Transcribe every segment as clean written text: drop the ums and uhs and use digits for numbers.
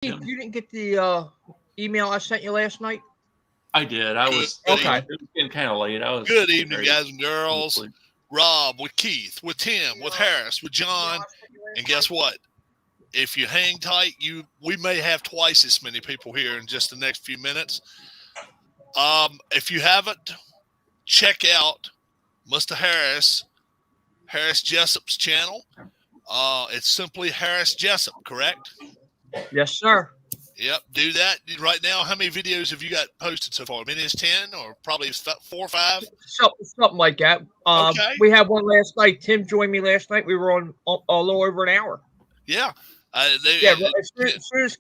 You didn't get the email I sent you last night? I did. I was okay. It was getting kind of late. Good evening, guys and girls. Honestly. Rob with Keith, with Tim, with Harris, with John, and guess what? If you hang tight, we may have twice as many people here in just the next few minutes. If you haven't, check out Mr. Harris Jessup's channel. It's simply Harris Jessup, correct? Yes, sir. Yep, do that. Right now, how many videos have you got posted so far? I mean, it's 10 or probably 4 or 5? Something like that. Okay. We had one last night. Tim joined me last night. We were on a little over an hour. Yeah. As soon as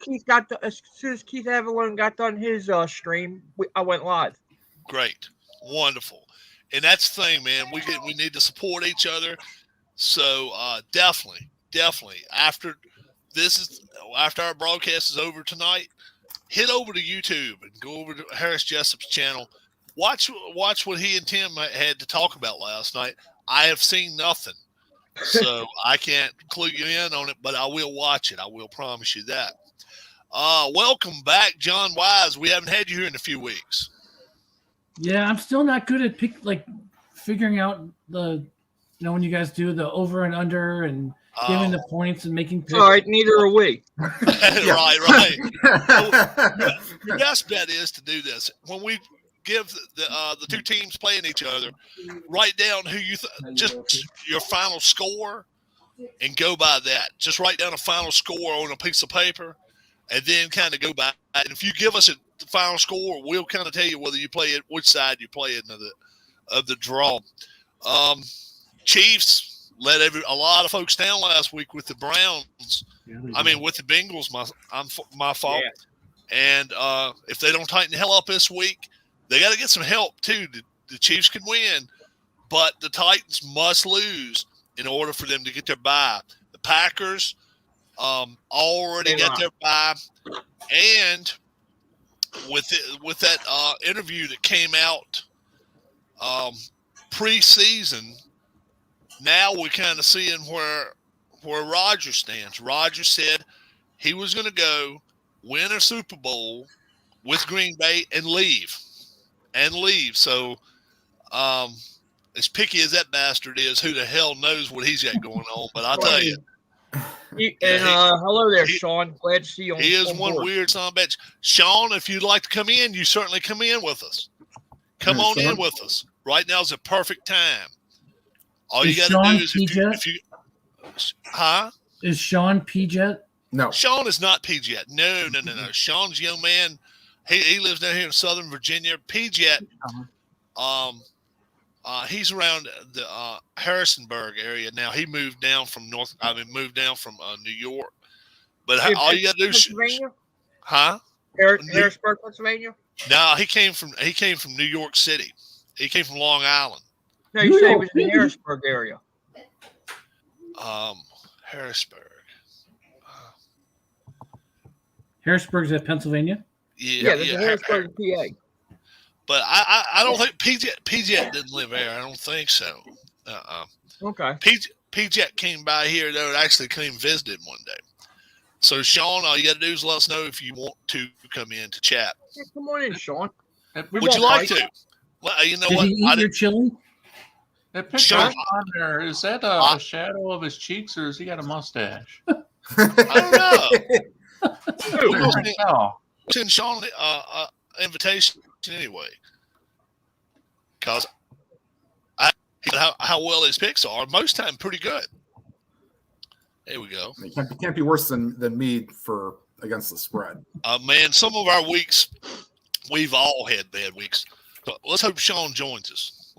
Keith Avalon got done his stream, I went live. Great. Wonderful. And that's the thing, man. We need to support each other. So definitely after our broadcast is over tonight, hit over to YouTube and go over to Harris Jessup's channel. Watch what he and Tim had to talk about last night. I have seen nothing, so I can't clue you in on it, but I will watch it. I will promise you that. Welcome back, John Wise. We haven't had you here in a few weeks. Yeah, I'm still not good at figuring out when you guys do the over and under and giving the points and making picks. All right, neither are we. Right. Your best bet is to do this. When we give the two teams playing each other, write down who you just your final score and go by that. Just write down a final score on a piece of paper and then kind of go by that. And if you give us the final score, we'll kind of tell you whether you play it, which side you play it of the draw. Chiefs let a lot of folks down last week with the Browns. With the Bengals. My fault. Yeah. And if they don't tighten the hell up this week, they got to get some help too. The Chiefs can win, but the Titans must lose in order for them to get their bye. The Packers already got their bye, and with that interview that came out preseason. Now we're kind of seeing where Rodgers stands. Rodgers said he was going to go win a Super Bowl with Green Bay and leave. So as picky as that bastard is, who the hell knows what he's got going on. But I'll tell you. Hello there, Sean. Glad to see you on He is one weird son of a bitch. Sean, if you'd like to come in, you certainly come in with us. Come on in with us. Right now is a perfect time. All you got to do is if you Is Sean P-Jet? No. Sean is not P-Jet. No. Sean's a young man. He lives down here in Southern Virginia. P-Jet, he's around the Harrisonburg area now. He moved down from New York. But all you got to do is Harrisburg, Pennsylvania? No, he came from New York City. He came from Long Island. No, you say it was in the Harrisburg area. Harrisburg. Harrisburg's at Pennsaulia? Yeah, there's a Harrisburg, PA. But I don't think PJ didn't live there. I don't think so. Okay. PJ came by here, though, and actually came visited one day. So, Sean, all you got to do is let us know if you want to come in to chat. Yeah, come on in, Sean. Would you like to? Well, you know Did what? he eat your chili? That picture on there, is that a shadow of his cheeks, or has he got a mustache? I don't know. Oh. Send Sean an invitation anyway, because how well his picks are. Most time, pretty good. There we go. It can't be worse than me for against the spread. Man, some of our weeks, we've all had bad weeks. But let's hope Sean joins us.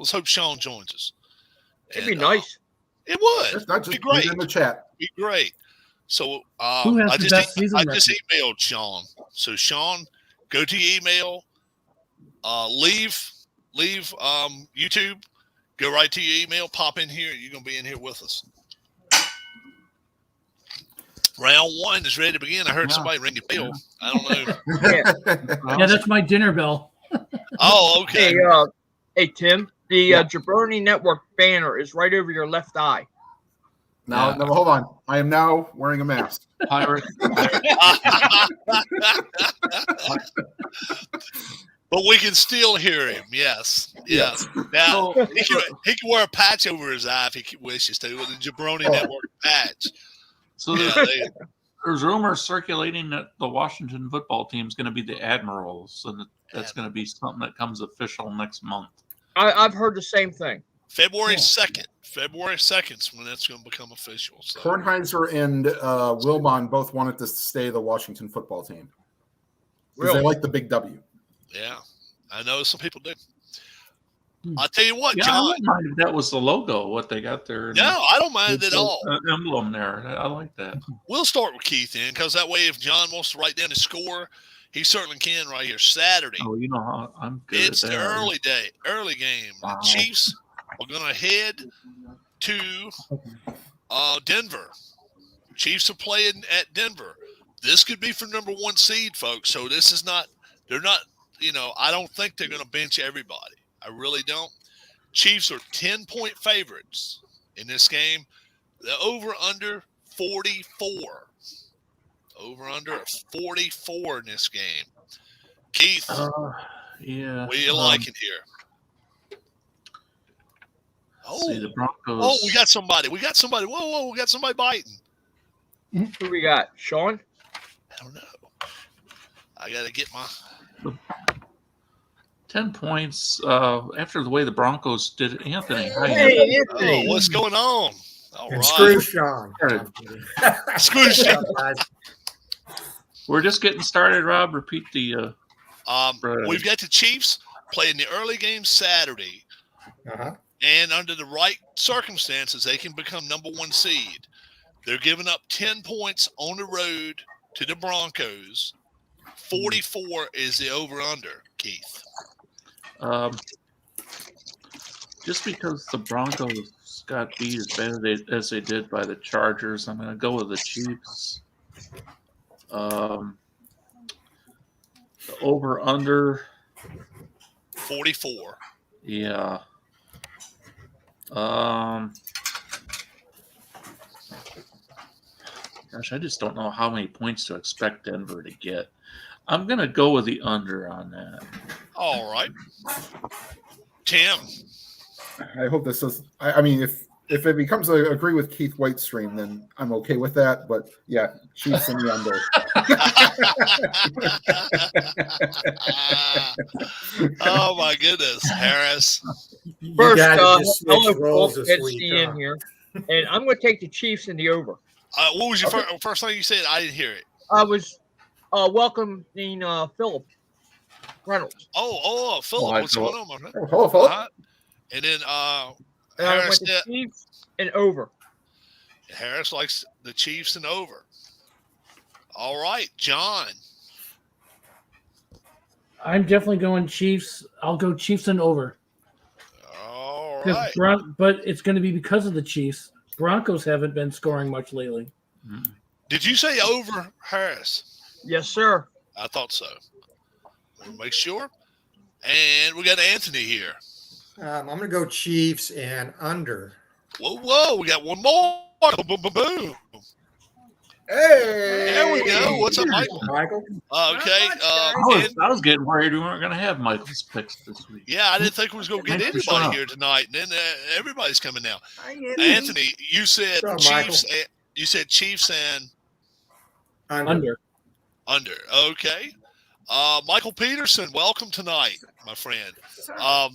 It'd be nice. It would. Just be great. In the chat. Be great. So I just emailed Sean. So Sean, go to your email, leave YouTube, go right to your email, pop in here. You're gonna be in here with us. Round 1 is ready to begin. I heard somebody ring the bell. I don't know. Yeah, that's my dinner bell. Oh, okay. Hey, Tim. The Jabroni Network banner is right over your left eye. Now, hold on. I am now wearing a mask. Pirate. But we can still hear him. Yes. Now So, he can wear a patch over his eye if he wishes to with a Jabroni Network patch. so there's rumors circulating that the Washington football team is going to be the Admirals, and that's going to be something that comes official next month. I've heard the same thing. February 2nd. February 2nd is when that's going to become official. So. Kornheiser and Wilbon both wanted to stay the Washington football team. Because Really? they like the big W. Yeah, I know some people do. I'll tell you what, Yeah, John. I wouldn't mind if that was the logo, what they got there. No, I don't mind at all. Emblem there. I like that. We'll start with Keith in, because that way if John wants to write down the score, he certainly can right here. Saturday. Oh, you know how I'm good It's at the that. early game. Wow. The Chiefs are going to head to Denver. Chiefs are playing at Denver. This could be for number 1 seed, folks. So this is not – they're not – I don't think they're going to bench everybody. I really don't. Chiefs are 10-point favorites in this game. The over-under 44. Over-under 44 in this game. Keith, Yeah. what are you liking here? See the Broncos. Oh, we got somebody. Whoa, we got somebody biting. Who we got? Sean? I don't know. I got to get my... 10 points after the way the Broncos did it. Anthony. Hi, Hey, Anthony. Anthony. what's going on? All And right. screw Sean. Screw Sean. We're just getting started, Rob. Repeat the We've got the Chiefs playing the early game Saturday. Uh-huh. And under the right circumstances, they can become number 1 seed. They're giving up 10 points on the road to the Broncos. 44 is the over-under, Keith. Just because the Broncos got beat as bad as they did by the Chargers, I'm going to go with the Chiefs. The over-under. 44. Yeah. Gosh, I just don't know how many points to expect Denver to get. I'm going to go with the under on that. All right. Tim. I hope this is. I mean, if it becomes a agree with Keith White stream, then I'm okay with that. But yeah, Chiefs in the under. Oh my goodness, Harris. First, just switch hello, roles folks. this Ed week, C in huh? here. And I'm going to take the Chiefs in the over. What was your Okay. first thing you said? I didn't hear it. I was welcoming Philip Reynolds. Oh, Philip, Oh, hi, what's Philip. going on, my friend? Oh, hello, Philip. And then And I Harris, went to Chiefs and over. Harris likes the Chiefs and over. All right, John. I'm definitely going Chiefs. I'll go Chiefs and over. All 'Cause right. But it's going to be because of the Chiefs. Broncos haven't been scoring much lately. Did you say over, Harris? Yes, sir. I thought so. We'll make sure. And we got Anthony here. I'm going to go Chiefs and under. Whoa, we got one more. Boom, boom, boom. Hey, There we go. What's up, Michael? Michael? Okay. I was getting worried we weren't going to have Michael's picks this week. Yeah, I didn't think we was going to get Thanks for showing anybody up. here tonight, and then everybody's coming now. Hi, Anthony, you said What's up, Chiefs. You said Chiefs and Under. under. Okay. Michael Peterson, welcome tonight, my friend. Well,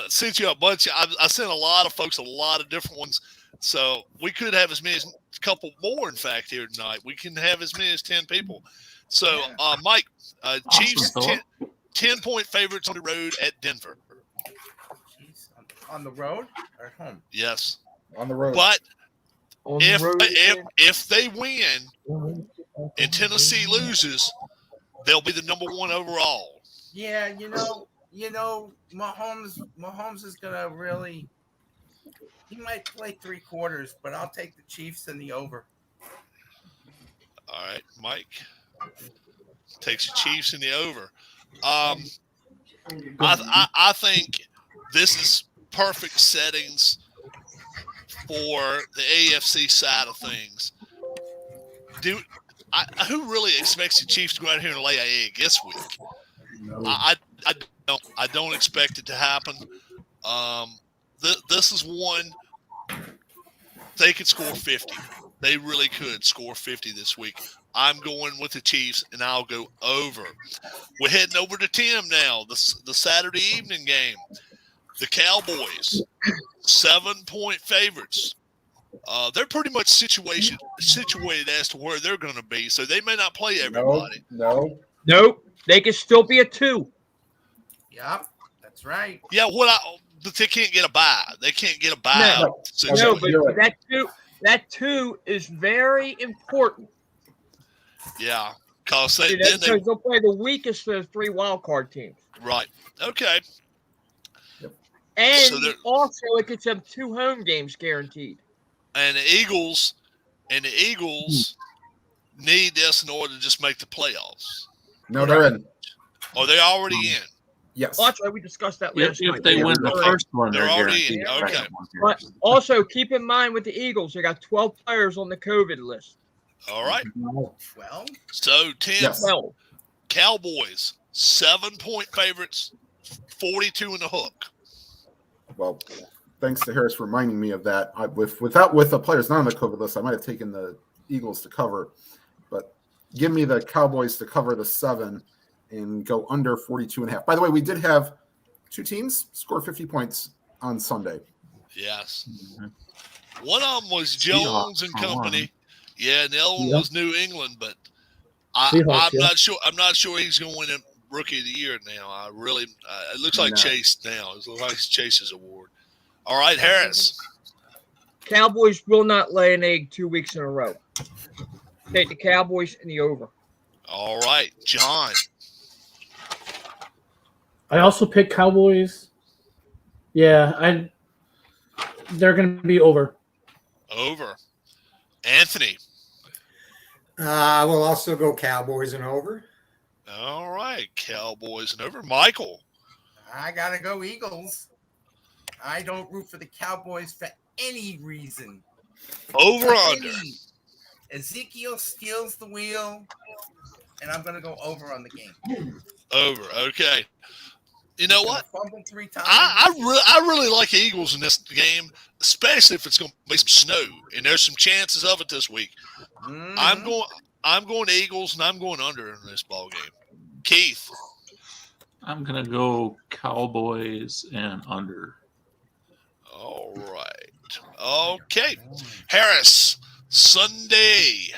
I sent you a bunch. I sent a lot of folks, a lot of different ones. So we could have as many as a couple more, in fact, here tonight. We can have as many as 10 people. So, Mike, Chiefs, Philip. 10-point favorites on the road at Denver. On the road or at home? Yes. on the road. But On the road, if they win and Tennessee loses, they'll be the number 1 overall. Yeah, you know, Mahomes is gonna really. He might play 3 quarters, but I'll take the Chiefs and the over. All right, Mike takes the Chiefs in the over. I think this is perfect settings for the AFC side of things. who really expects the Chiefs to go out here and lay an egg this week? No. I don't expect it to happen. This is one they could score 50. They really could score 50 this week. I'm going with the Chiefs, and I'll go over. We're heading over to Tim now, the Saturday evening game. The Cowboys, 7-point favorites. They're pretty much situated as to where they're going to be, so they may not play everybody. No. Nope. They can still be a 2. Yep, that's right. Yeah, but they can't get a bye. They can't get a bye. No, but that 2 is very important. Yeah, because Because they'll play the weakest of the 3 wild card teams. Right. Okay. And So also it gets them 2 home games guaranteed. And the Eagles need this in order to just make the playoffs. No, they're in. Are they already in? Yes. Well, that's why we discussed that last If night. they win the first one, They're already in. guaranteed. Okay. But also keep in mind with the Eagles, they got 12 players on the COVID list. All right. Well, So, Tim, Yes. Well, Cowboys, 7-point favorites, 42 in the hook. Well, thanks to Harris for reminding me of that. With the players not on the COVID list, I might have taken the Eagles to cover, but give me the Cowboys to cover the 7 and go under 42.5. By the way, we did have 2 teams score 50 points on Sunday. Yes. One of them was Jones and Company. Yeah, and the other one was New England, but I'm not sure. I'm not sure he's going to win a Rookie of the Year now. It looks like Chase now. It looks like Chase's award. All right, Harris. Cowboys will not lay an egg 2 weeks in a row. Take the Cowboys and the over. All right, John. I also picked Cowboys. Yeah, they're going to be over. Over. Anthony. I will also go Cowboys and over. All right, Cowboys and over. Michael. I gotta go Eagles. I don't root for the Cowboys for any reason. Over under. Ezekiel steals the wheel, and I'm gonna go over on the game. Over. Okay. You know what? Fumbled 3 times. I really like the Eagles in this game, especially if it's going to be some snow, and there's some chances of it this week. Mhm. I'm going Eagles, and I'm going under in this ball game. Keith. I'm gonna go Cowboys and under. All right. Okay. Harris. Sunday.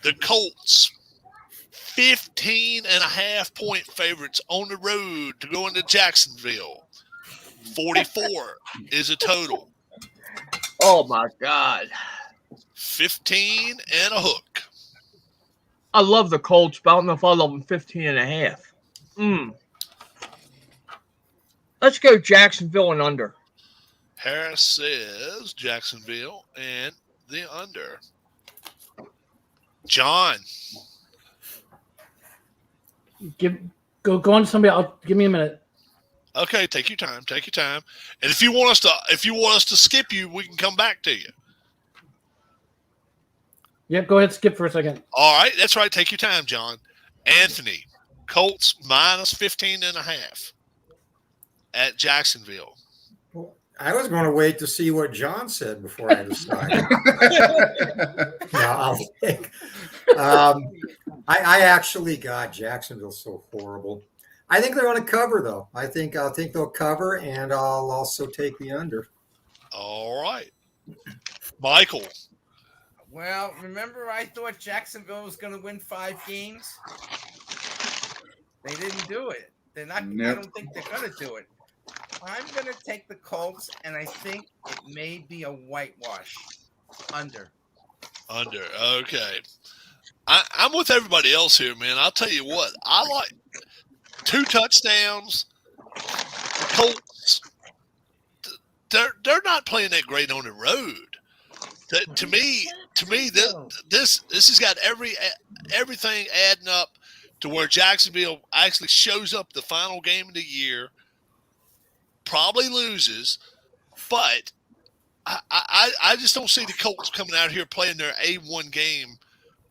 The Colts. 15.5-point favorites on the road to go into Jacksonville. 44 is a total. Oh, my God. 15 and a hook. I love the Colts, but I don't know if I love them 15.5. Let's go Jacksonville and under. Harris says Jacksonville and the under. John. Go on to somebody. Give me a minute. Okay, take your time. Take your time. And if you want us to skip you, we can come back to you. Yep, go ahead. Skip for a second. All right, that's right. Take your time, John. Anthony, Colts minus 15.5 at Jacksonville. I was going to wait to see what John said before I decided. I'll think. I actually got Jacksonville so horrible. I think they're going to cover, though. I think they'll cover, and I'll also take the under. All right. Michael. Well, remember I thought Jacksonville was going to win 5 games? They didn't do it. They're not. Nope. I don't think they're going to do it. I'm going to take the Colts, and I think it may be a whitewash. Under. Under. Okay. I'm with everybody else here, man. I'll tell you what. I like 2 touchdowns. The Colts, they're not playing that great on the road. To me, this has got everything adding up to where Jacksonville actually shows up the final game of the year, probably loses, but I just don't see the Colts coming out here playing their A1 game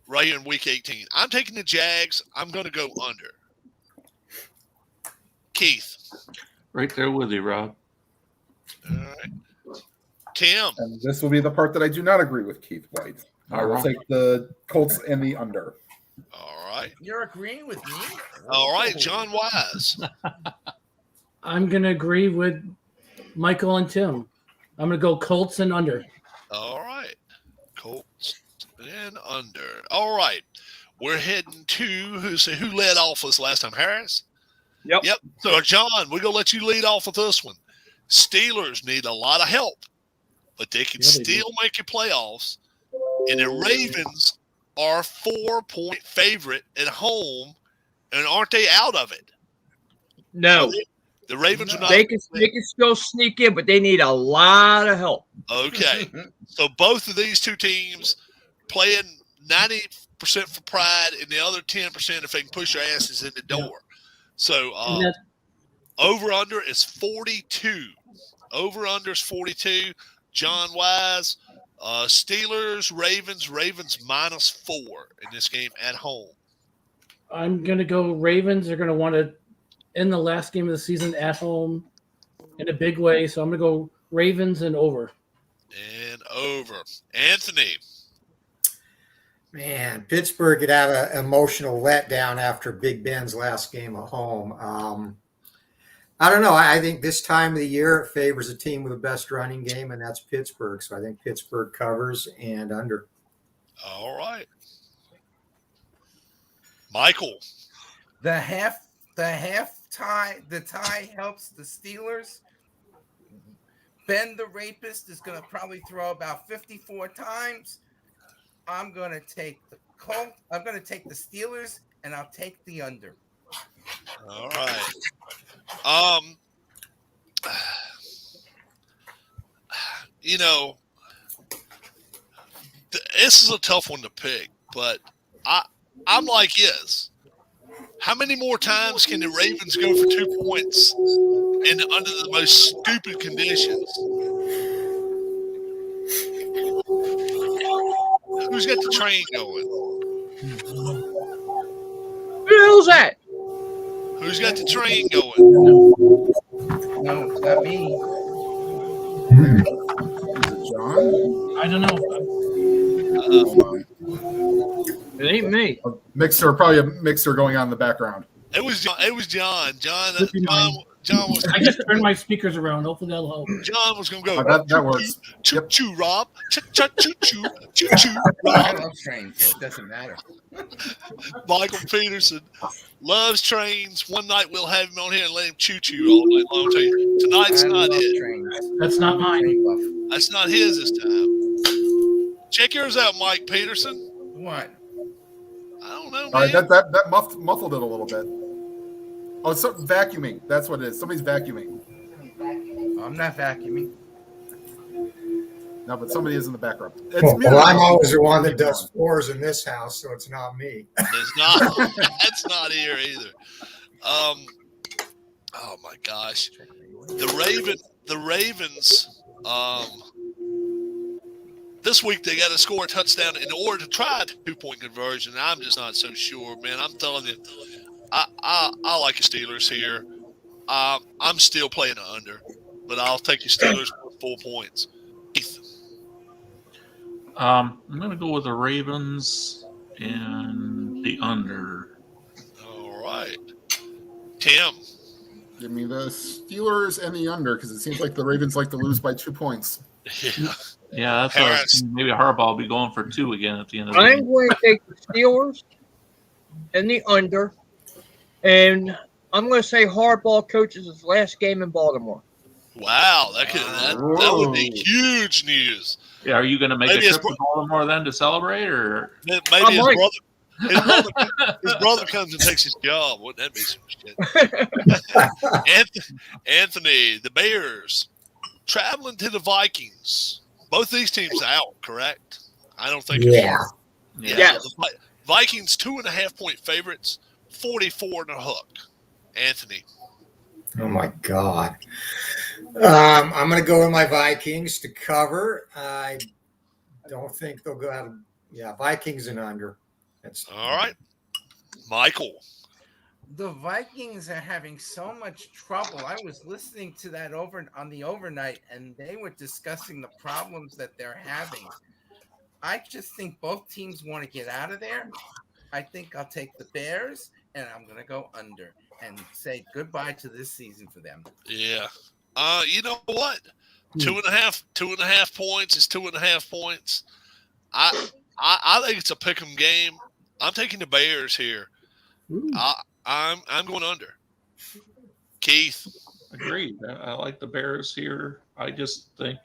right here in Week 18. I'm taking the Jags. I'm going to go under. Keith. Right there with you, Rob. All right. Tim. And this will be the part that I do not agree with Keith White. I will take the Colts and the under. All right. You're agreeing with me? All right, John Wise. I'm going to agree with Michael and Tim. I'm going to go Colts and under. All right. Colts and under. All right. We're heading to who led off this last time? Harris? Yep. So, John, we're going to let you lead off with this one. Steelers need a lot of help, but they can still make your playoffs. And the Ravens are 4-point favorite at home, and aren't they out of it? No. The Ravens are not. They can still sneak in, but they need a lot of help. Okay. So both of these two teams playing 90% for pride and the other 10% if they can push their asses in the door. So over-under is 42. Over-under is 42. John Wise, Steelers, Ravens -4 in this game at home. I'm going to go Ravens. They're going to want to end the last game of the season at home in a big way. So I'm going to go Ravens and over. And over. Anthony. Man, Pittsburgh could have an emotional letdown after Big Ben's last game at home. I don't know. I think this time of the year it favors a team with the best running game, and that's Pittsburgh. So I think Pittsburgh covers and under. All right. Michael. The tie helps the Steelers. Ben the Rapist is going to probably throw about 54 times. I'm going to take the Colts. I'm going to take the Steelers, and I'll take the under. All right. This is a tough one to pick, but I'm like this. How many more times can the Ravens go for 2 points under the most stupid conditions? Who's got the train going? Who the hell's that? Who's got the train going? No, it's not me. John? I don't know. It ain't me. Probably a mixer going on in the background. It was John. John was. I just turned my speakers around. Hopefully that'll help. John was going to go. That works. Choo choo, Rob. Choo choo, I Rob. love trains, so it doesn't matter. Michael Peterson loves trains. One night we'll have him on here and let him choo choo all night long. Tonight's not it. Trains. That's not mine. That's not his this time. Check yours out, Mike Peterson. What? I don't know, man. All right, that muffled it a little bit. Oh, it's vacuuming. That's what it is. Somebody's vacuuming. I'm not vacuuming. No, but somebody is in the background. Well, I'm always the one that does floors in this house, so it's not me. It's not. That's not here either. Oh my gosh, the Ravens. This week they got to score a touchdown in order to try a 2-point conversion. I'm just not so sure, man. I'm telling you, I like the Steelers here. I'm still playing the under, but I'll take the Steelers for 4 points. Keith. I'm going to go with the Ravens and the under. All right. Tim. Give me the Steelers and the under because it seems like the Ravens like to lose by 2 points. Yeah, that's what maybe Harbaugh will be going for 2 again at the end of the I'm game. going to take the Steelers and the under, and I'm going to say Harbaugh coaches his last game in Baltimore. Wow, that would be huge news. Yeah, are you going to make a trip to Baltimore then to celebrate, or maybe his brother comes and takes his job? Wouldn't that be some shit? Anthony, the Bears traveling to the Vikings. Both these teams out, correct? I don't think. Yeah. Yes. The Vikings 2.5-point favorites, 44 and a hook. Anthony. Oh my God. I'm going to go with my Vikings to cover. I don't think they'll go out of Vikings and under. That's All right. Michael. The Vikings are having so much trouble. I was listening to that on the overnight, and they were discussing the problems that they're having. I just think both teams want to get out of there. I think I'll take the Bears, and I'm going to go under and say goodbye to this season for them. Yeah. You know what? 2.5 points is 2.5 points. I think it's a pick'em game. I'm taking the Bears here. I'm going under. Keith. Agreed. I like the Bears here. I just think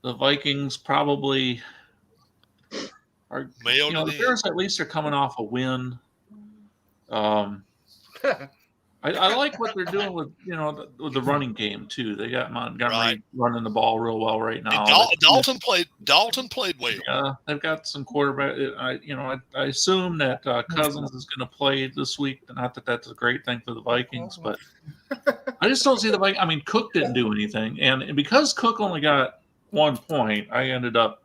the Vikings probably are. The Bears at least are coming off a win. I like what they're doing with the running game too. They got Montgomery running the ball real well right now. Dalton played well. Yeah, they've got some quarterback. I assume that Cousins is going to play this week. Not that that's a great thing for the Vikings, but I just don't see the Vikings. I mean, Cook didn't do anything, and because Cook only got 1 point, I ended up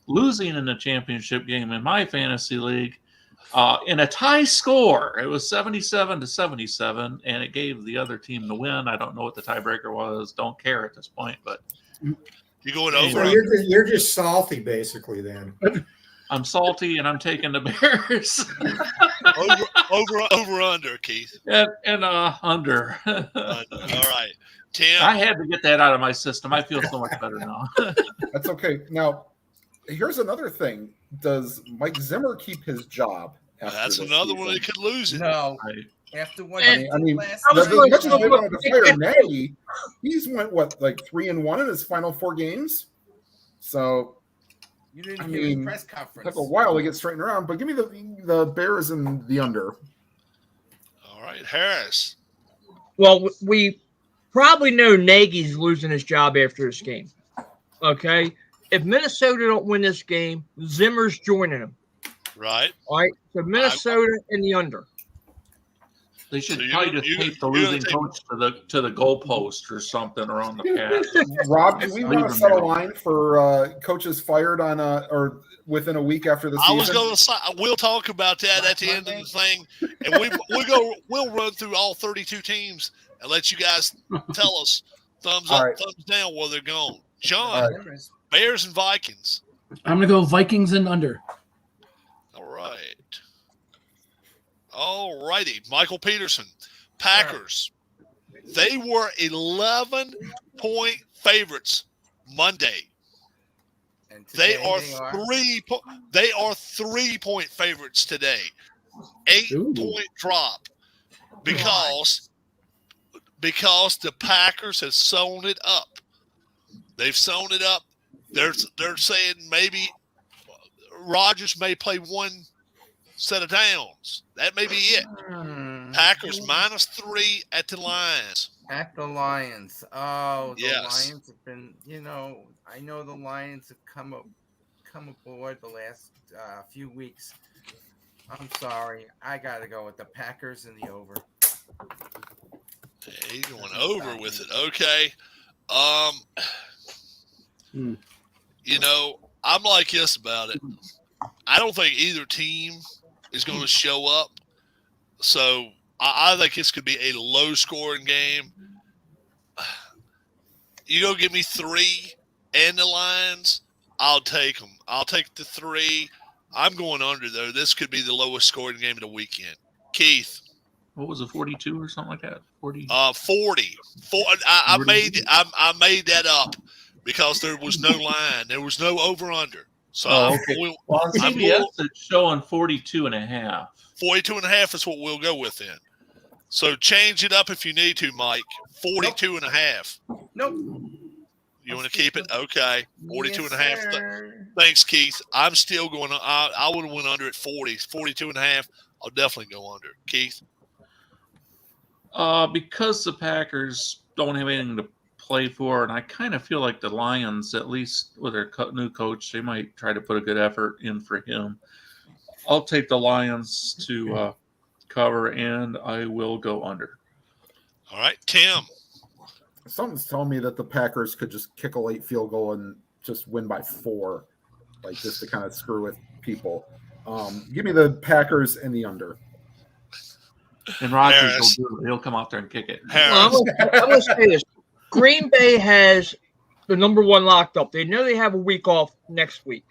losing in the championship game in my fantasy league. In a tie score, it was 77-77, and it gave the other team the win. I don't know what the tiebreaker was. Don't care at this point, but you going over? So you're just salty, basically. Then I'm salty, and I'm taking the Bears. over under, Keith. And under. All right, Tim. I had to get that out of my system. I feel so much better now. That's okay. Now, here's another thing. Does Mike Zimmer keep his job? That's another one that could lose it. No. After what I mean, as much as they wanted to fire Nagy, he's went like 3-1 in his final 4 games. So you didn't hear the press conference. Took a while to get straightened around, but give me the Bears and the under. All right, Harris. Well, we probably know Nagy's losing his job after this game. Okay. If Minnesota don't win this game, Zimmer's joining them. Right. All right. So Minnesota in the under. They should probably just take the losing coach to the goalpost or something around the pass. Rob, do we want to set a line for coaches fired on or within a week after the season? I was going to say we'll talk about that at the end of the thing, and we'll run through all 32 teams and let you guys tell us thumbs up, thumbs down where they're going. John. Bears and Vikings. I'm going to go Vikings and under. All righty. Michael Peterson. Packers. They were 11-point favorites Monday. And they are 3-point favorites today. 8-point drop because the Packers have sewn it up. They've sewn it up. They're saying maybe Rodgers may play one set of downs. That may be it. Packers -3 at the Lions. At the Lions. Oh, the yes. Lions have been, I know the Lions have come aboard the last few weeks. I'm sorry. I got to go with the Packers and the over. Hey, going over with it. Okay. I'm like this about it. I don't think either team is going to show up. So I think this could be a low-scoring game. You go give me 3 and the Lions, I'll take them. I'll take the 3. I'm going under, though. This could be the lowest-scoring game of the weekend. Keith. What was it, 42 or something like that? 40. 40. I made that up because there was no line. There was no over/under. So okay. On CBS, it's showing 42.5. 42.5 is what we'll go with then. So change it up if you need to, Mike. 42.5. Nope. You want to keep it? Okay. 42.5. Yes, Thanks, Keith. I'm still going on. I would have went under at 40. 42.5. I'll definitely go under. Keith? Because the Packers don't have anything to play for, and I kind of feel like the Lions, at least with their new coach, they might try to put a good effort in for him. I'll take the Lions to cover, and I will go under. All right, Tim. Something's telling me that the Packers could just kick a late field goal and just win by 4, like just to kind of screw with people. Give me the Packers and the under. And Rodgers Harris. will do it. He'll come out there and kick it. Well, Harris. I'm gonna say this: Green Bay has the number one locked up. They know they have a week off next week.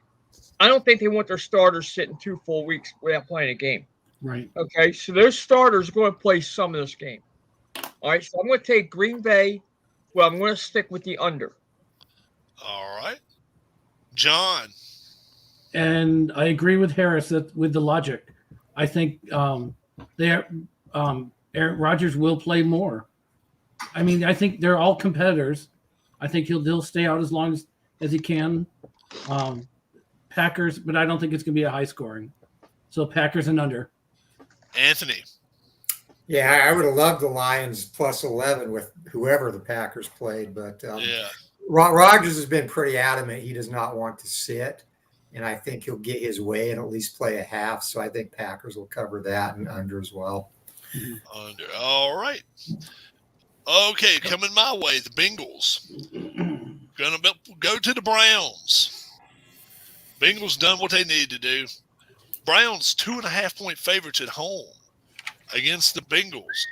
I don't think they want their starters sitting 2 full weeks without playing a game. Right. Okay, so those starters are going to play some of this game. All right, so I'm going to take Green Bay. Well, I'm going to stick with the under. All right. John. And I agree with Harris with the logic. I think Aaron Rodgers will play more. I mean, I think they're all competitors. I think he'll stay out as long as he can. Packers, but I don't think it's going to be a high scoring. So Packers and under. Anthony. Yeah, I would have loved the Lions plus 11 with whoever the Packers played, but Yeah. Rodgers has been pretty adamant he does not want to sit, and I think he'll get his way and at least play a half. So I think Packers will cover that and under as well. Under. All right. Okay, coming my way, the Bengals. Gonna go to the Browns. Bengals done what they need to do. Browns 2.5-point favorites at home against the Bengals.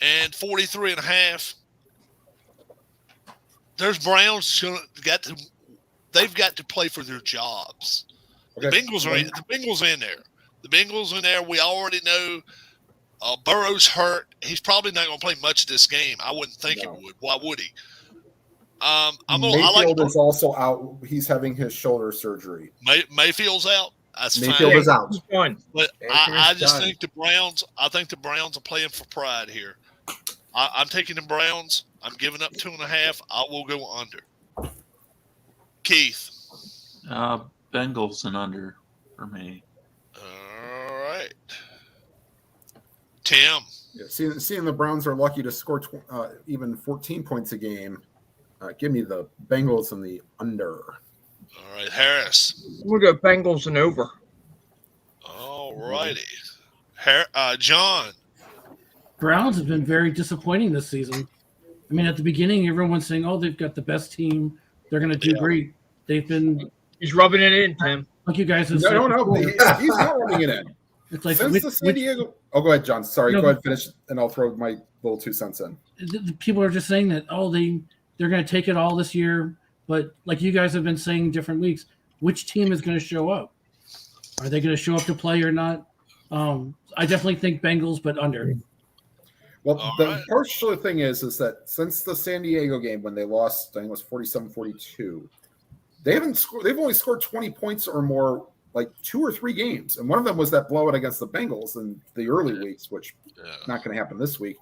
And 43.5. There's Browns they've got to play for their jobs. Okay. The Bengals in there. The Bengals in there. We already know Burrow's hurt. He's probably not going to play much of this game. I wouldn't think he would. Why would he? Mayfield is also out. He's having his shoulder surgery. Mayfield's out. That's Mayfield fine. is out. Done. But I just think the Browns. I think the Browns are playing for pride here. I'm taking the Browns. I'm giving up 2.5. I will go under. Keith. Bengals and under for me. All right. Tim. Yeah, seeing the Browns are lucky to score even 14 points a game. Give me the Bengals and the under. All right, Harris. We'll go Bengals and over. All righty. John. Browns have been very disappointing this season. I mean, at the beginning, everyone's saying, "Oh, they've got the best team. They're going to do great." They've been. He's rubbing it in, Tim. Like you guys have said. No. He's not rubbing it in. It's like Since the San Diego. Oh, go ahead, John. Sorry, go ahead, finish, and I'll throw my little 2 cents in. the people are just saying that they're going to take it all this year, but like you guys have been saying different weeks, which team is going to show up? Are they going to show up to play or not? I definitely think Bengals, but under. Well, All the right. partial thing is that since the San Diego game when they lost, I think it was 47-42, they've only scored 20 points or more like 2 or 3 games, and one of them was that blowout against the Bengals in the early weeks, which not going to happen this week.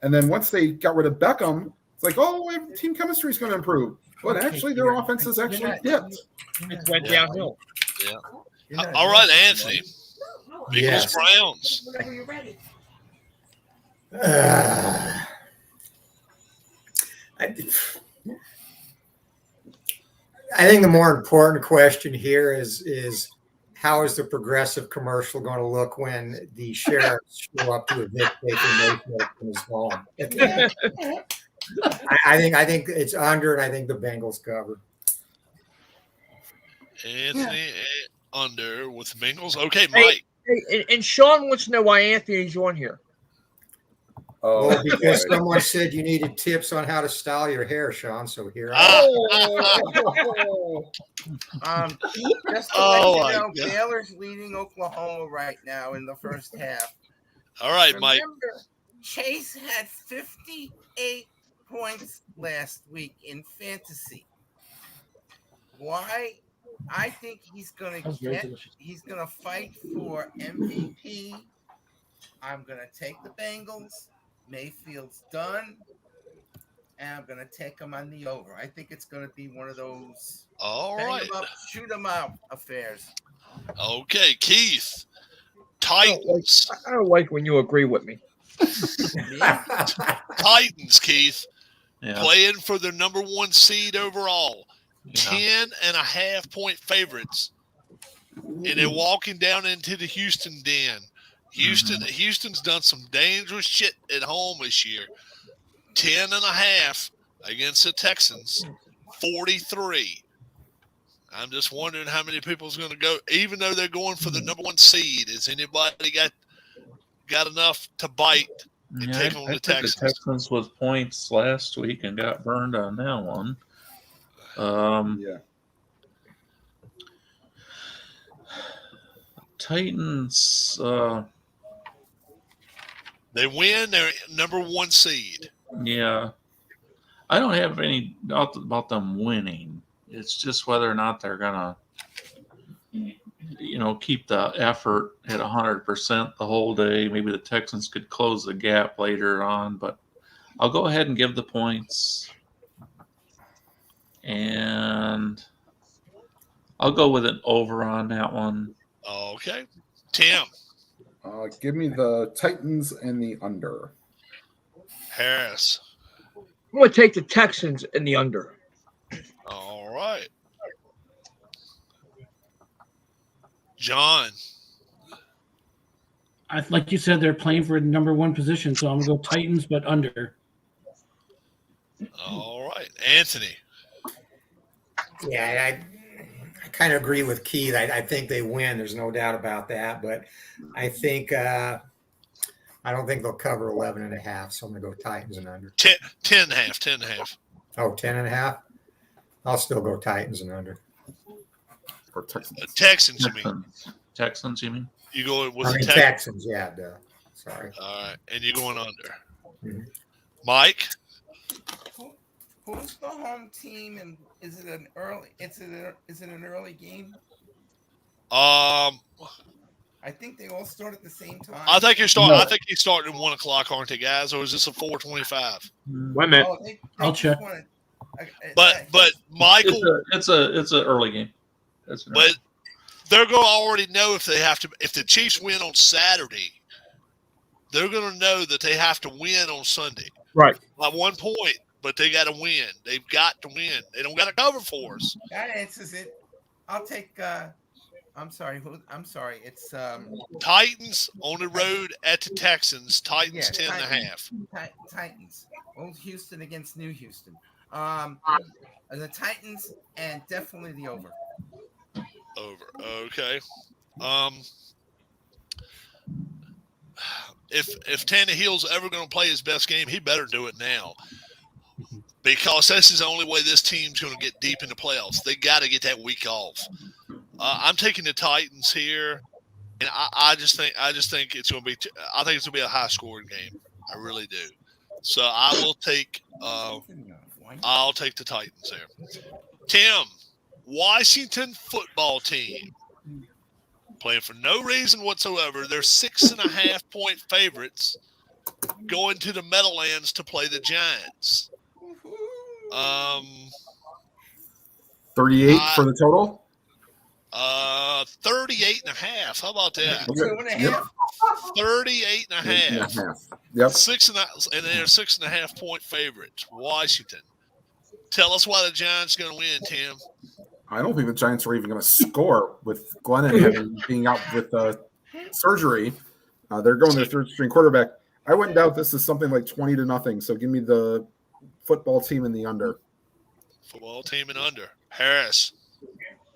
And then once they got rid of Beckham, it's like, oh, team chemistry is going to improve, but actually their offense has actually dipped. It went downhill. Yeah. All right, Anthony. Bengals Yes. Browns. I think the more important question here is how is the Progressive commercial going to look when the sheriffs show up to evict Baker Mayfield from his home? I think it's under, and I think the Bengals cover. Anthony under with the Bengals. Okay, Mike. Hey, and Sean wants to know why Anthony's on here. Oh, Well, because someone said you needed tips on how to style your hair, Sean. So here Just to Oh, let you know, my God. Baylor's leading Oklahoma right now in the first half. All right, Mike. Remember, Chase had 58 points last week in fantasy. Why? I think he's gonna fight for MVP. I'm gonna take the Bengals. Mayfield's done. And I'm gonna take him on the over. I think it's gonna be one of those All bang right. 'em up, shoot 'em out affairs. Okay, Keith. Titans. I don't like when you agree with me. Titans, Keith. Yeah. Playing for their number 1 seed overall. Yeah. 10.5-point favorites. And they're walking down into the Houston den. Houston's done some dangerous shit at home this year. 10.5 against the Texans. 43. I'm just wondering how many people's going to go, even though they're going for the number 1 seed. Has anybody got enough to bite and take on the took Texans? the Texans with points last week and got burned on that one. Yeah. Titans. They win, they're number 1 seed. Yeah, I don't have any doubt about them winning. It's just whether or not they're gonna, keep the effort at 100% the whole day. Maybe the Texans could close the gap later on, but I'll go ahead and give the points, and I'll go with an over on that one. Okay. Tim. Give me the Titans and the under. Harris. I'm going to take the Texans in the under. All right. John. Like you said, they're playing for number 1 position, so I'm going to go Titans, but under. All right. Anthony. Yeah, I kind of agree with Keith. I think they win. There's no doubt about that. But I think I don't think they'll cover 11.5. So I'm going to go Titans and under. 10.5. Oh, 10.5. I'll still go Titans and under. Or Texans. Texans, you mean? Texans, you mean? You going with the Texans? Yeah, duh. Sorry. All right, and you're going under. Mm-hmm. Mike. Who's the home team, and is it an early? Is it an early game? I think they all start at the same time. I think you're starting. I think he's starting at 1 o'clock, aren't they, guys? Or is this a 4:25? Wait a minute. Oh, I'll check. But Michael, it's an early game. But they're going to already know if the Chiefs win on Saturday, they're going to know that they have to win on Sunday. Right. By 1 point, but they got to win. They've got to win. They don't got to cover for us. That answers it. I'll take. I'm sorry. It's Titans on the road at the Texans. Titans 10.5. Titans. Old Houston against New Houston. The Titans and definitely the over. Over. Okay. If Tannehill's ever going to play his best game, he better do it now, because this is the only way this team's going to get deep in the playoffs. They got to get that week off. I'm taking the Titans here, and I just think it's going to be. I think it's going to be a high scoring game. I really do. So I will take. I'll take the Titans there. Tim, Washington football team, playing for no reason whatsoever. They're 6.5 point favorites going to the Meadowlands to play the Giants. 38 for the total? 38.5. How about that? 2.5. 38.5. Yep. 6.5, and they're 6.5 point favorites. Washington. Tell us why the Giants are going to win, Tim. I don't think the Giants are even going to score with Glennon being out with surgery. They're going their third string quarterback. I wouldn't doubt this is something like 20-0. So give me the football team in the under. Football team and under. Harris.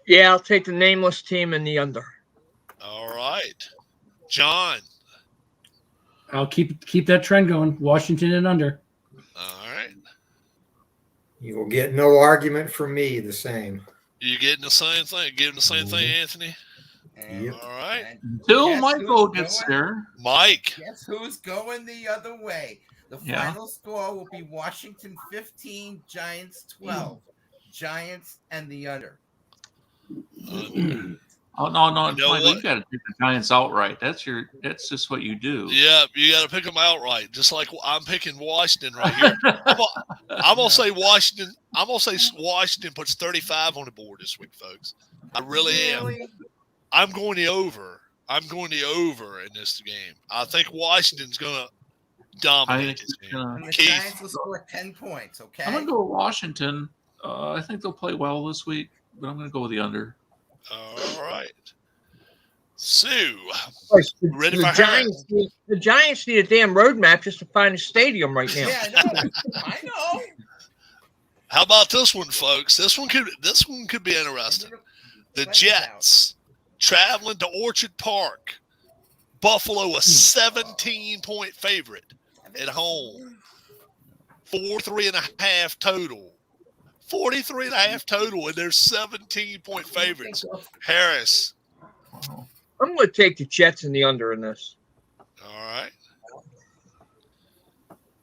Yeah, I'll take the nameless team in the under. All right. John. I'll keep that trend going. Washington and under. All right. You will get no argument from me. The same. You getting the same thing? Getting the same thing, Anthony? Yep. All right. Until Michael gets there. Mike. Guess who's going the other way? The final score will be Washington 15, Giants 12. Giants and the under. Oh no, Michael, you got to pick the Giants outright. That's just what you do. Yeah, you got to pick them outright. Just like I'm picking Washington right here. I'm gonna say Washington. I'm gonna say Washington puts 35 on the board this week, folks. I really am. I'm going the over. I'm going the over in this game. I think Washington's gonna dominate this game. And the Giants will score 10 points. Okay. I'm gonna go with Washington. I think they'll play well this week, but I'm gonna go with the under. All right. Sue. The Giants need a damn roadmap just to find a stadium right now. Yeah, I know. How about this one, folks? This one could be interesting. The Let me Jets traveling to Orchard Park. Buffalo, a 17-point favorite at home. 43.5 total. 43.5 total, and they're 17-point favorites. Harris. I'm going to take the Jets in the under in this. All right.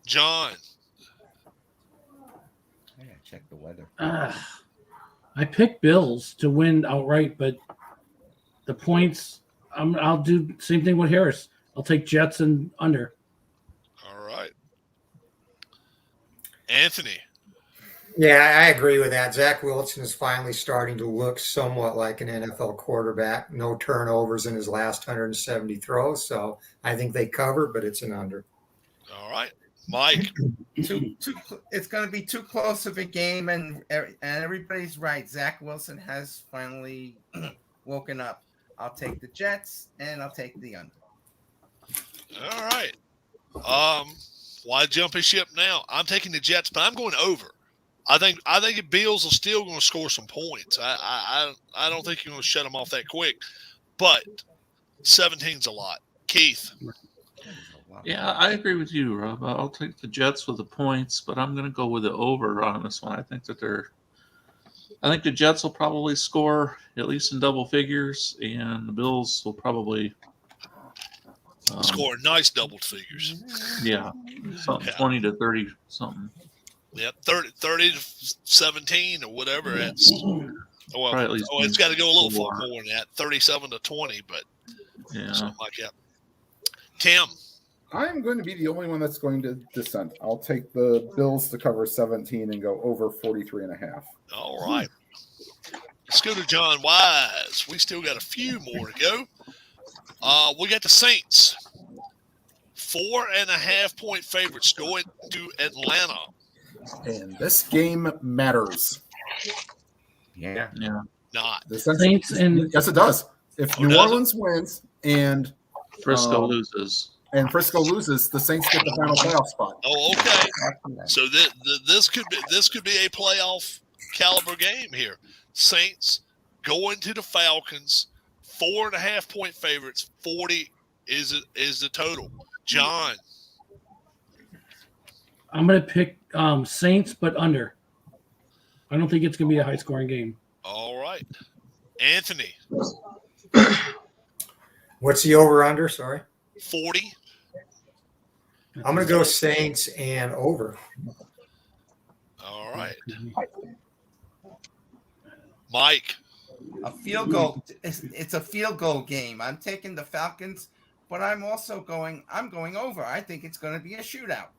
John. I gotta check the weather. I picked Bills to win outright, but the points, I'll do the same thing with Harris. I'll take Jets and under. All right. Anthony. Yeah, I agree with that. Zach Wilson is finally starting to look somewhat like an NFL quarterback. No turnovers in his last 170 throws, so I think they cover, but it's an under. All right. Mike. It's going to be too close of a game, and everybody's right. Zach Wilson has finally woken up. I'll take the Jets, and I'll take the under. All right. Why jumping ship now? I'm taking the Jets, but I'm going over. I think the Bills are still going to score some points. I don't think you're going to shut them off that quick, but 17's a lot. Keith. Yeah, I agree with you, Rob. I'll take the Jets with the points, but I'm going to go with the over on this one. I think the Jets will probably score at least in double figures, and the Bills will probably Score nice double figures. Yeah, something 20 to 30 something. Yep, 30 to 17 or whatever. It's it's got to go a little far more than that. 37 to 20, but something like that. Tim. I'm going to be the only one that's going to dissent. I'll take the Bills to cover 17 and go over 43.5. All right. Let's go to John Wise. We still got a few more to go. We got the Saints. 4.5-point favorites going to Atlanta. And this game matters. Yeah. Not. The Saints and yes, it does. If New Orleans wins and Frisco loses. And Frisco loses, the Saints get the final playoff spot. Oh, okay. So this could be a playoff caliber game here. Saints going to the Falcons, 4.5-point favorites. 40 is the total. John. I'm going to pick Saints, but under. I don't think it's going to be a high-scoring game. All right. Anthony. What's the over-under? Sorry. 40. I'm going to go Saints and over. All right. Mike. A field goal. It's a field goal game. I'm taking the Falcons, but I'm going over. I think it's going to be a shootout.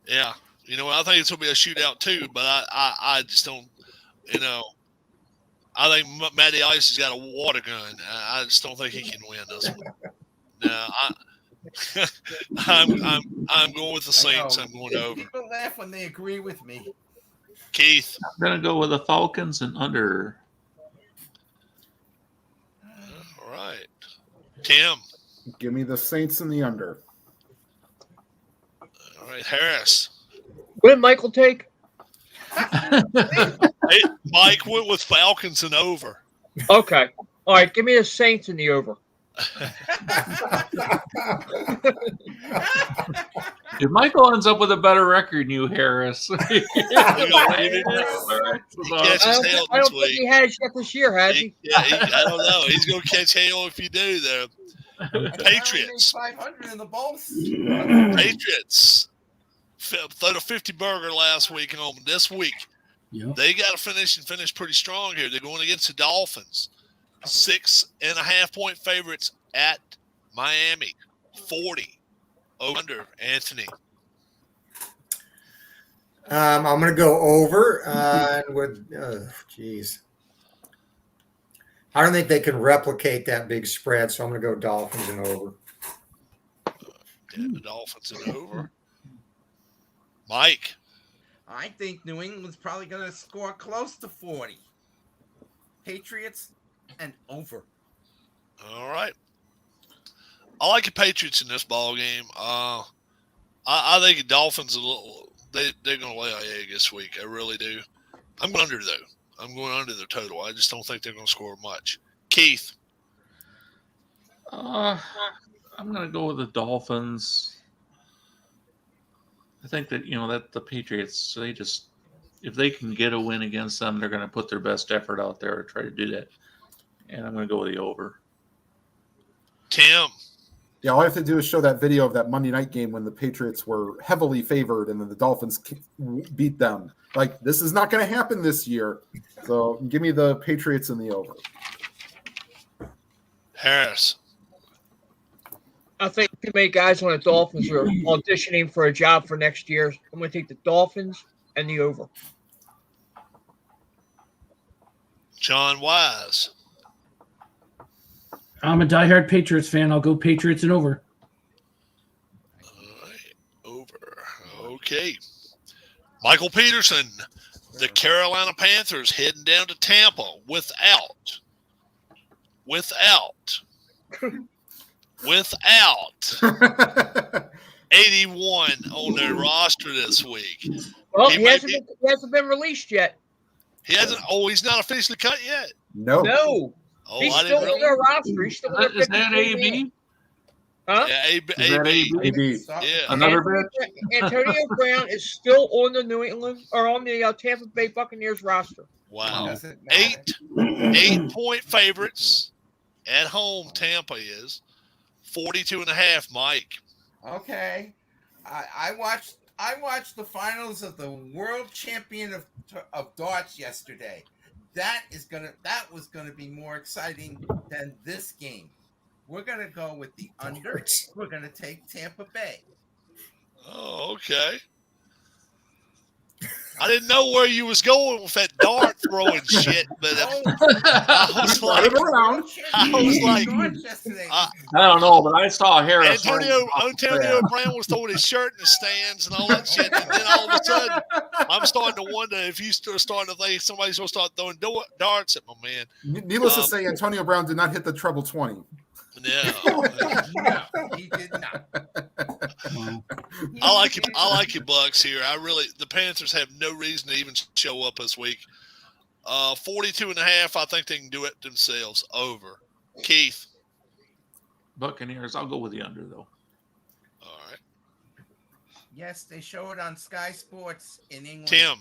Yeah. I think it's going to be a shootout too, but I just don't, I think Matty Ice has got a water gun. I just don't think he can win this one. No, I'm going with the Saints. I'm going over. People laugh when they agree with me. Keith. I'm going to go with the Falcons and under. All right. Tim. Give me the Saints and the under. All right. Harris. What did Michael take? Hey, Mike went with Falcons and over. Okay. All right. Give me the Saints and the over. If Michael ends up with a better record than you, Harris. I don't think he has yet this year, has he? I don't know. He's going to catch hail if you do, though. Patriots. 500 in the Bulls. Patriots. Throw the 50 burger last week home. This week, they got to finish pretty strong here. They're going against the Dolphins. 6.5-point favorites at Miami. 40 under. Anthony. I'm going to go over with I don't think they can replicate that big spread, so I'm going to go Dolphins and over. The Dolphins and over. Mike. I think New England's probably going to score close to 40. Patriots and over. All right. I like the Patriots in this ball game. I think the Dolphins they're going to lay an egg this week. I really do. I'm under though. I'm going under the total. I just don't think they're going to score much. Keith. I'm going to go with the Dolphins. I think that, that the Patriots, if they can get a win against them, they're going to put their best effort out there to try to do that. And I'm going to go with the over. Tim. Yeah, all I have to do is show that video of that Monday night game when the Patriots were heavily favored and then the Dolphins beat them. Like, this is not going to happen this year. So give me the Patriots in the over. Harris. I think too many guys on the Dolphins are auditioning for a job for next year. I'm going to take the Dolphins and the over. John Wise. I'm a diehard Patriots fan. I'll go Patriots and over. All right, over. Okay. Michael Peterson. The Carolina Panthers heading down to Tampa without 81 on their roster this week. Well, he hasn't been released yet. He hasn't. Oh, he's not officially cut yet. No. Oh, He's I still didn't on their roster. He's still on their Is that AB? Huh? Yeah, Is that AB. Yeah. Another bit? Antonio Brown is still on the New England or on the Tampa Bay Buccaneers roster. Wow. Doesn't matter. 8-point favorites at home. Tampa is 42.5. Mike. Okay, I watched the finals of the World Champion of Darts yesterday. That was gonna be more exciting than this game. We're gonna go with the under. We're gonna take Tampa Bay. Oh, okay. I didn't know where you was going with that dart throwing shit, but I was like, I don't know, but I saw Harris. Antonio Brown was throwing his shirt in the stands and all that shit, and then all of a sudden, I'm starting to wonder if you still starting to think somebody's going to start throwing darts at my man. Needless to say, Antonio Brown did not hit the treble 20. No, he did not. I like your Bucks here. The Panthers have no reason to even show up this week. 42.5. I think they can do it themselves. Over. Keith. Buccaneers. I'll go with the under though. All right. Yes, they show it on Sky Sports in England. Tim.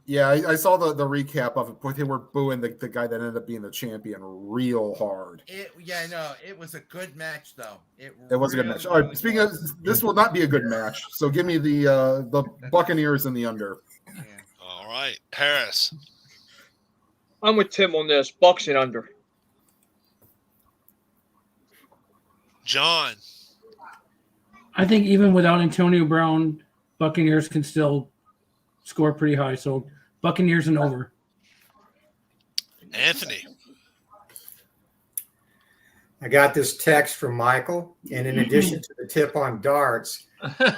Yeah, I saw the recap of it, but they were booing the guy that ended up being the champion real hard. It was a good match though. It was a good match. All right, speaking of, this will not be a good match, so give me the Buccaneers in the under. Yeah. All right, Harris. I'm with Tim on this. Bucks and under. John. I think even without Antonio Brown, Buccaneers can still score pretty high. So Buccaneers and over. Anthony. I got this text from Michael, and in addition to the tip on darts,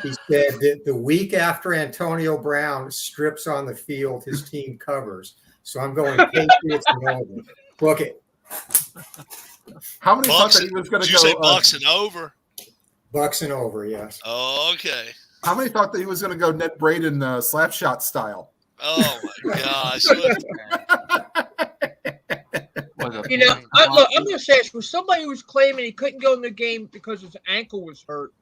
he said that the week after Antonio Brown strips on the field, his team covers. So I'm going Patriots and over. Book it. How many thought Bucks, that he was going to did you go? say Bucks and over? Bucks and over, yes. Oh, okay. How many thought that he was going to go Ned Braden slap shot style? Oh my gosh. You know, I'm going to say this for somebody who was claiming he couldn't go in the game because his ankle was hurt.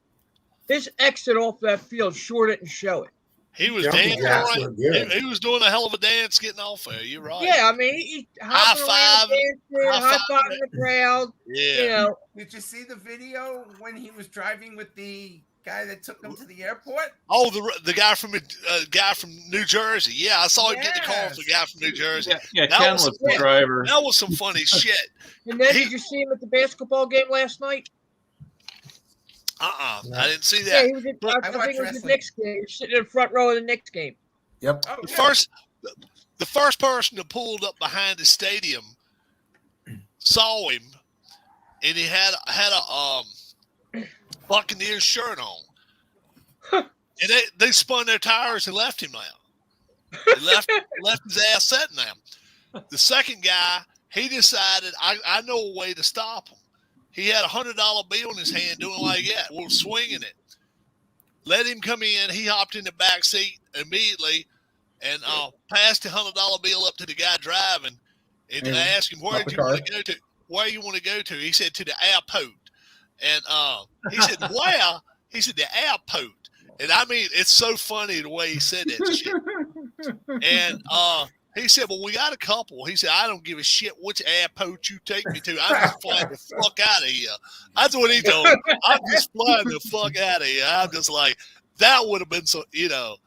His exit off that field sure didn't show it. He was Jumping dancing. jacks Right. were good. He was doing a hell of a dance getting off there. You're right. Yeah, I mean, he hopping around, dancing, high-fiving the crowd. Yeah. You know, Did you see the video when he was driving with the guy that took him to the airport? Oh, the guy from New Jersey. Yeah, I saw him get in the car with the guy from New Jersey. Yeah, That Ken was- was the driver. That was some funny shit. and then did you see him at the basketball game last night? I didn't see Yeah, that. he was at, I watch think it was the wrestling. Knicks game. He was sitting in the front row of the Knicks game. Yep. Oh, The first person that pulled up behind the stadium saw him, and he had a Buccaneers shirt on. And they spun their tires and left him now. They left his ass sitting there. The second guy, he decided, I know a way to stop him. He had a $100 bill in his hand doing like that. We're swinging it. Let him come in. He hopped in the back seat immediately and passed the $100 bill up to the guy driving, and I asked him, where do you want to go to? Where you want to go to? He said, to the airport. And he said, where? He said, the airport. And I mean, it's so funny the way he said that shit. And he said, well, we got a couple. He said, I don't give a shit which airport you take me to. I'm just flying the fuck out of here. That's what he told me. I'm just flying the fuck out of here. I'm just like, that would have been so, but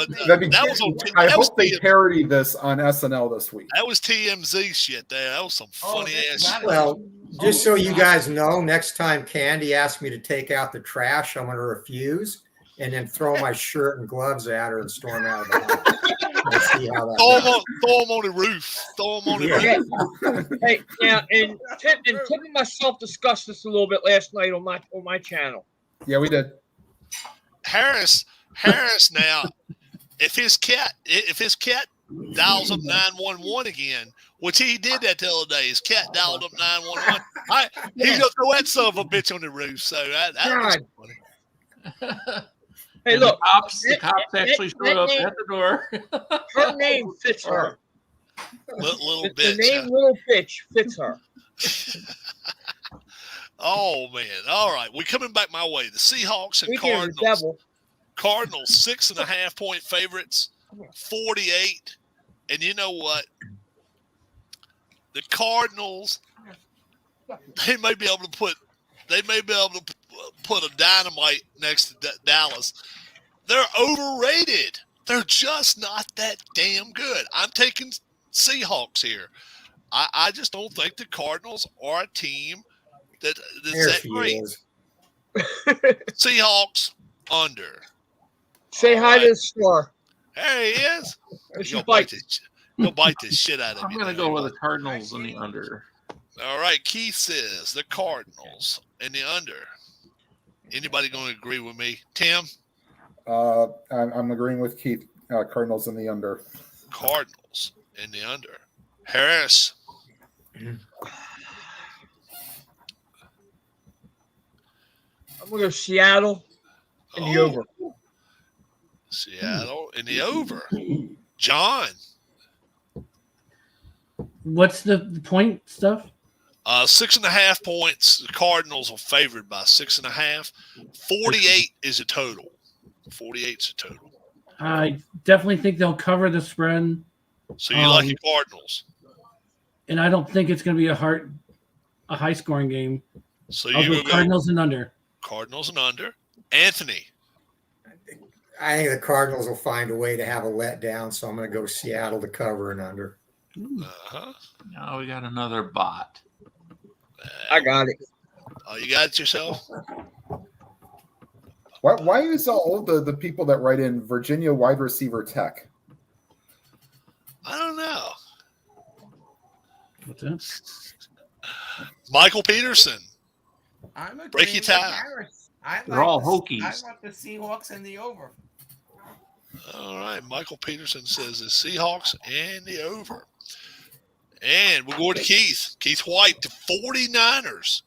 that was on. I hope they parody this on SNL this week. That was TMZ shit there. That was some funny ass shit. Well, just so you guys know, next time Candy asks me to take out the trash, I'm going to refuse and then throw my shirt and gloves at her and storm out of the house. We'll see how that throw them on the roof. Throw them on the roof. Hey, yeah, and Tim and myself discussed this a little bit last night on my channel. Yeah, we did. Harris now, if his cat dials up 911 again, which he did that the other day, his cat dialed up 911. He's gonna throw that son of a bitch on the roof. So that was funny. Hey, look, the cops actually showed up at the door. Her name fits her. Little bitch. The name Little Bitch fits her. Oh man! All right, we're coming back my way. The Seahawks and Speaking of the Cardinals. devil. Cardinals 6.5 point favorites, 48. And you know what? The Cardinals, they may be able to put a dynamite next to Dallas. They're overrated. They're just not that damn good. I'm taking Seahawks here. I just don't think the Cardinals are a team that's that great. Seahawks under. Say hi to the star. There he is. She'll bite this shit out of I'm me. going to go with the Cardinals in the under. All right. Keith says the Cardinals in the under. Anybody going to agree with me? Tim? I'm agreeing with Keith. Cardinals in the under. Cardinals in the under. Harris? I'm going to go Seattle in the over. Seattle in the over. John? What's the point stuff? 6.5 points. The Cardinals are favored by 6.5. 48 is a total. 48 is a total. I definitely think they'll cover the spread. So you like the Cardinals? And I don't think it's going to be a high scoring game. So I'll go Cardinals and under. Cardinals and under. Anthony? I think the Cardinals will find a way to have a letdown, so I'm going to go Seattle to cover and under. Now we got another bot. I got it. Oh, you got it yourself? Why is all the people that write in Virginia wide receiver Tech? I don't know. What's that? Michael Peterson. I'm a Break your tie. They're all Hokies. I want the Seahawks in the over. All right. Michael Peterson says the Seahawks and the over. And we'll go to Keith. Keith White, the 49ers.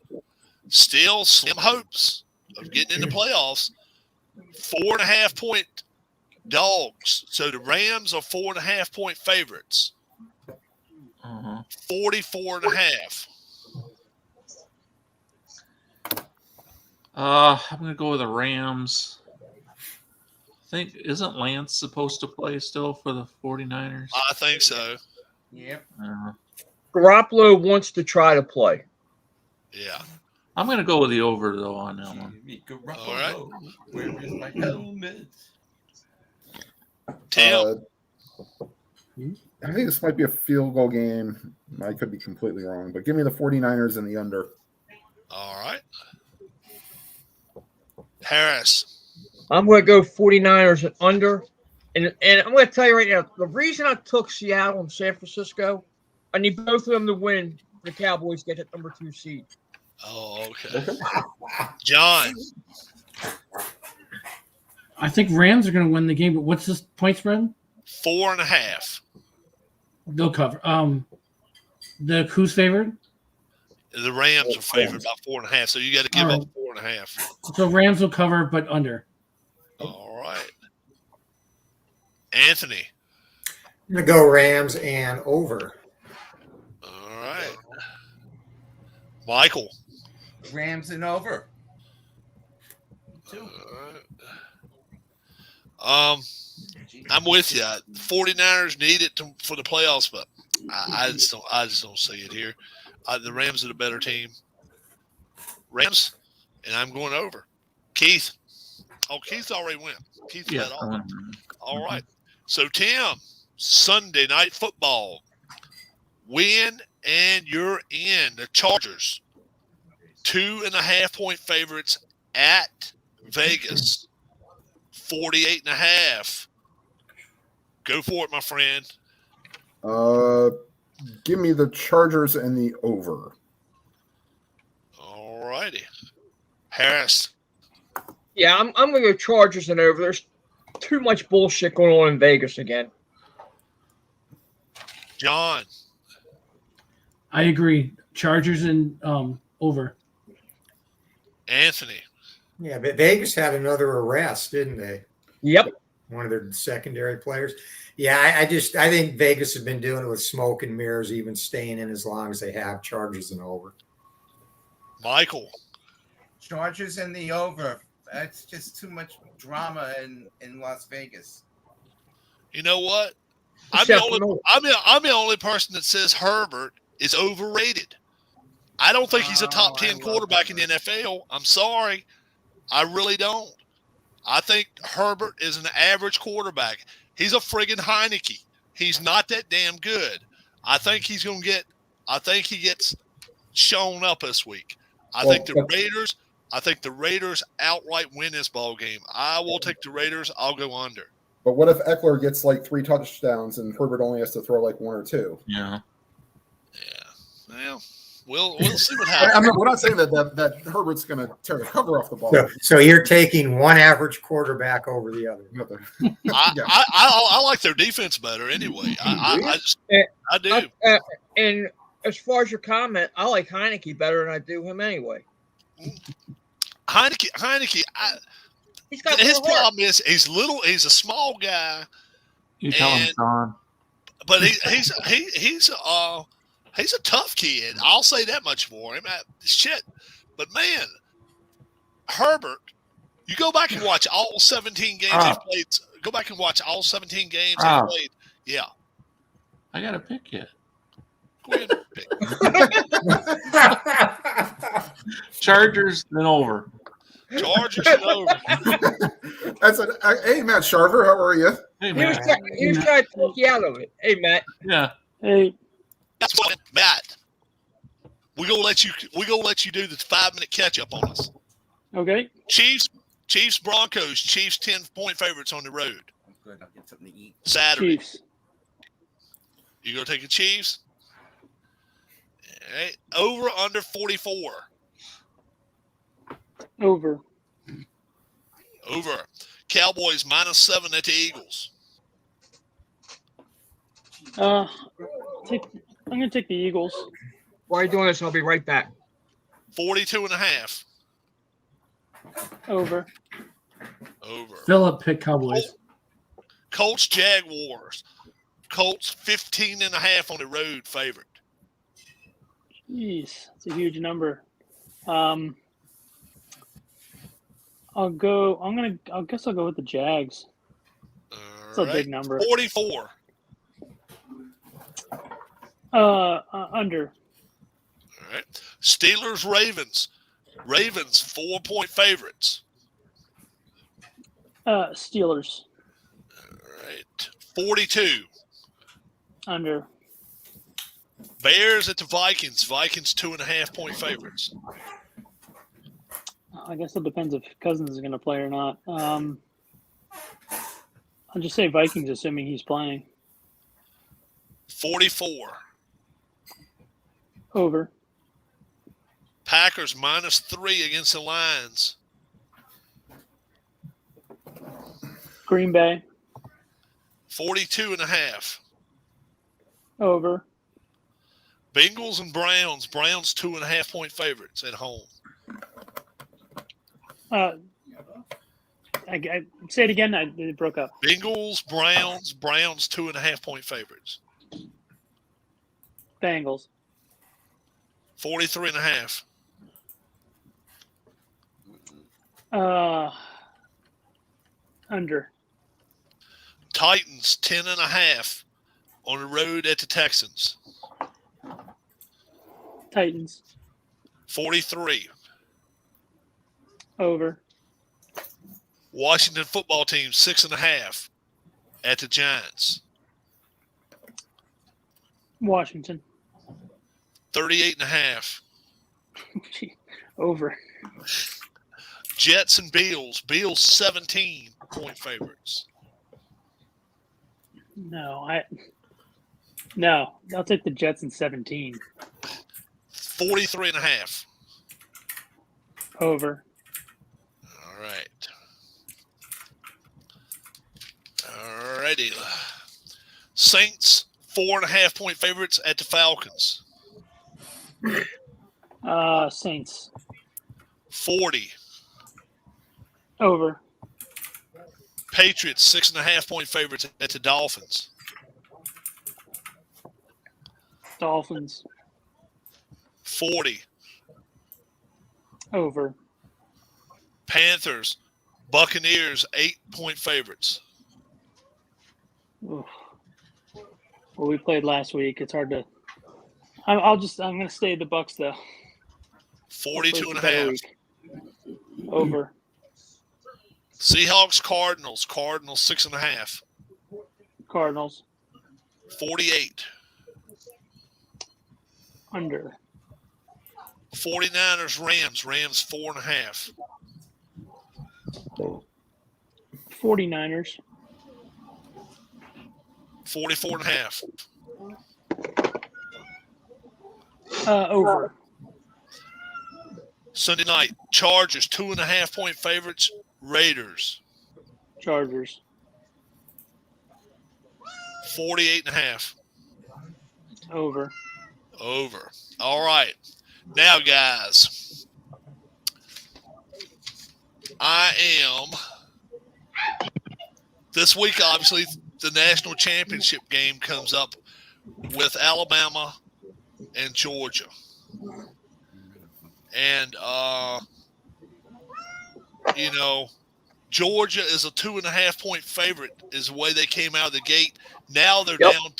Still slim hopes of getting in the playoffs. 4.5 point dogs. So the Rams are 4.5 point favorites. 44.5. I'm going to go with the Rams. Isn't Lance supposed to play still for the 49ers? I think so. Yep. Garoppolo wants to try to play. Yeah. I'm going to go with the over, though, on that one. All right. Where is my helmet? Tim? I think this might be a field goal game. I could be completely wrong, but give me the 49ers and the under. All right. Harris. I'm going to go 49ers and under. And I'm going to tell you right now, the reason I took Seattle and San Francisco, I need both of them to win. The Cowboys get that number 2 seed. Oh, okay. John. I think Rams are going to win the game, but what's this point spread? 4.5. They'll cover. Who's favored? The Rams are favored by 4.5, so you got to give up 4.5. So Rams will cover, but under. All right. Anthony. I'm going to go Rams and over. All right. Michael. Rams and over. I'm with you. 49ers need it for the playoffs, but I just don't see it here. The Rams are the better team. Rams, and I'm going over. Keith. Oh, Keith already went. Keith led off. All right. So, Tim, Sunday night football. Win and you're in. The Chargers, 2.5-point favorites at Vegas. 48.5. Go for it, my friend. Give me the Chargers and the over. All righty. Harris. Yeah, I'm going to go Chargers and over. There's too much bullshit going on in Vegas again. John. I agree. Chargers and over. Anthony. Yeah, but Vegas had another arrest, didn't they? Yep. One of their secondary players. Yeah, I think Vegas has been doing it with smoke and mirrors, even staying in as long as they have. Chargers and over. Michael. Chargers and the over. That's just too much drama in Las Vegas. You know what? I'm the only person that says Herbert is overrated. I don't think he's a top 10 quarterback in the NFL. I'm sorry. I really don't. I think Herbert is an average quarterback. He's a friggin' Heineke. He's not that damn good. I think he gets shown up this week. I think the Raiders outright win this ball game. I will take the Raiders. I'll go under. But what if Eckler gets like 3 touchdowns and Herbert only has to throw like 1 or 2? Yeah. Well, we'll see what happens. We're not saying that Herbert's going to tear the cover off the ball. So you're taking one average quarterback over the other. I like their defense better anyway. I do. And as far as your comment, I like Heineke better than I do him anyway. Heineke. His problem is he's little. He's a small guy. You tell him, Sean. But he's a tough kid. I'll say that much for him. Shit. But man, Herbert, you go back and watch all 17 games he played. Go back and watch all 17 games he played. Yeah. I got a pick yet. Go ahead and pick. Chargers and over. Chargers and over. Hey, Matt Sharver, how are you? Hey, He was trying to talk you out of it. Hey, Matt. Yeah. Hey. That's what, Matt. We're gonna let you do the 5-minute catch up on us. Okay. Chiefs, Broncos. Chiefs 10-point favorites on the road. I'm good. I'll get something to eat. Saturday. Chiefs. You gonna take the Chiefs? All right. Over under 44. Over. Over. Cowboys -7 at the Eagles. I'm gonna take the Eagles. While you're doing this, I'll be right back. 42.5. Over. Over. Philip pick Cowboys. Colts Jaguars. Colts 15.5 on the road favorite. Jeez, that's a huge number. I guess I'll go with the Jags. It's a big number. 44. Under. All right. Steelers Ravens. Ravens 4-point favorites. Steelers. All right. 42. Under. Bears at the Vikings. Vikings 2.5-point favorites. I guess it depends if Cousins is going to play or not. I'll just say Vikings, assuming he's playing. 44. Over. Packers -3 against the Lions. Green Bay. 42.5. Over. Bengals and Browns. Browns 2.5-point favorites at home. say it again. It broke up. Bengals, Browns, 2.5-point favorites. Bengals. 43.5. Under. Titans 10.5 on the road at the Texans. Titans. 43. Over. Washington football team 6.5 at the Giants. Washington. 38.5. Over. Jets and Bills. Bills 17-point favorites. No, I'll take the Jets in 17. 43.5. Over. All right. All righty. Saints 4.5-point favorites at the Falcons. Saints. 40. Over. Patriots 6.5-point favorites at the Dolphins. Dolphins. 40. Over. Panthers, Buccaneers 8-point favorites. Oof. Well, we played last week. It's hard to. I'm going to stay the Bucks though. 42.5. Over. Seahawks, Cardinals 6.5. Cardinals. 48. Under. 49ers, Rams 4.5. 49ers. 44.5. Over. Sunday night, Chargers 2.5-point favorites, Raiders Chargers. 48.5. Over. Over. All right. Now, guys, this week, obviously, the national championship game comes up with Alabama and Georgia. And, Georgia is a 2.5-point favorite is the way they came out of the gate. Now they're down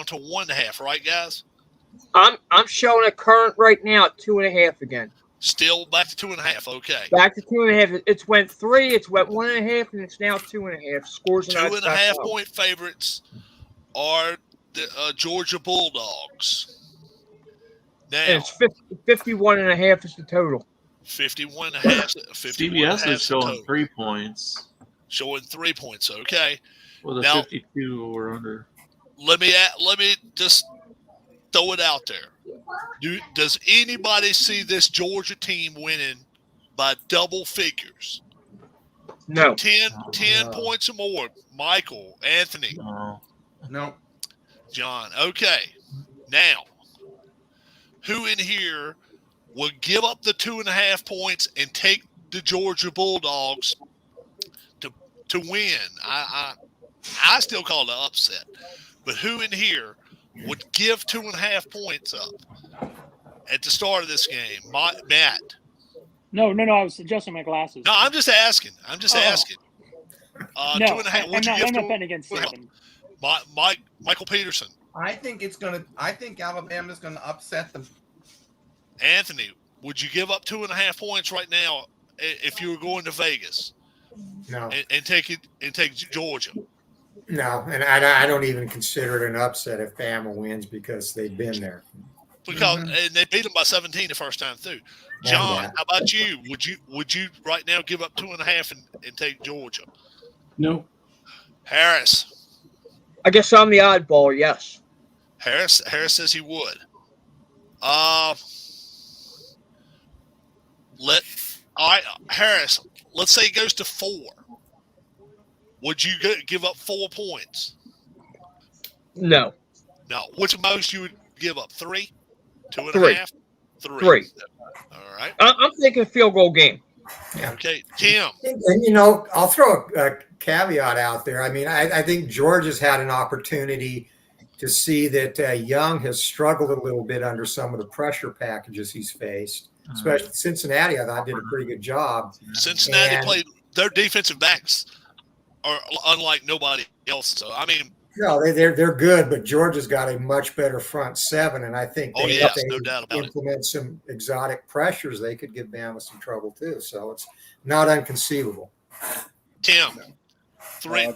to 1.5, right, guys? I'm showing a current right now at 2.5 again. Still back to 2.5. Okay. Back to 2.5. It's went 3. It's went 1.5, and it's now 2.5. Scores 2.5-point favorites are the Georgia Bulldogs. Now, and it's 51.5 is the total. 51.5. CBS is showing 3 points. Showing 3 points. Okay. With a Now, 52 or under. Let me just throw it out there. Does anybody see this Georgia team winning by double figures? No. 10 points or more. Michael, Anthony. No. John. Okay. Now, who in here would give up the 2.5 points and take the Georgia Bulldogs to win? I still call it an upset. But who in here would give 2.5 points up at the start of this game? Matt. No. I was adjusting my glasses. No, I'm just asking. asking. No, 2.5. I'm not betting against 7. Michael Peterson. I think Alabama's gonna upset them. Anthony, would you give up 2.5 points right now if you were going to Vegas? No. And take Georgia. No, and I don't even consider it an upset if Bama wins because they've been there. Because and they beat them by 17 the first time through. John, how about you? Would you right now give up 2.5 and take Georgia? No. Harris. I guess I'm the oddball, yes. Harris says he would. Harris, let's say it goes to 4. Would you give up 4 points? No. No. What's the most you would give up? 3? 2.5? 3. All right. I'm thinking field goal game. Yeah. Okay, Tim. And I'll throw a caveat out there. I mean, I think George has had an opportunity to see that Young has struggled a little bit under some of the pressure packages he's faced. Especially Cincinnati, I thought did a pretty good job. Cincinnati played their defensive backs are unlike nobody else. So I mean, no, they're good, but Georgia's got a much better front seven, and I think if they no doubt about implement some exotic pressures, they could give Bama some trouble too. So it's not unconceivable. Tim, three.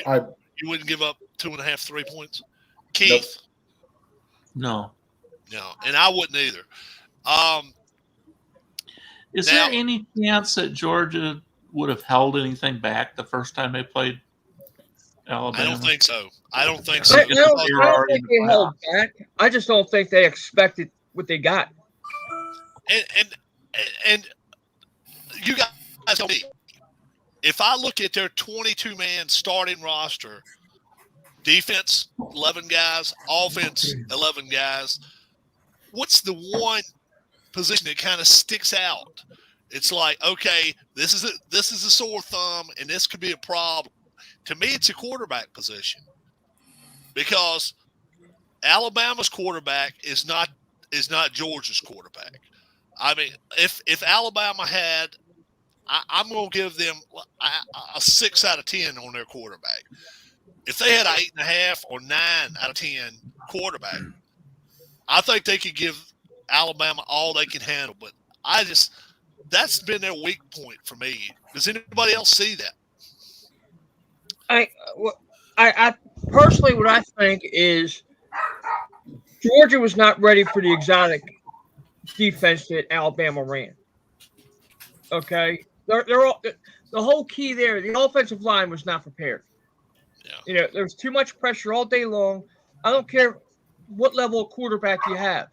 I You wouldn't give up 2.5, 3 points. Keith, No. And I wouldn't either. Is there any chance that Georgia would have held anything back the first time they played Alabama? I don't think so. I don't think they held back. I just don't think they expected what they got. And you guys tell me, if I look at their 22-man starting roster, defense 11 guys, offense 11 guys, what's the one position that kind of sticks out? It's like, okay, this is a sore thumb, and this could be a problem. To me, it's a quarterback position, because Alabama's quarterback is not Georgia's quarterback. I mean, if Alabama had, I'm going to give them a 6 out of 10 on their quarterback. If they had an 8.5 or 9 out of 10 quarterback, I think they could give Alabama all they can handle. But that's been their weak point for me. Does anybody else see that? I personally, what I think is Georgia was not ready for the exotic defense that Alabama ran. Okay, they're all, the whole key there. The offensive line was not prepared. Yeah. There was too much pressure all day long. I don't care what level of quarterback you have.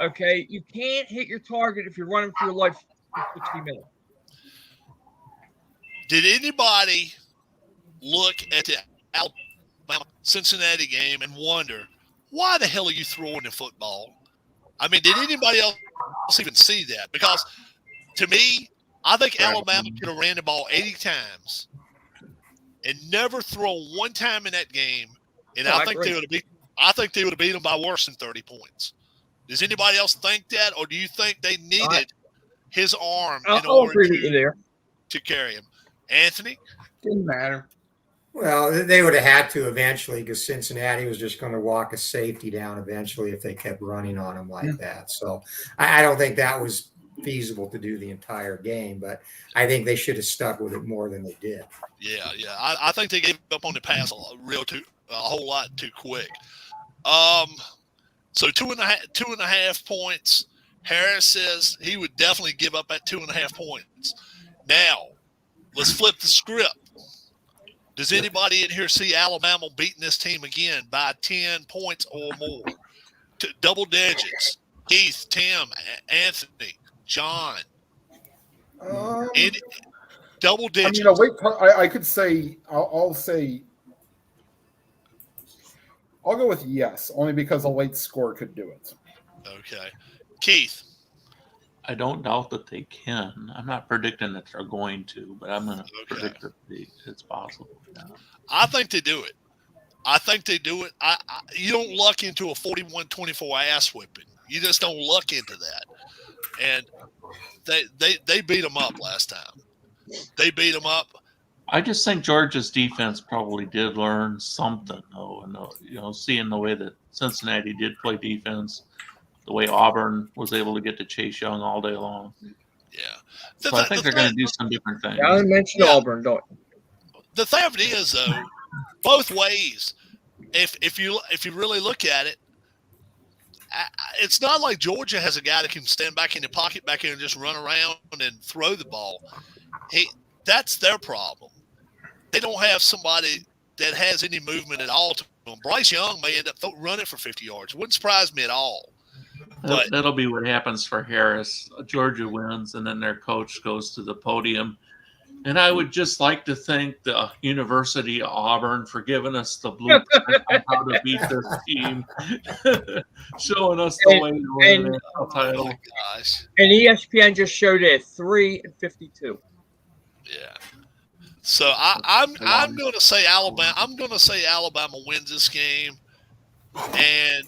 Okay, you can't hit your target if you're running for your life for 60 minutes. Did anybody look at the Alabama-Cincinnati game and wonder, why the hell are you throwing the football? I mean, did anybody else even see that? Because to me, I think Alabama could have ran the ball 80 times and never thrown one time in that game, and I think they would have beat them by worse than 30 points. Does anybody else think that, or do you think they needed his arm in order to carry him? Anthony? Didn't matter. Well, they would have had to eventually, because Cincinnati was just going to walk a safety down eventually if they kept running on them like that. So I don't think that was feasible to do the entire game, but I think they should have stuck with it more than they did. Yeah. I think they gave up on the pass a whole lot too quick. So 2.5 points. Harris says he would definitely give up at 2.5 points. Now, let's flip the script. Does anybody in here see Alabama beating this team again by 10 points or more? Double digits. Keith, Tim, Anthony, John. Double digits. I could say, I'll go with yes, only because a late score could do it. Okay. Keith. I don't doubt that they can. I'm not predicting that they're going to, but I'm going to predict that it's possible. Yeah. I think they do it. You don't luck into a 41-24 ass whipping. You just don't luck into that. And they beat them up last time. They beat them up. I just think Georgia's defense probably did learn something, though. And seeing the way that Cincinnati did play defense, the way Auburn was able to get to Chase Young all day long. Yeah. So I think they're going to do some different things. I mentioned Auburn, don't you? The thing of it is, though, both ways, if you really look at it, it's not like Georgia has a guy that can stand back in the pocket back here and just run around and throw the ball. That's their problem. They don't have somebody that has any movement at all to them. Bryce Young may end up running for 50 yards. It wouldn't surprise me at all. But that'll be what happens for Harris. Georgia wins, and then their coach goes to the podium And I would just like to thank the University of Auburn for giving us the blueprint on how to beat this team, showing us the way to win an Oh NFL title. my gosh. And ESPN just showed it at 3-52. Yeah. So I'm going to say Alabama. I'm going to say Alabama wins this game and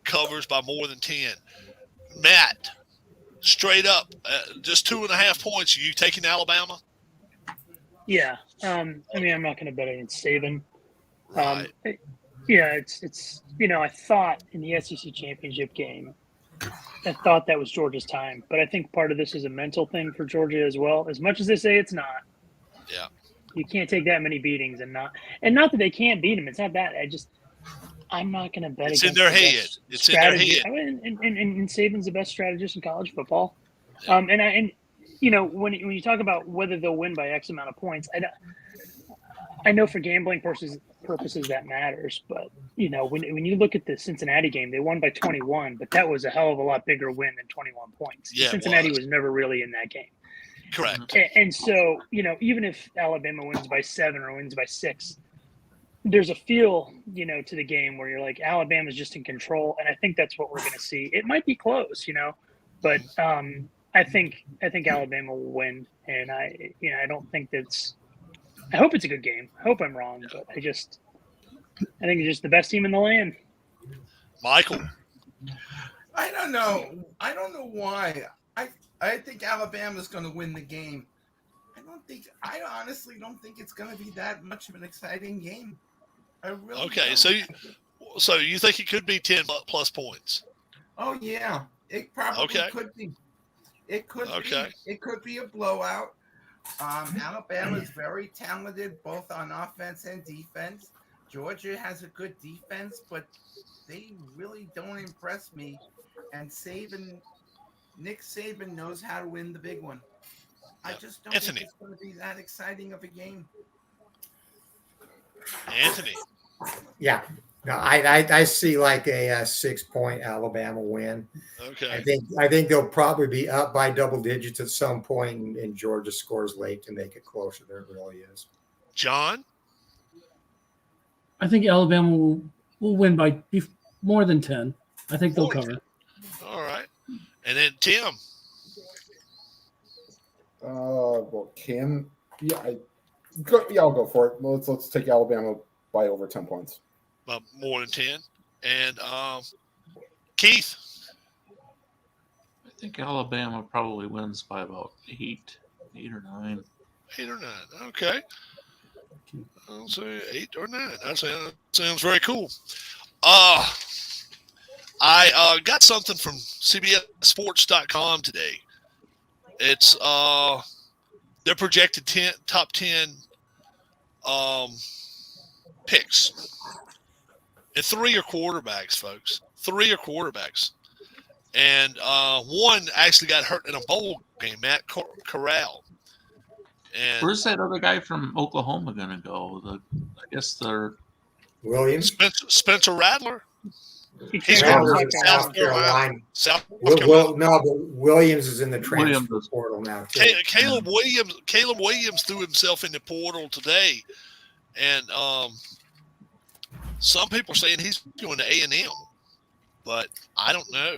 covers by more than 10. Matt, straight up, just 2.5 points. Are you taking Alabama? Yeah. I mean, I'm not going to bet against Saban. Right. Yeah, it's I thought in the SEC championship game, I thought that was Georgia's time, but I think part of this is a mental thing for Georgia as well. As much as they say it's not, Yeah. you can't take that many beatings and not that they can't beat them. It's not that. I'm not going to bet It's against in their the head. best It's in their strategy. head. I mean, and Saban's the best strategist in college football. Yeah. And when you talk about whether they'll win by X amount of points, I know for gambling purposes that matters, but when you look at the Cincinnati game, they won by 21, but that was a hell of a lot bigger win than 21 points. Yeah, it Cincinnati was. was never really in that game. Correct. And so, even if Alabama wins by 7 or wins by 6, there's a feel, to the game where you're like, Alabama's just in control. And I think that's what we're going to see. It might be close, but I think Alabama will win. And I don't think I hope it's a good game. I hope I'm wrong, but I think it's just the best team in the land. Michael. I don't know. I don't know why. I think Alabama's going to win the game. I honestly don't think it's going to be that much of an exciting game. I really Okay, don't. so you think it could be 10 plus points? Oh yeah, it probably Okay. could be. It could Okay. be. It could be a blowout. Alabama is very talented both on offense and defense. Georgia has a good defense, but they really don't impress me. And Nick Saban knows how to win the big one. I just don't Anthony. think it's going to be that exciting of a game. Anthony. Yeah. No, I see like a 6-point Alabama win. Okay. I think they'll probably be up by double digits at some point, and Georgia scores late to make it closer than it really is. John. I think Alabama will win by more than 10. I think they'll More than cover. All right. And then Tim. Well, I'll go for it. Let's take Alabama by over 10 points. More than 10. And Keith. I think Alabama probably wins by about 8 or 9. 8 or 9. Okay. I'll say 8 or 9. That sounds very cool. I got something from CBSSports.com today. It's their projected top 10 picks. And 3 are quarterbacks, folks. 3 are quarterbacks. And one actually got hurt in a bowl game, Matt Corral. And Where's that other guy from Oklahoma going to go? I guess they're Williams? Spencer Rattler. He's Rattler's going in to South Carolina. No, but Williams is in the transfer portal now, too. Caleb Williams threw himself in the portal today. And some people are saying he's going to A&M. But I don't know.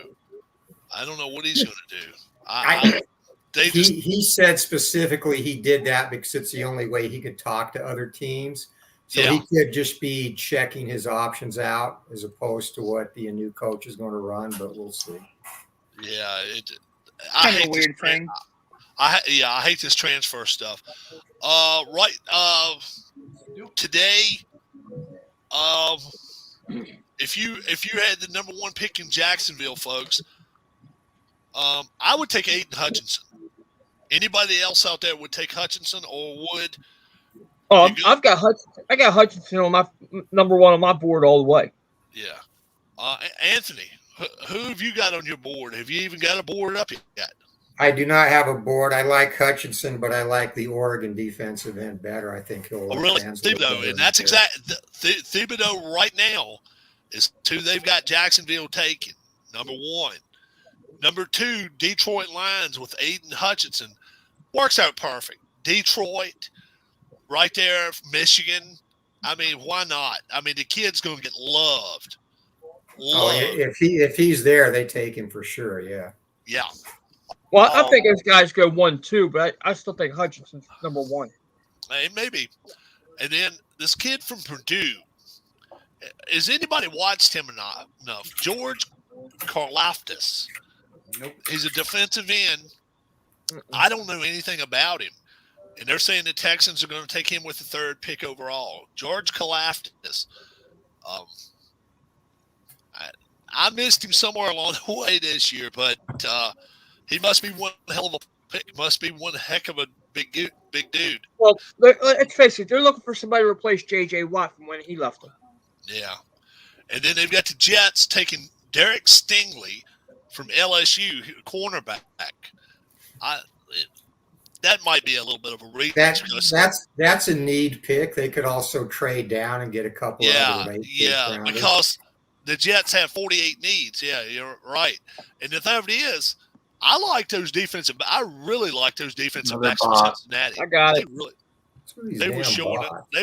I don't know what he's going to do. He said specifically he did that because it's the only way he could talk to other teams. So he could just be checking his options out as opposed to what the new coach is going to run, but we'll see. Yeah, Kind of a weird thing. I hate this transfer stuff. Today, if you had the number 1 pick in Jacksonville, folks, I would take Aiden Hutchinson. Anybody else out there would take Hutchinson, or would? I got Hutchinson on my number 1 on my board all the way. Yeah, Anthony, who have you got on your board? Have you even got a board up yet? I do not have a board. I like Hutchinson, but I like the Oregon defensive end better. I think he'll. Really, Thibodeau, and that's exactly Thibodeau right now is who they've got Jacksonville taking. Number 1. Number 2, Detroit Lions with Aiden Hutchinson. Works out perfect. Detroit, right there, Michigan. I mean, why not? I mean, the kid's going to get loved. Oh, if he's there, they take him for sure. Yeah. Yeah. Well, I think those guys go 1-2, but I still think Hutchinson's number one. Maybe. And then this kid from Purdue. Has anybody watched him enough? George Karlaftis. Nope. He's a defensive end. I don't know anything about him. And they're saying the Texans are going to take him with the 3rd pick overall. George Karlaftis. I missed him somewhere along the way this year, but he must be one hell of a pick. Must be one heck of a big dude. Well, let's face it, they're looking for somebody to replace J.J. Watt from when he left them. Yeah. And then they've got the Jets taking Derek Stingley from LSU, cornerback. That might be a little bit of a reach. That's a need pick. They could also trade down and get a couple other late rounders. Because the Jets have 48 needs. Yeah, you're right. And the thing is, I really like those defensive backs from Cincinnati. I got it. They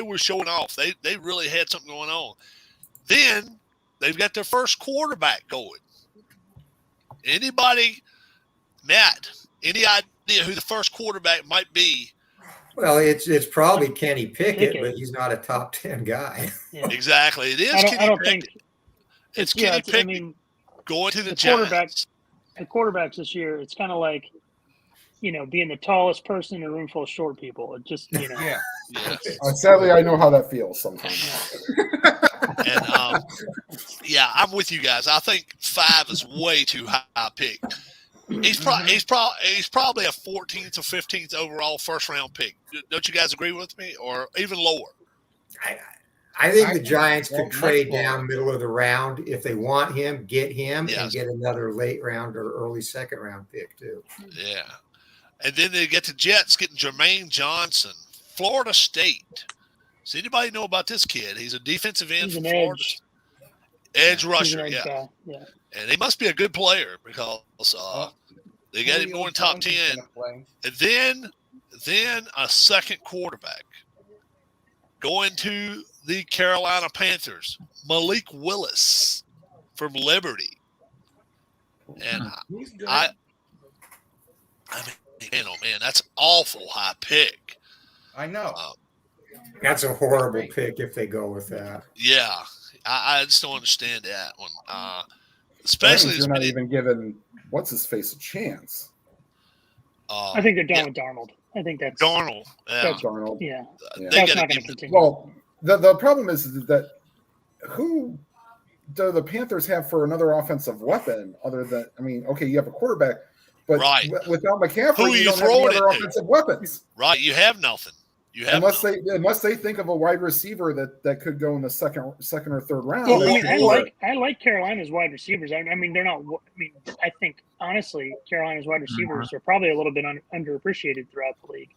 were showing off. They really had something going on. Then they've got their first quarterback going. Anybody, Matt, any idea who the first quarterback might be? Well, it's probably Kenny Pickett, but he's not a top 10 guy. Yeah. Exactly. It is Kenny Pickett. It's Kenny Pickett going to the Giants. The quarterbacks this year, it's kind of like, being the tallest person in a room full of short people. It just, Yeah. Sadly, I know how that feels sometimes. And I'm with you guys. I think 5 is way too high a pick. He's probably a 14th or 15th overall first round pick. Don't you guys agree with me, or even lower? I think the Giants could trade down middle of the round if they want him, get him, and get another late round or early second round pick too. Yeah. And then they get the Jets getting Jermaine Johnson, Florida State. Does anybody know about this kid? He's a defensive end from Florida. Edge rusher, yeah. And he must be a good player because they got him going top 10. And then a second quarterback going to the Carolina Panthers, Malik Willis from Liberty. And I mean, man, that's an awful high pick. I know. That's a horrible pick if they go with that. Yeah, I just don't understand that one. Especially you're not even giving what's his face a chance. I think they're done with Darnold. I think that's Darnold. Yeah. Darnold. Yeah. That's not going to continue. Well, the problem is that who do the Panthers have for another offensive weapon other than, okay, you have a quarterback, but without McCaffrey, you don't have any other offensive weapons. Right, you have nothing. Unless they think of a wide receiver that could go in the second or third round. Well, I like Carolina's wide receivers. I mean, they're not. I think honestly, Carolina's wide receivers are probably a little bit underappreciated throughout the league.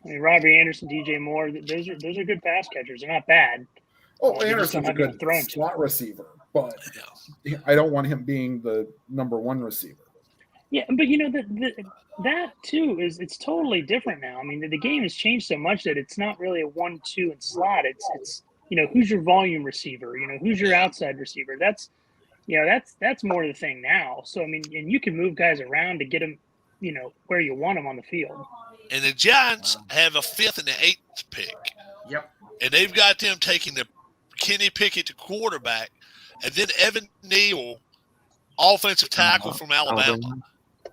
I mean, Robbie Anderson, DJ Moore, those are good pass catchers. They're not bad. Anderson's a good slot receiver, but I don't want him being the number one receiver. Yeah, but that too it's totally different now. I mean, the game has changed so much that it's not really a 1-2 and slot. It's who's your volume receiver? Who's your outside receiver? That's more the thing now. So I mean, and you can move guys around to get them, where you want them on the field. And the Giants have a 5th and the 8th pick. Yep. And they've got them taking the Kenny Pickett to quarterback, and then Evan Neal, offensive tackle from Alabama.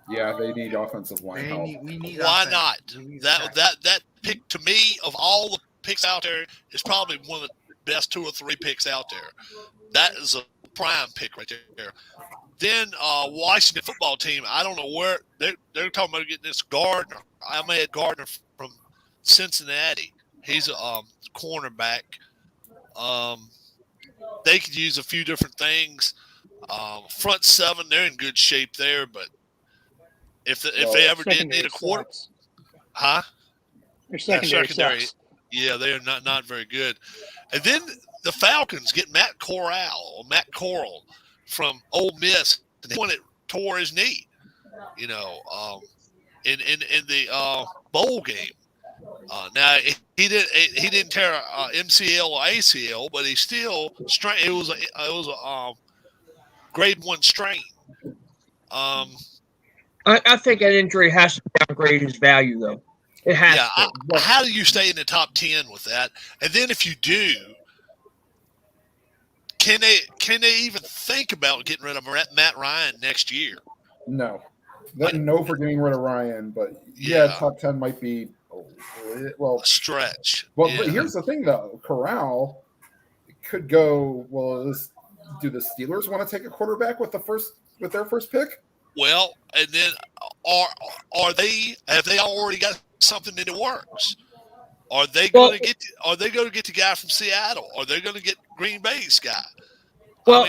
Yeah, they need offensive line help. Why not? That pick, to me, of all the picks out there, is probably one of the best 2 or 3 picks out there. That is a prime pick right there. Then Washington football team, I don't know where they're talking about getting this Gardner. Ahmed Gardner from Cincinnati. He's a cornerback. They could use a few different things. Front 7, they're in good shape there, but if they ever did need a quarter, Their secondary sucks. Yeah, they are not very good. And then the Falcons get Matt Corral from Ole Miss. The one that tore his knee, in the bowl game. Now he didn't tear MCL or ACL, but he still strain. It was a grade 1 strain. I think that injury has to downgrade his value, though. It has to. How do you stay in the top 10 with that? And then if you do, can they even think about getting rid of Matt Ryan next year? No. No for getting rid of Ryan, but top 10 might be a stretch. Well, but here's the thing, though. Corral could go. Well, do the Steelers want to take a quarterback with their first pick? Well, and then have they already got something in the works? Are they going to get the guy from Seattle? Are they going to get Green Bay's guy? Well,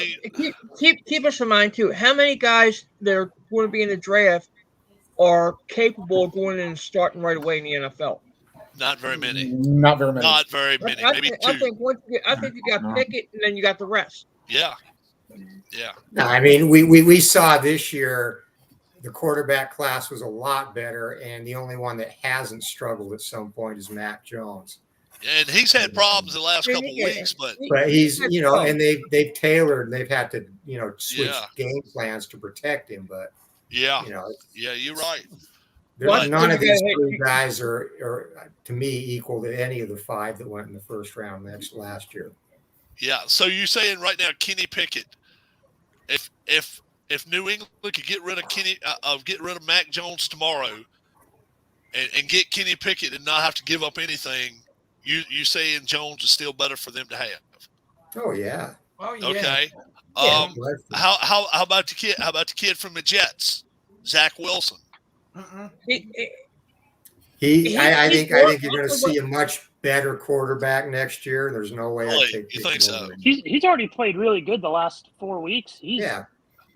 keep us in mind too. How many guys that are going to be in the draft are capable of going in and starting right away in the NFL? Not very many. Not very many. Not very many. Maybe two. I think you got Pickett, and then you got the rest. Yeah. No, I mean, we saw this year the quarterback class was a lot better, and the only one that hasn't struggled at some point is Mac Jones. And he's had problems the last couple of weeks, but he's and they've tailored, they've had to switch game plans to protect him, but you're right. None of these three guys are to me equal to any of the 5 that went in the first round last year. Yeah, so you're saying right now, Kenny Pickett, if New England could get rid of Mac Jones tomorrow, and get Kenny Pickett and not have to give up anything, you saying Jones is still better for them to have? Oh yeah. Okay. How about the kid? How about the kid from the Jets, Zach Wilson? I think you're going to see a much better quarterback next year. There's no way I think you think so. He's already played really good the last 4 weeks. He's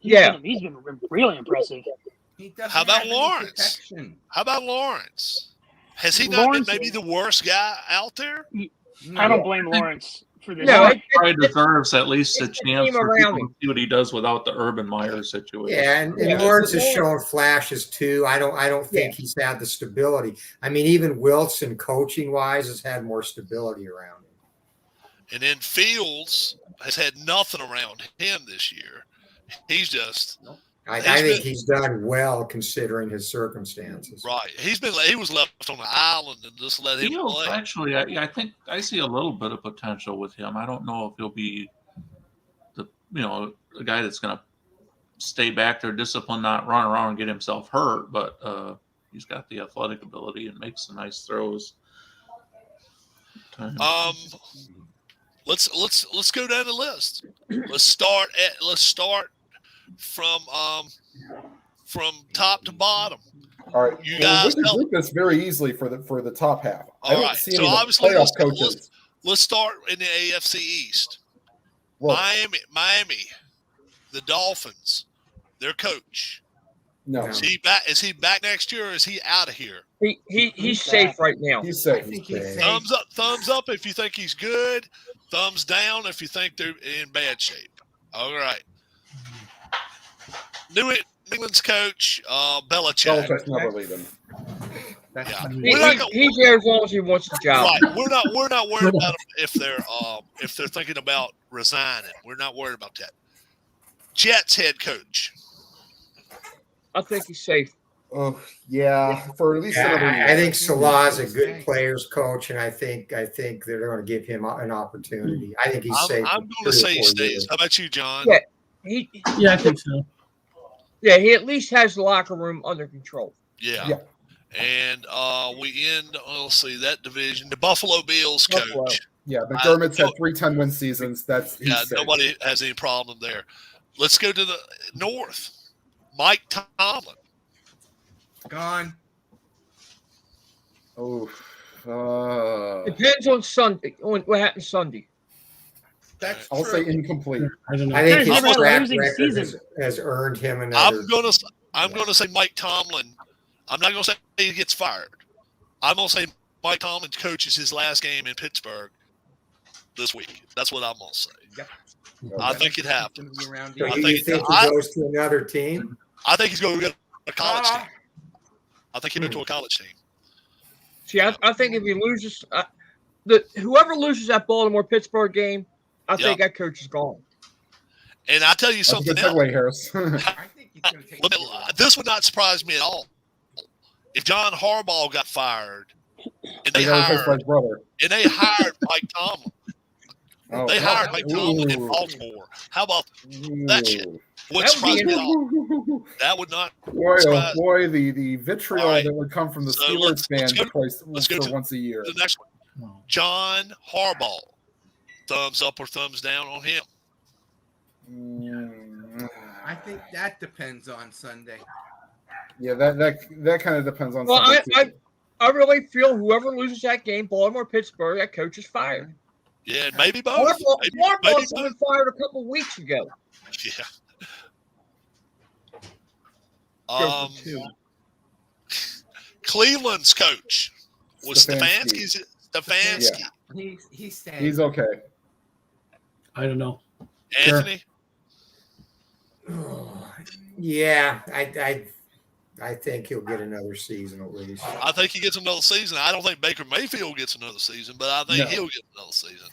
been really impressive. How about Lawrence? Has he not been maybe the worst guy out there? I don't blame Lawrence for this. No, he probably deserves at least a chance for people to see what he does without the Urban Meyer situation. Yeah, and Lawrence has shown flashes too. I don't think he's had the stability. I mean, even Wilson, coaching wise, has had more stability around him. And then Fields has had nothing around him this year. He's just. I think he's done well considering his circumstances. Right. He was left on the island and just let him play. Actually, I think I see a little bit of potential with him. I don't know if he'll be the guy that's going to stay back there, disciplined, not run around and get himself hurt, but he's got the athletic ability and makes some nice throws. Let's go down the list. Let's start from top to bottom. All right, we can group this very easily for the top half. All right, so obviously let's start in the AFC East. Well, Miami, the Dolphins, their coach. No, is he back next year, or is he out of here? He's safe right now. He's safe. Thumbs up if you think he's good. Thumbs down if you think they're in bad shape. All right. New England's coach, Belichick. Belichick's never leaving. He's there as long as he wants the job. Right. We're not worried about if they're thinking about resigning. We're not worried about that. Jets head coach. I think he's safe. Oh yeah, for at least another year. I think Salah's a good players coach, and I think they're going to give him an opportunity. I think he's safe. I'm going to say he stays. How about you, John? Yeah, I think so. Yeah, he at least has the locker room under control. Yeah. And we end, let's see, that division. The Buffalo Bills coach. Yeah, McDermott's had 3 10-win seasons. Nobody has any problem there. Let's go to the North. Mike Tomlin. Gone. Oh. Depends on Sunday. On what happens Sunday. I'll say incomplete. I don't know. I think his track record has earned him another. I'm gonna say Mike Tomlin. I'm not gonna say he gets fired. I'm gonna say Mike Tomlin coaches his last game in Pittsburgh this week. That's what I'm gonna say. Yep. I think it happens. So you think he goes to another team? I think he's going to a college team. I think he'll go to a college team. See, I think if he loses, whoever loses that Baltimore-Pittsburgh game, I think that coach is gone. And I tell you That's a something good else. segue, Harris. I think he's going to take This would not surprise me at all. If John Harbaugh got fired and they hired Mike Tomlin. They hired Mike Tomlin in Baltimore. How about that shit? Wouldn't surprise me at all. That would not surprise me. Boy, the vitriol that would come from the Steelers fans for once a year. The next one. John Harbaugh. Thumbs up or thumbs down on him? I think that depends on Sunday. Yeah, that kind of depends on. Well, I really feel whoever loses that game, Baltimore-Pittsburgh, that coach is fired. Yeah, maybe both. Harbaugh's been fired a couple weeks ago. Yeah. Cleveland's coach was Stefanski. Yeah. He's saying he's okay. I don't know. Anthony? Yeah, I think he'll get another season at least. I think he gets another season. I don't think Baker Mayfield gets another season, but I think he'll get another season.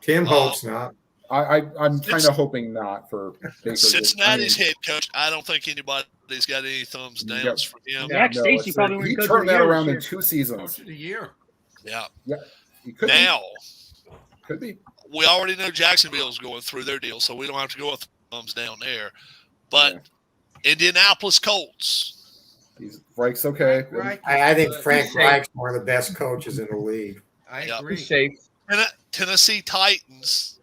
Tim hopes not. I'm kind of hoping not for Baker. Cincinnati's head coach. I don't think anybody's got any thumbs downs for him. Zach Stacy probably he turned that around in 2 seasons. coach of the year. Yeah. He could Now, could be. we already know Jacksonville's going through their deal, so we don't have to go with thumbs down there. But Indianapolis Colts. Frank's okay. I think Frank Reich's one of the best coaches in the league. I agree. He's safe. Tennessee Titans.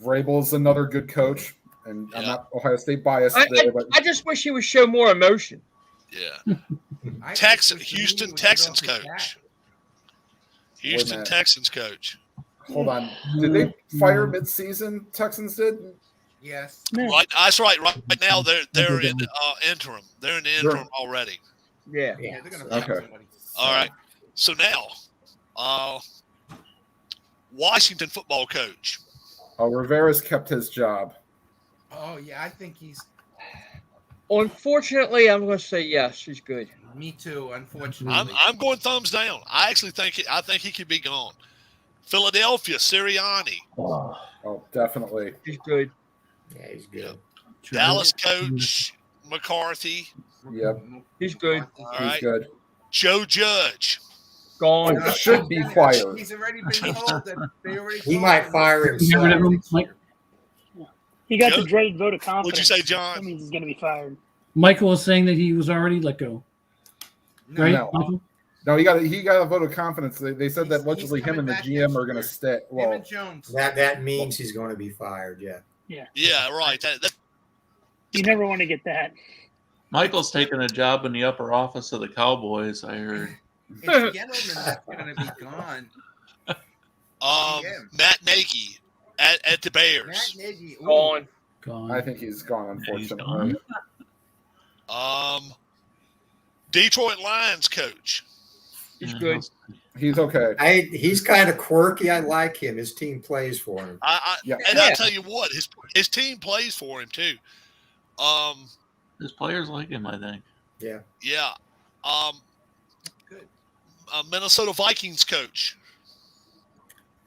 Vrabel's another good coach, and I'm not Ohio State biased there, but I just wish he would show more emotion. Yeah. Houston Texans coach. Houston Texans coach. Hold on. Did they fire mid-season? Texans did? Yes. Right. That's right. Right now they're in interim. They're in the interim already. Yeah. Yeah, they're going to find somebody. All right. So now, Washington football coach. Oh, Rivera's kept his job. Oh, yeah, I think he's – Unfortunately, I'm going to say yes. He's good. me too, unfortunately. I'm going thumbs down. I actually think he could be gone. Philadelphia Sirianni. Oh, definitely. He's good. Yeah, he's good. Dallas coach McCarthy. Yep. He's good. All He's right. good. Joe Judge. Gone. Should be fired. He's already been told that they already He might fire Get rid of him. himself. He got Joe- the dreaded vote of confidence. What'd you say, John? That means he's going to be fired. Michael was saying that he was already let go. Right? No. Michael? No, he got a vote of confidence. They said that He's allegedly him coming and the back GM next are going to year. stay. Him Well, and Jones. That means he's going to be fired. Yeah. Yeah, right. You never want to get that. Michael's taking a job in the upper office of the Cowboys, I heard. It's Gettleman that's going to be gone. Matt Nagy at the Bears. Matt Nagy. ooh. Gone. Gone. I think he's gone, Yeah, he's unfortunately. Detroit Lions coach. He's good. He's okay. He's kind of quirky. I like him. His team plays for him. Yeah. And I tell you what, his team plays for him too. His players like him, I think. Yeah. Yeah. Good. Minnesota Vikings coach.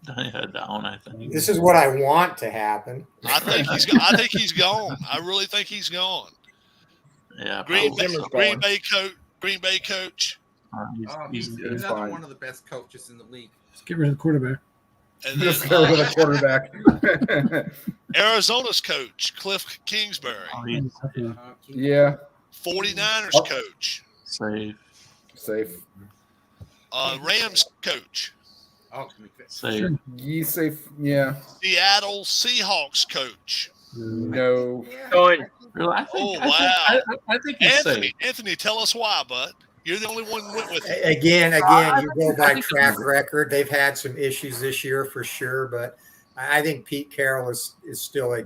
Yeah, down, I think. This is what I want to happen. I think he's gone. I really think he's gone. Yeah, Green probably. Bay coach. He's He's good. another fine. one of the best coaches in the league. Let's get rid of the quarterback. And Just then, get rid of the quarterback. Arizona's coach, Cliff Kingsbury. Oh, he's Yeah, 49ers Oh. coach. safe. safe. Rams coach. Oh, Safe. Sure. Ye safe. Yeah. Seattle Seahawks coach. No. Gone. Really, I think, Oh, I wow. think, I think he's safe. Anthony, tell us why, bud. You're the only one who went with it. Again, you go by track record. They've had some issues this year for sure, but I think Pete Carroll is still a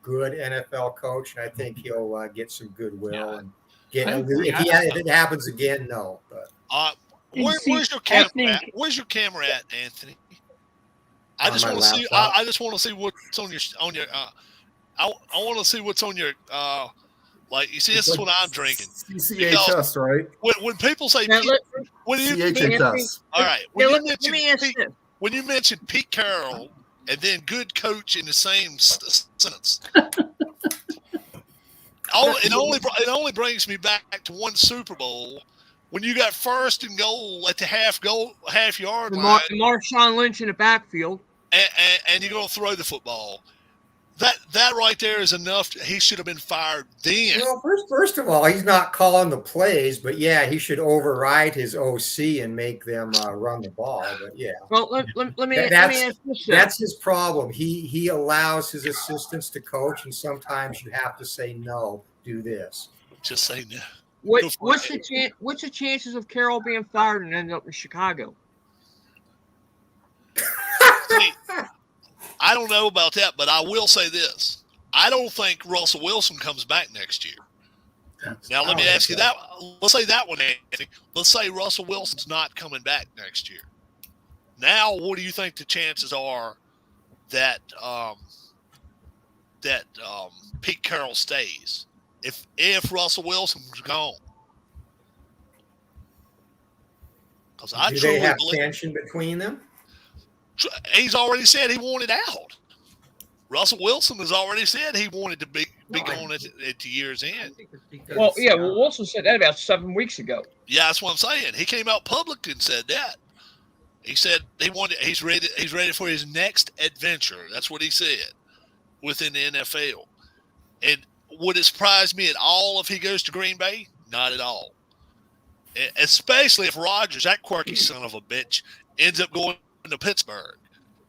good NFL coach, and I think he'll get some goodwill. And if it happens again, no. But Where's your camera at? Where's your camera at, Anthony? I just want to see. I just want to see what's on your. I want to see what's on your Like, you see, this is what I'm drinking. CCHS, right? When people say Now, when you CHHS. all right, let me ask this. when you mention Pete Carroll and then good coach in the same sentence, it only brings me back to one Super Bowl when you got first and goal at the half yard line, Marshawn Lynch in the backfield, and you're going to throw the football. That right there is enough. He should have been fired then. Well, first of all, he's not calling the plays, but yeah, he should override his OC and make them run the ball. But yeah, well, let me ask this. That's his problem. He allows his assistants to coach, and sometimes you have to say no. Do this. Just say no. What's the chances of Carroll being fired and ending up in Chicago? See, I don't know about that, but I will say this. I don't think Russell Wilson comes back next year. Now, let me ask you that. Let's say that one, Anthony. Let's say Russell Wilson's not coming back next year. Now, what do you think the chances are that Pete Carroll stays if Russell Wilson's gone? Because I Do truly they have believe tension between them? he's already said he wanted out. Russell Wilson has already said he wanted to be going at the year's end. Well, Wilson said that about 7 weeks ago. Yeah, that's what I'm saying. He came out public and said that. He said he's ready for his next adventure. That's what he said within the NFL. And would it surprise me at all if he goes to Green Bay? Not at all. Especially if Rodgers, that quirky son of a bitch, ends up going to Pittsburgh,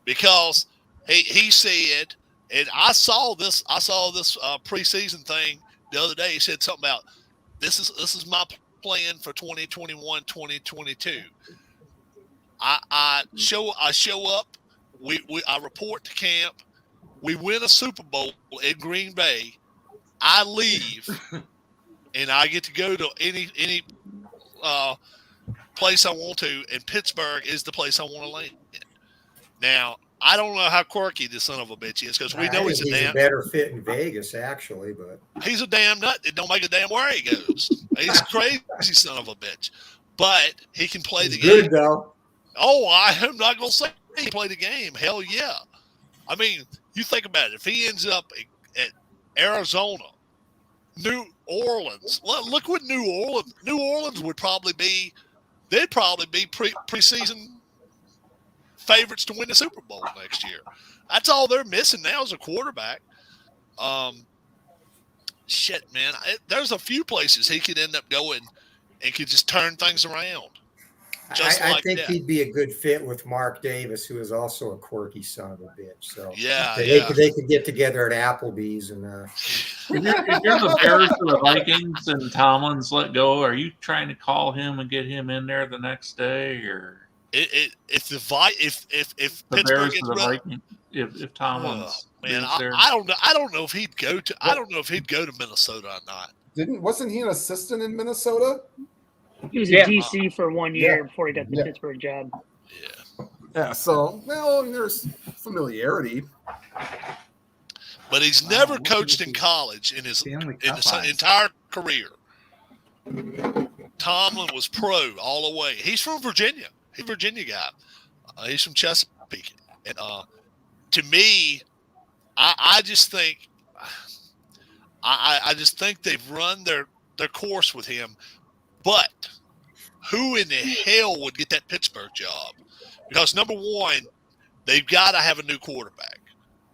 because he said, and I saw this preseason thing the other day. He said something about this is my plan for 2021, 2022. I show up. I report to camp. We win a Super Bowl in Green Bay. I leave, and I get to go to any place I want to, and Pittsburgh is the place I want to land. Now, I don't know how quirky this son of a bitch is, because we know he's a better fit in Vegas, actually, but he's a damn nut. It don't make a damn where he goes. He's a crazy son of a bitch, but he can play the game. Good though. Oh, I'm not gonna say he played the game. Hell yeah. I mean, you think about it. If he ends up at Arizona, New Orleans, look what New Orleans would probably be. They'd probably be preseason favorites to win the Super Bowl next year. That's all they're missing now is a quarterback. Shit, man. There's a few places he could end up going and could just turn things around. I think he'd be a good fit with Mark Davis, who is also a quirky son of a bitch. So they could get together at Applebee's and. If you're the Bears or the Vikings and Tomlin's let go, are you trying to call him and get him in there the next day, or if the Pittsburgh Bears or the Vikings, if Tomlin's man, I don't know if he'd go to Minnesota or not. Wasn't he an assistant in Minnesota? He was a DC for 1 year before he got the Pittsburgh job. Yeah. So, there's familiarity. But he's never coached in college in his entire career. Tomlin was pro all the way. He's from Virginia. He's a Virginia guy. He's from Chesapeake. And to me, I just think they've run their course with him. But who in the hell would get that Pittsburgh job? Because number one, they've got to have a new quarterback.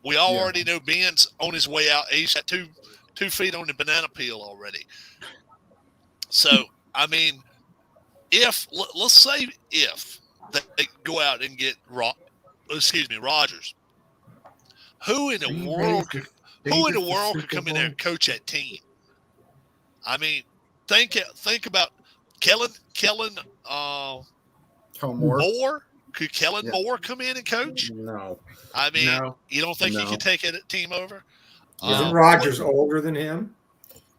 We already know Ben's on his way out. He's got two feet on the banana peel already. So, I mean, let's say if they go out and get Rodgers, who in the world could come in there and coach that team? I mean, think about Kellen Moore. Could Kellen Moore come in and coach? No. I mean, you don't think he could take a team over? Isn't Rodgers older than him?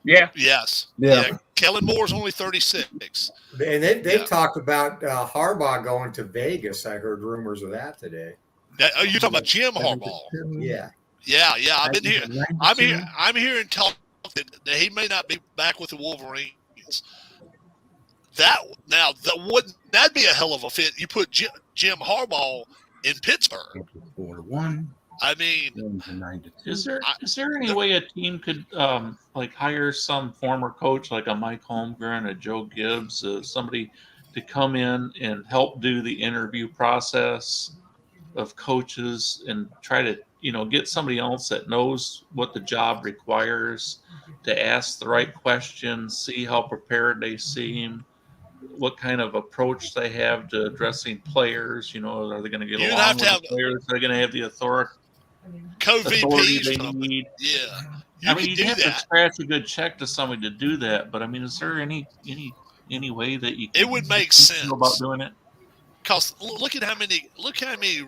Yeah. Yes. Yeah. Kellen Moore's only 36. And they've talked about Harbaugh going to Vegas. I heard rumors of that today. You're talking about Jim Harbaugh? Yeah. Yeah. I'm hearing talk that he may not be back with the Wolverines. That'd be a hell of a fit. You put Jim Harbaugh in Pittsburgh. 4-1. I mean, 9-2. Is there any way a team could like hire some former coach like a Mike Holmgren, a Joe Gibbs, somebody to come in and help do the interview process of coaches and try to get somebody else that knows what the job requires to ask the right questions, see how prepared they seem, what kind of approach they have to addressing players. Are they going to get You'd along have with to have the players? Are they going to have the authority co-VPs they or something. need? Yeah, You'd have to scratch a good check to somebody to do that. But I mean, is there any way that you can It would make sense about doing it? Because look how many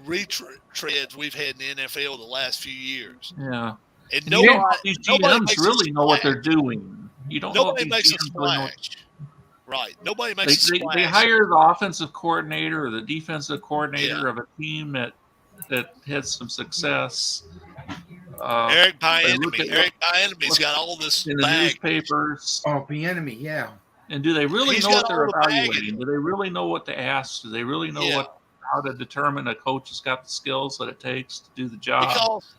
retreads we've had in the NFL the last few years. Yeah. And these GMs really know what they're doing. You don't know if Nobody these makes a GMs really know. splash. Right. Nobody makes a splash. They hire the offensive coordinator or the defensive coordinator of a team that had some success. Eric Bieniemy's got all this in the newspapers. Oh, Bieniemy, yeah. And do they really He's know what got they're all the evaluating? Do they really know what to ask? Do they really know how to determine a coach has got the skills that it takes to do the job? Because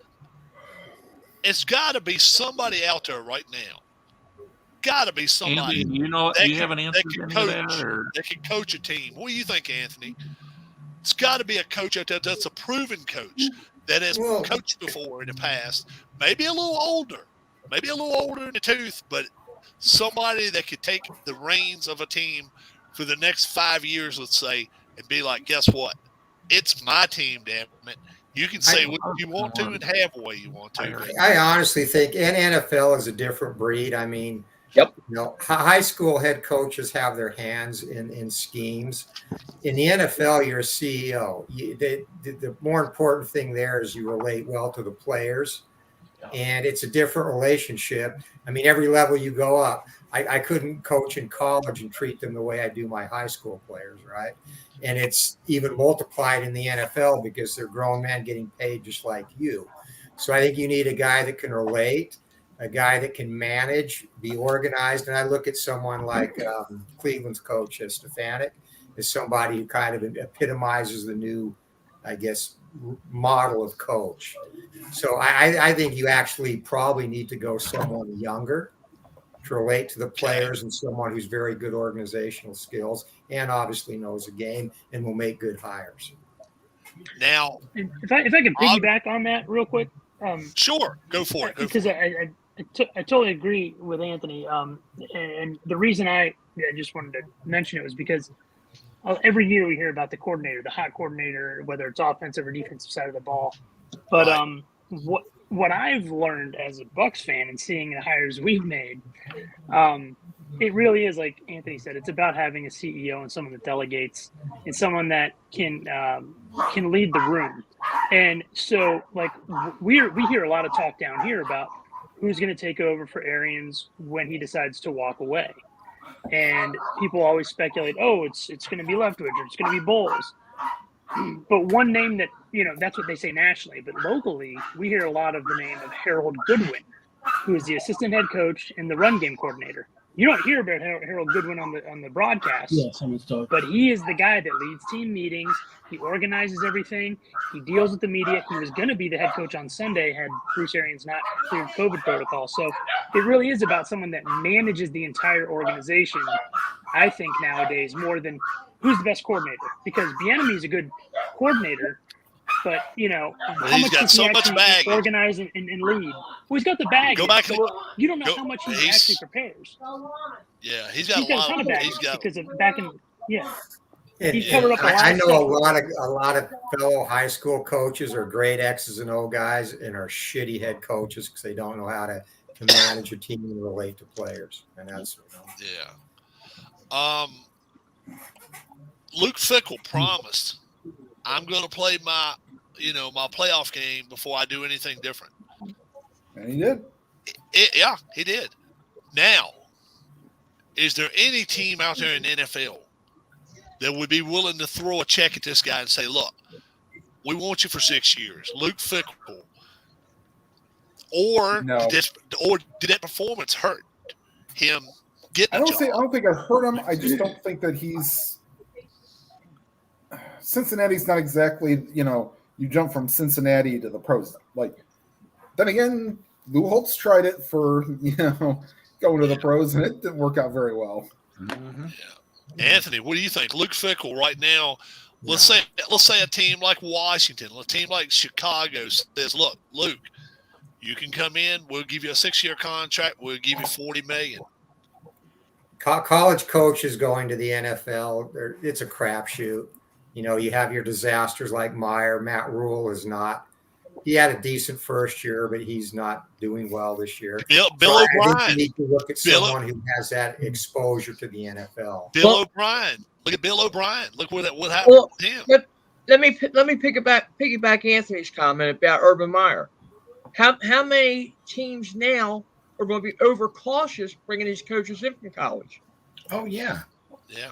it's got to be somebody out there right now. Got to be somebody. Andy, do you have an answer to any of that? Or? That can coach a team. What do you think, Anthony? It's got to be a coach out there that's a proven coach that has coached before in the past. Maybe a little older in the tooth, but somebody that could take the reins of a team for the next 5 years, let's say, and be like, guess what? It's my team, damn it. You can say what you want to and have the way you want to. I honestly think NFL is a different breed. I mean, high school head coaches have their hands in schemes. In the NFL, you're a CEO. The more important thing there is you relate well to the players, and it's a different relationship. I mean, every level you go up, I couldn't coach in college and treat them the way I do my high school players, right? And it's even multiplied in the NFL because they're grown men getting paid just like you. So I think you need a guy that can relate, a guy that can manage, be organized. And I look at someone like Cleveland's coach, Stefanik, as somebody who kind of epitomizes the new, I guess, model of coach. So I think you actually probably need to go someone younger to relate to the players and someone who's very good organizational skills and obviously knows the game and will make good hires. Now, if I can piggyback on that real quick. Sure, go for it. Because I totally agree with Anthony. And the reason I just wanted to mention it was because every year we hear about the coordinator, the hot coordinator, whether it's offensive or defensive side of the ball. But what I've learned as a Bucs fan and seeing the hires we've made, it really is like Anthony said. It's about having a CEO and someone that delegates and someone that can lead the room. And so, like we hear a lot of talk down here about who's going to take over for Arians when he decides to walk away. And people always speculate, it's going to be Leftwich or it's going to be Bowles. But one name that, that's what they say nationally. But locally, we hear a lot of the name of Harold Goodwin, who is the assistant head coach and the run game coordinator. You don't hear about Harold Goodwin on the broadcast, but he is the guy that leads team meetings. He organizes everything. He deals with the media. He was going to be the head coach on Sunday had Bruce Arians not cleared COVID protocol. So it really is about someone that manages the entire organization, I think, nowadays, more than who's the best coordinator. Because Bieniemy is a good coordinator, but, how he's much got does so he much actually baggage. organize and lead? Well, he's got the bag. Go back and look. You don't know how much he actually prepares. Yeah, he's got a lot of baggage because of back in And, covered up a lot I of know stuff. a lot of fellow high school coaches are great X's and O guys and are shitty head coaches because they don't know how to manage a team and relate to players. And that's Luke Fickell promised, I'm going to play my playoff game before I do anything different. And he did. He did. Now, is there any team out there in the NFL that would be willing to throw a check at this guy and say, look, we want you for 6 years. Luke Fickell, or No. did that performance hurt him getting I a don't job? think it hurt him. I just don't think that Cincinnati's not exactly, you jump from Cincinnati to the pros. Like, then again, Lou Holtz tried it for, going to the pros, and it didn't work out very well. Mm-hmm. Anthony, what do you think? Luke Fickell right now. Let's say a team like Washington, a team like Chicago says, "Look, Luke, you can come in. We'll give you a 6-year contract. We'll give you $40 million." College coaches going to the NFL, it's a crapshoot. You have your disasters like Meyer. Matt Rule is not. He had a decent first year, but he's not doing well this year. Bill I O'Brien. think you need to look at someone who has that exposure to the NFL. Bill O'Brien. Look at Bill O'Brien. Look what happened with him. Let me piggyback Anthony's comment about Urban Meyer. How many teams now are going to be overcautious bringing these coaches in from college? Oh yeah. Yeah.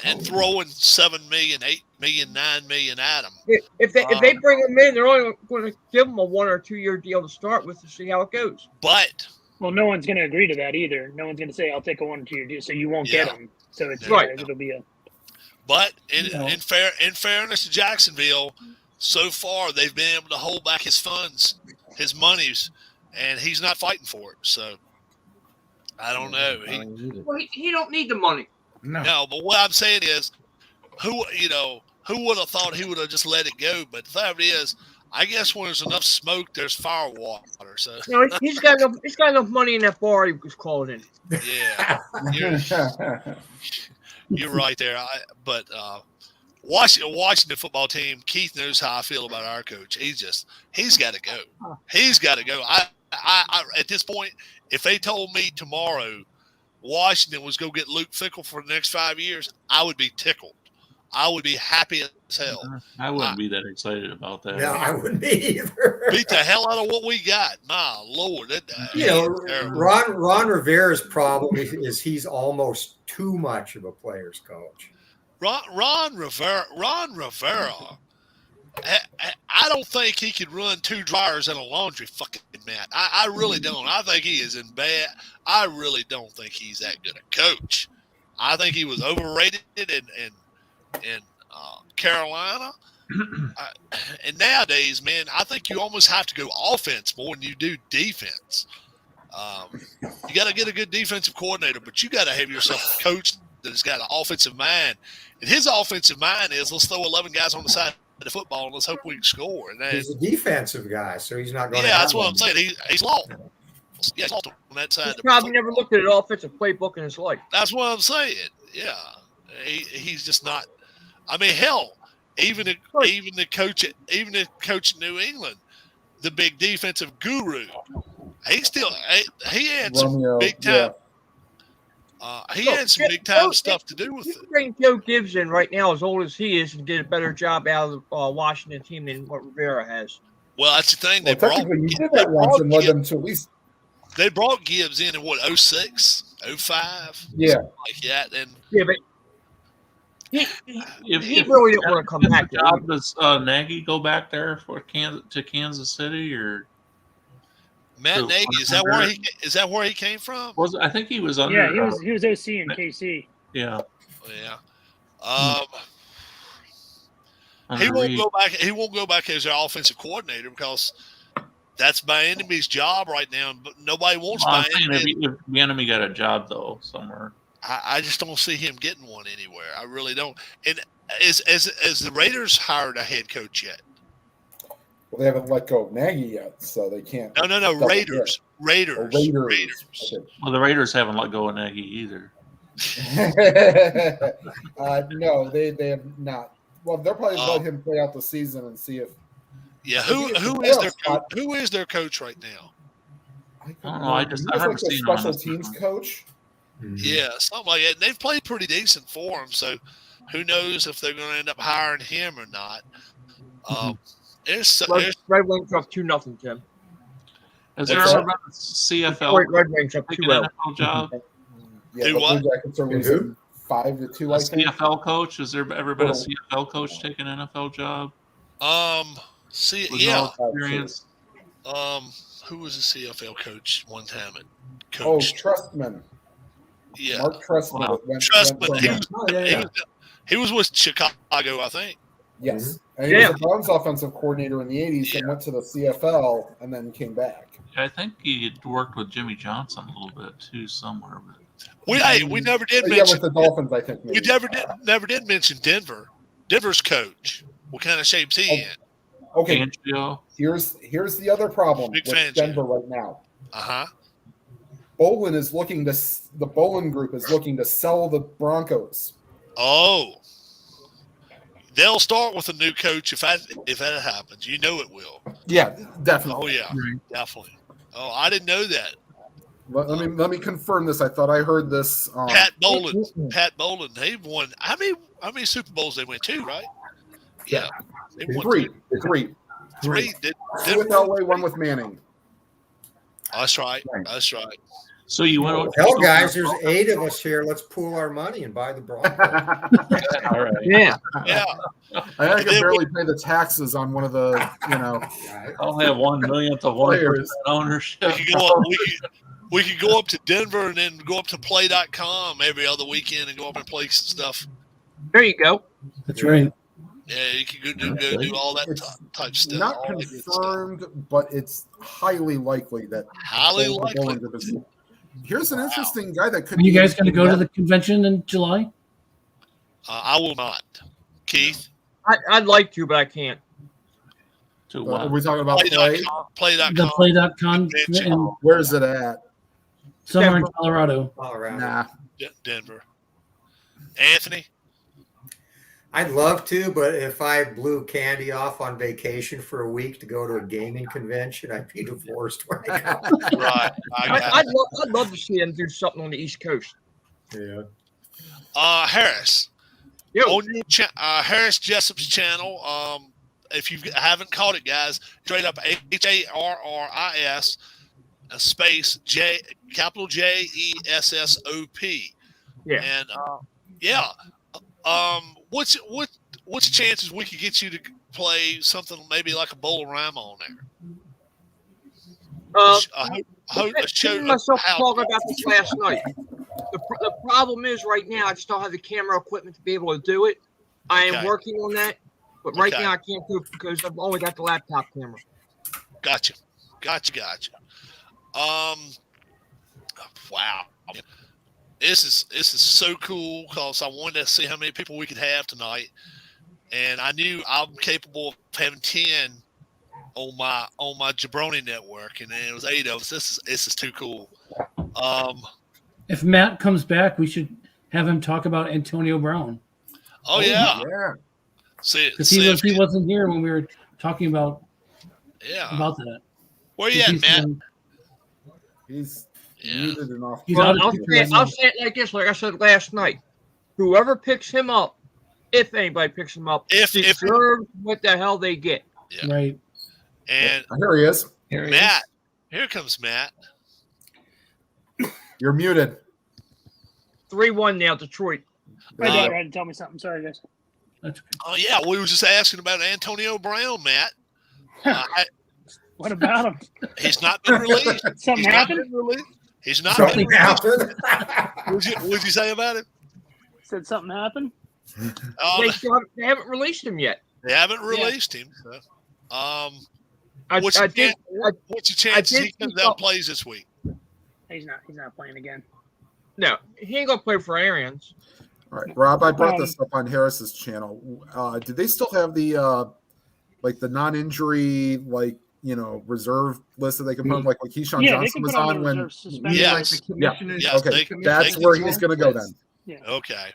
And throwing $7 million, $8 million, $9 million at them. If they bring them in, they're only going to give them a 1 or 2 year deal to start with to see how it goes. But no one's going to agree to that either. No one's going to say, "I'll take a 1 or 2 year deal," so you won't get them. So it's right. It'll be a. But in fairness to Jacksonville, so far they've been able to hold back his funds, his monies, and he's not fighting for it. So I don't know. He don't need the money. No, but what I'm saying is, who would have thought he would have just let it go? But the fact is, I guess when there's enough smoke, there's fire water. So he's got enough money in that bar he was calling in. Yeah, you're right there. But Washington football team, Keith knows how I feel about our coach. He's got to go. He's got to go. I at this point, if they told me tomorrow Washington was going to get Luke Fickell for the next 5 years, I would be tickled. I would be happy as hell. I wouldn't be that excited about that. No, I wouldn't be either. Beat the hell out of what we got. My Lord. Ron Rivera's problem is he's almost too much of a player's coach. Ron Rivera, I don't think he could run 2 dryers and a laundry fucking mat. I really don't. I think he is in bad. I really don't think he's that good a coach. I think he was overrated in Carolina. And nowadays, man, I think you almost have to go offense more than you do defense. You got to get a good defensive coordinator, but you got to have yourself a coach that has got an offensive mind. And his offensive mind is, let's throw 11 guys on the side of the football and let's hope we can score. And he's a defensive guy, so he's not going to. Yeah, that's what I'm saying. He's lost. Yeah, he's lost on that side. He's probably never looked at an offensive playbook in his life. That's what I'm saying. Yeah, he's just not. I mean, hell, even the coach in New England, the big defensive guru, he had some big time. He had some big time stuff to do with it. You bring Joe Gibbs in right now, as old as he is, and did a better job out of the Washington team than what Rivera has. Well, that's the thing. You did that once and led them to at least. They brought Gibbs in what, 06, 05? Yeah. Like that. And yeah, but he really didn't want to come back. Does Nagy go back there to Kansas City or? Matt Nagy, is that where he came from? I think he was under. Yeah, he was OC in KC. Yeah. Yeah. He won't go back. He won't go back as their offensive coordinator because that's Bieniemy's job right now. But nobody wants Bieniemy. If Bieniemy got a job though somewhere, I just don't see him getting one anywhere. I really don't. And as the Raiders hired a head coach yet? Well, they haven't let go of Nagy yet, so they can't. No. Raiders. Raiders. Okay. Well, the Raiders haven't let go of Nagy either. No, they have not. Well, they'll probably let him play out the season and see if. Yeah, who is their coach right now? I don't know. I haven't seen a special teams coach. Yeah, something like that. And they've played pretty decent for him, so who knows if they're going to end up hiring him or not. Red Wings up 2-0, Jim. Has there ever been a CFL Red Wings up 2-0 job? Yeah, the Blue Jackets are losing 5-2. A CFL coach? Has there ever been a CFL coach take an NFL job? Experience. Who was the CFL coach one time? Oh, Coach. Trustman. Yeah. Mark Trustman. Wow. Trustman. He was with Chicago, I think. Yes. And he was the Browns offensive coordinator in the 80s and went to the CFL and then came back. I think he had worked with Jimmy Johnson a little bit too somewhere. But We never did Yeah, mention with the Dolphins, I think. we never did mention Denver. Denver's coach. What kind of shape's he in? Okay, Fangio. here's the other problem Big with Fangio. Denver right now. Uh-huh. The Bolin group is looking to sell the Broncos. Oh. They'll start with a new coach if that happens. You know it will. Yeah, definitely. Oh yeah, definitely. Oh, I didn't know that. Let me confirm this. I thought I heard this. Pat Bolin, they won. How many Super Bowls they went to, right? Yeah, they won Three. Two with LA, one with Manning. That's right. That's right. So you went. Hell, guys, there's 8 of us here. Let's pool our money and buy the Broncos. All right. Yeah. I can barely pay the taxes on one of the, I'll have 1 millionth of 1% ownership. We could go up to Denver and then go up to play.com every other weekend and go up and play some stuff. There you go. That's right. Yeah, you can go do all that type stuff. Not confirmed, but it's highly likely that. Highly likely. Here's an interesting guy that could. Are you guys going to go to the convention in July? I will not. Keith? I'd like to, but I can't. To Are what? we talking about play? Play.com. The play.com. And Where's it at? somewhere in Colorado. Nah. Denver. Anthony? I'd love to, but if I blew Candy off on vacation for a week to go to a gaming convention, I'd be divorced right now. Right. I'd love to see them do something on the East Coast. Yeah. Harris. Yo. On your Harris Jessup's channel, if you haven't caught it, guys, straight up HARRIS space capital JESSOP. Yeah. And what's the chances we could get you to play something maybe like a bowl of rhyme on there? I myself talking about this last night. The problem is right now I just don't have the camera equipment to be able to do it. I am working on that, but right now I can't do it because I've only got the laptop camera. Gotcha. Wow. This is so cool because I wanted to see how many people we could have tonight, and I knew I'm capable of having 10 on my Jabroni network, and then it was 8 of us. This is too cool. If Matt comes back, we should have him talk about Antonio Brown. Oh yeah. Because he wasn't here when we were talking about that. Where you at, Matt? He's muted and off. I'll say it like this, like I said last night. Whoever picks him up, if anybody picks him up, deserves what the hell they get. Yeah. Right. And here he is. Matt. Here comes Matt. You're muted. 3-1 now, Detroit. My daughter had to tell me something. Sorry, guys. Oh yeah, we were just asking about Antonio Brown, Matt. What about him? He's not been released. Something happened? He's not been released. What'd you say about him? Said something happened? They haven't released him yet. They haven't released him. What's your chances he comes out and plays this week? He's not playing again. No, he ain't gonna play for Arians. All right, Rob. I brought this up on Harris's channel. Do they still have the the non-injury reserve list that they can put like Keyshawn Johnson was on when? Yes. Okay, that's where he's going to go then. Yeah. Okay.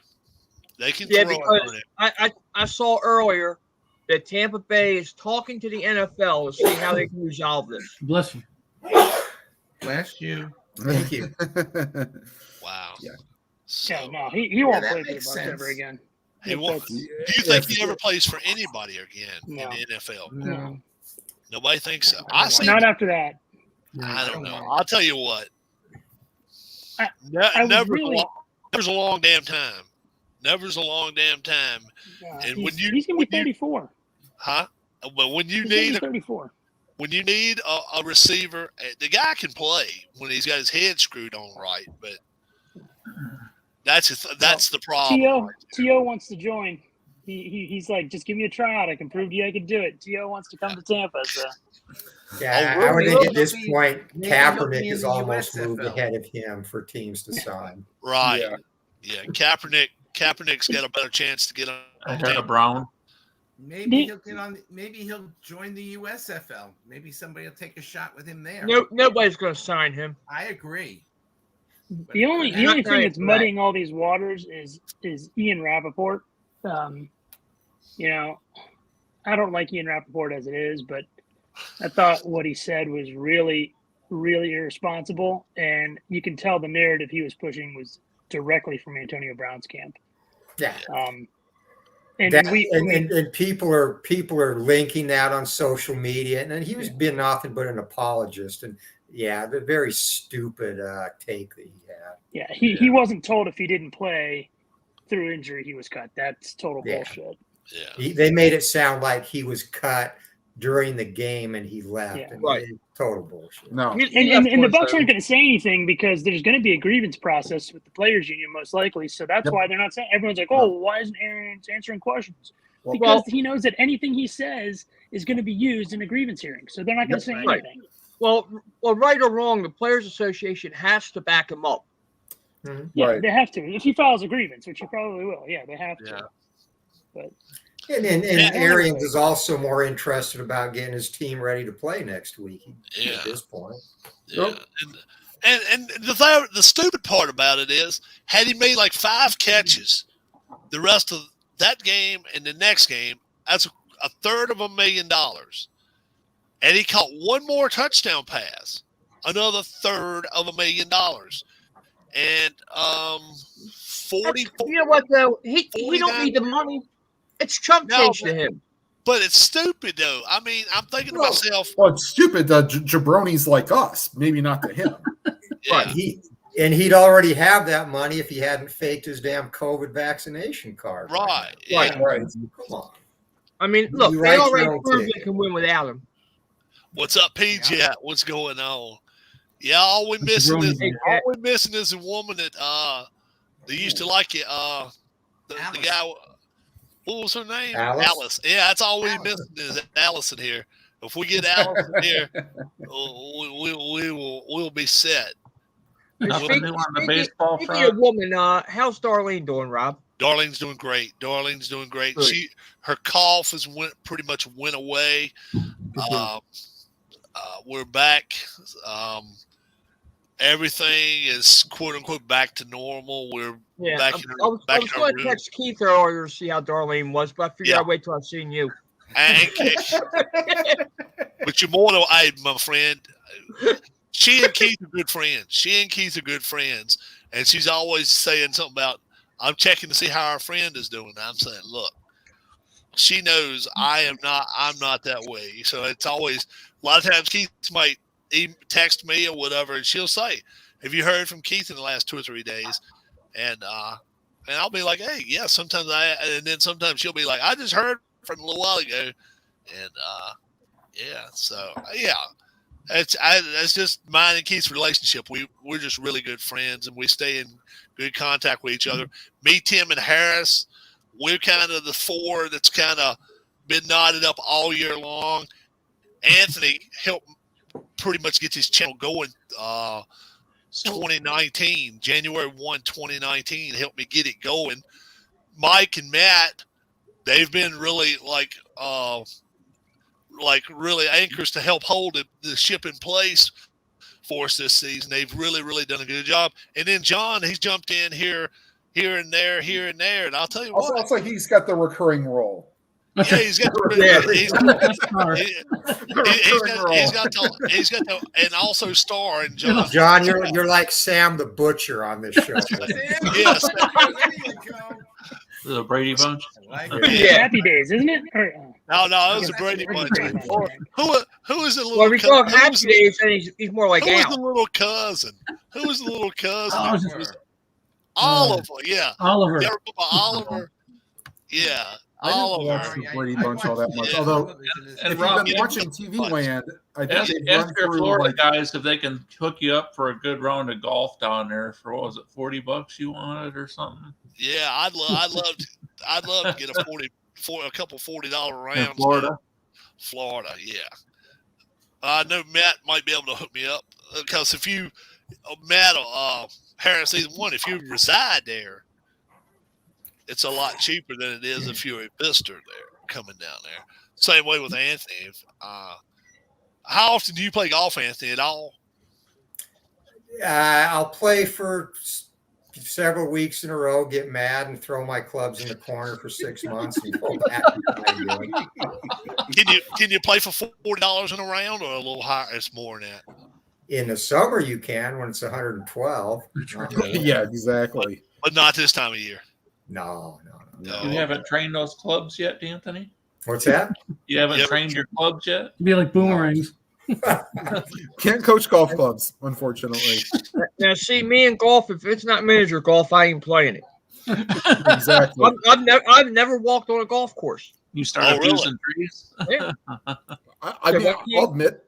They can. Yeah, because I saw earlier that Tampa Bay is talking to the NFL to see how they can resolve this. Bless you. Bless you. Thank you. Wow. Yeah, no, he won't play for the Bucs ever again. He won't. Do you think he ever plays for anybody again in the NFL? No. Nobody thinks so. Not after that. I don't know. I'll tell you what. Never's a long damn time. Never's a long damn time. He's gonna be 34. Huh? But when you he's need 34. when you need a receiver, the guy can play when he's got his head screwed on right, but that's the problem. T.O. wants to join. He's like, just give me a tryout. I can prove to you I can do it. T.O. wants to come to Tampa. So. Yeah, Oh, I would really? think at this point, Maybe Kaepernick he'll is be in the almost moved USFL. ahead of him for teams to sign. Right. Yeah. Kaepernick's got a better chance to get on Ahead of Tampa. Brown. Maybe he'll get on. Maybe he'll join the USFL. Maybe somebody will take a shot with him there. No, nobody's going to sign him. I agree. The only They're not thing gonna that's do that. muddying all these waters is Ian Rappaport. You know, I don't like Ian Rappaport as it is, but I thought what he said was really, really irresponsible, and you can tell the narrative he was pushing was directly from Antonio Brown's camp. Yeah. And people are linking that on social media, and he was been nothing but an apologist, and the very stupid take that he had. Yeah, he wasn't told if he didn't play through injury he was cut. That's total bullshit. Yeah. They made it sound like he was cut during the game and he left. Yeah. And Right. Total bullshit. No. And the Bucs aren't going to say anything because there's going to be a grievance process with the players' union most likely. So that's why they're not saying. Everyone's like, "Oh, why isn't Aaron answering questions?" Because he knows that anything he says is going to be used in a grievance hearing. So they're not going to say Right. anything. Well, right or wrong, the Players Association has to back him up. Mm-hmm. Yeah, Right. they have to. If he files a grievance, which he probably will, they have to. Yeah. But And Arians is also more interested about getting his team ready to play next week at this point. Yeah. And the stupid part about it is, had he made like 5 catches the rest of that game and the next game, that's $350,000. And he caught one more touchdown pass, another $350,000. And 40. You know what though? He don't need the money. It's chump change to him. But it's stupid though. I mean, I'm thinking to myself. Well, it's stupid. Jabronis like us, maybe not to him. Yeah. He'd already have that money if he hadn't faked his damn COVID vaccination card. Right. Right. Come on. I mean, look, You they write already your own proved ticket. they can win without him. What's up, PJ? Yeah. What's going on? Yeah, all we're missing is a woman that they used to like it. The guy. What was her name? Alice. Yeah, that's all we're missing is Alice in here. If we get Alice in here, we'll be set. Nothing new on the baseball Speaking of front. woman, how's Darlene doing, Rob? Darlene's doing great. Good. Her cough pretty much went away. We're back. Everything is quote unquote back to normal. We're back in I was our going to room. text Keith earlier to see how Darlene was, but I figured I'd wait till I've seen you. But you're more than my friend. She and Keith are good friends. And she's always saying something about, I'm checking to see how our friend is doing. I'm saying, look, she knows I'm not that way. So it's always, a lot of times Keith might even text me or whatever, and she'll say, have you heard from Keith in the last 2 or 3 days? And I'll be like, hey, yeah, and then sometimes she'll be like, I just heard from a little while ago. And it's just mine and Keith's relationship. We're just really good friends, and we stay in good contact with each other. Me, Tim, and Harris, we're kind of the 4 that's kind of been knotted up all year long. Anthony helped pretty much get his channel going 2019, January 1, 2019, helped me get it going. Mike and Matt, they've been really really anchors to help hold the ship in place for us this season. They've really, really done a good job. And then John, he's jumped in here and there. And I'll tell you what. Also, he's got the recurring role. Yeah, he's got and also star and John. John, you're like Sam the Butcher on this show. Yes. The Brady Bunch. Happy Days, isn't it? No, it was a Brady Bunch. Who is the little? Well, we call him Happy Days, and he's more like Who was Al. the little cousin? Who was the little cousin? Oliver. Oliver, yeah. Oliver. You ever remember Oliver? Yeah. All didn't of watch them. the Brady Bunch all that much. Yeah. Although, And if Rob, you've been watching TV Land, I think ask they've run your through Florida like guys if they can hook you up for a good round of golf down there for what was it, $40 you wanted or something? Yeah, I'd love to get a couple $40 rounds. In Florida. Man. Florida, yeah. I know Matt might be able to hook me up because if you, Matt, Harris, either one, if you reside there, it's a lot cheaper than it is if you're a visitor there coming down there. Same way with Anthony. How often do you play golf, Anthony, at all? I'll play for several weeks in a row, get mad, and throw my clubs in the corner for 6 months and go back to what I'm doing. Can you play for $40 in a round or a little higher? It's more than that. In the summer, you can when it's 112. yeah, exactly. But not this time of year. No. You haven't trained those clubs yet, Anthony? What's that? You haven't trained your clubs yet? It'd be like boomerangs. Can't coach golf clubs, unfortunately. Now, see, me in golf, if it's not miniature golf, I ain't playing it. Exactly. I've never walked on a golf course. You started really? losing trees? Yeah. I mean, I'll admit,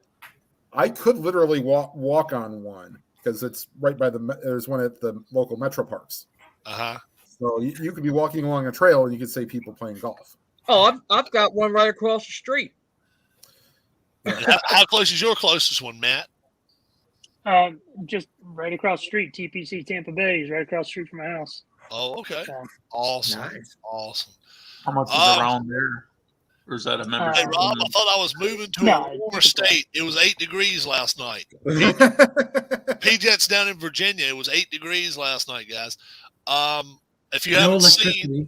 I could literally walk on one because it's right by there's one at the local metro parks. Uh-huh. So you could be walking along a trail and you could say people playing golf. Oh, I've got one right across the street. How close is your closest one, Matt? Just right across the street. TPC Tampa Bay is right across the street from my house. Oh, okay. So, Awesome. Nice. Awesome. How much is around there? Or is that a membership? Hey, Rob, I thought I was moving to No, a warmer state. It was 8 degrees last night. PJet's down in Virginia. It was 8 degrees last night, guys. If you No haven't seen,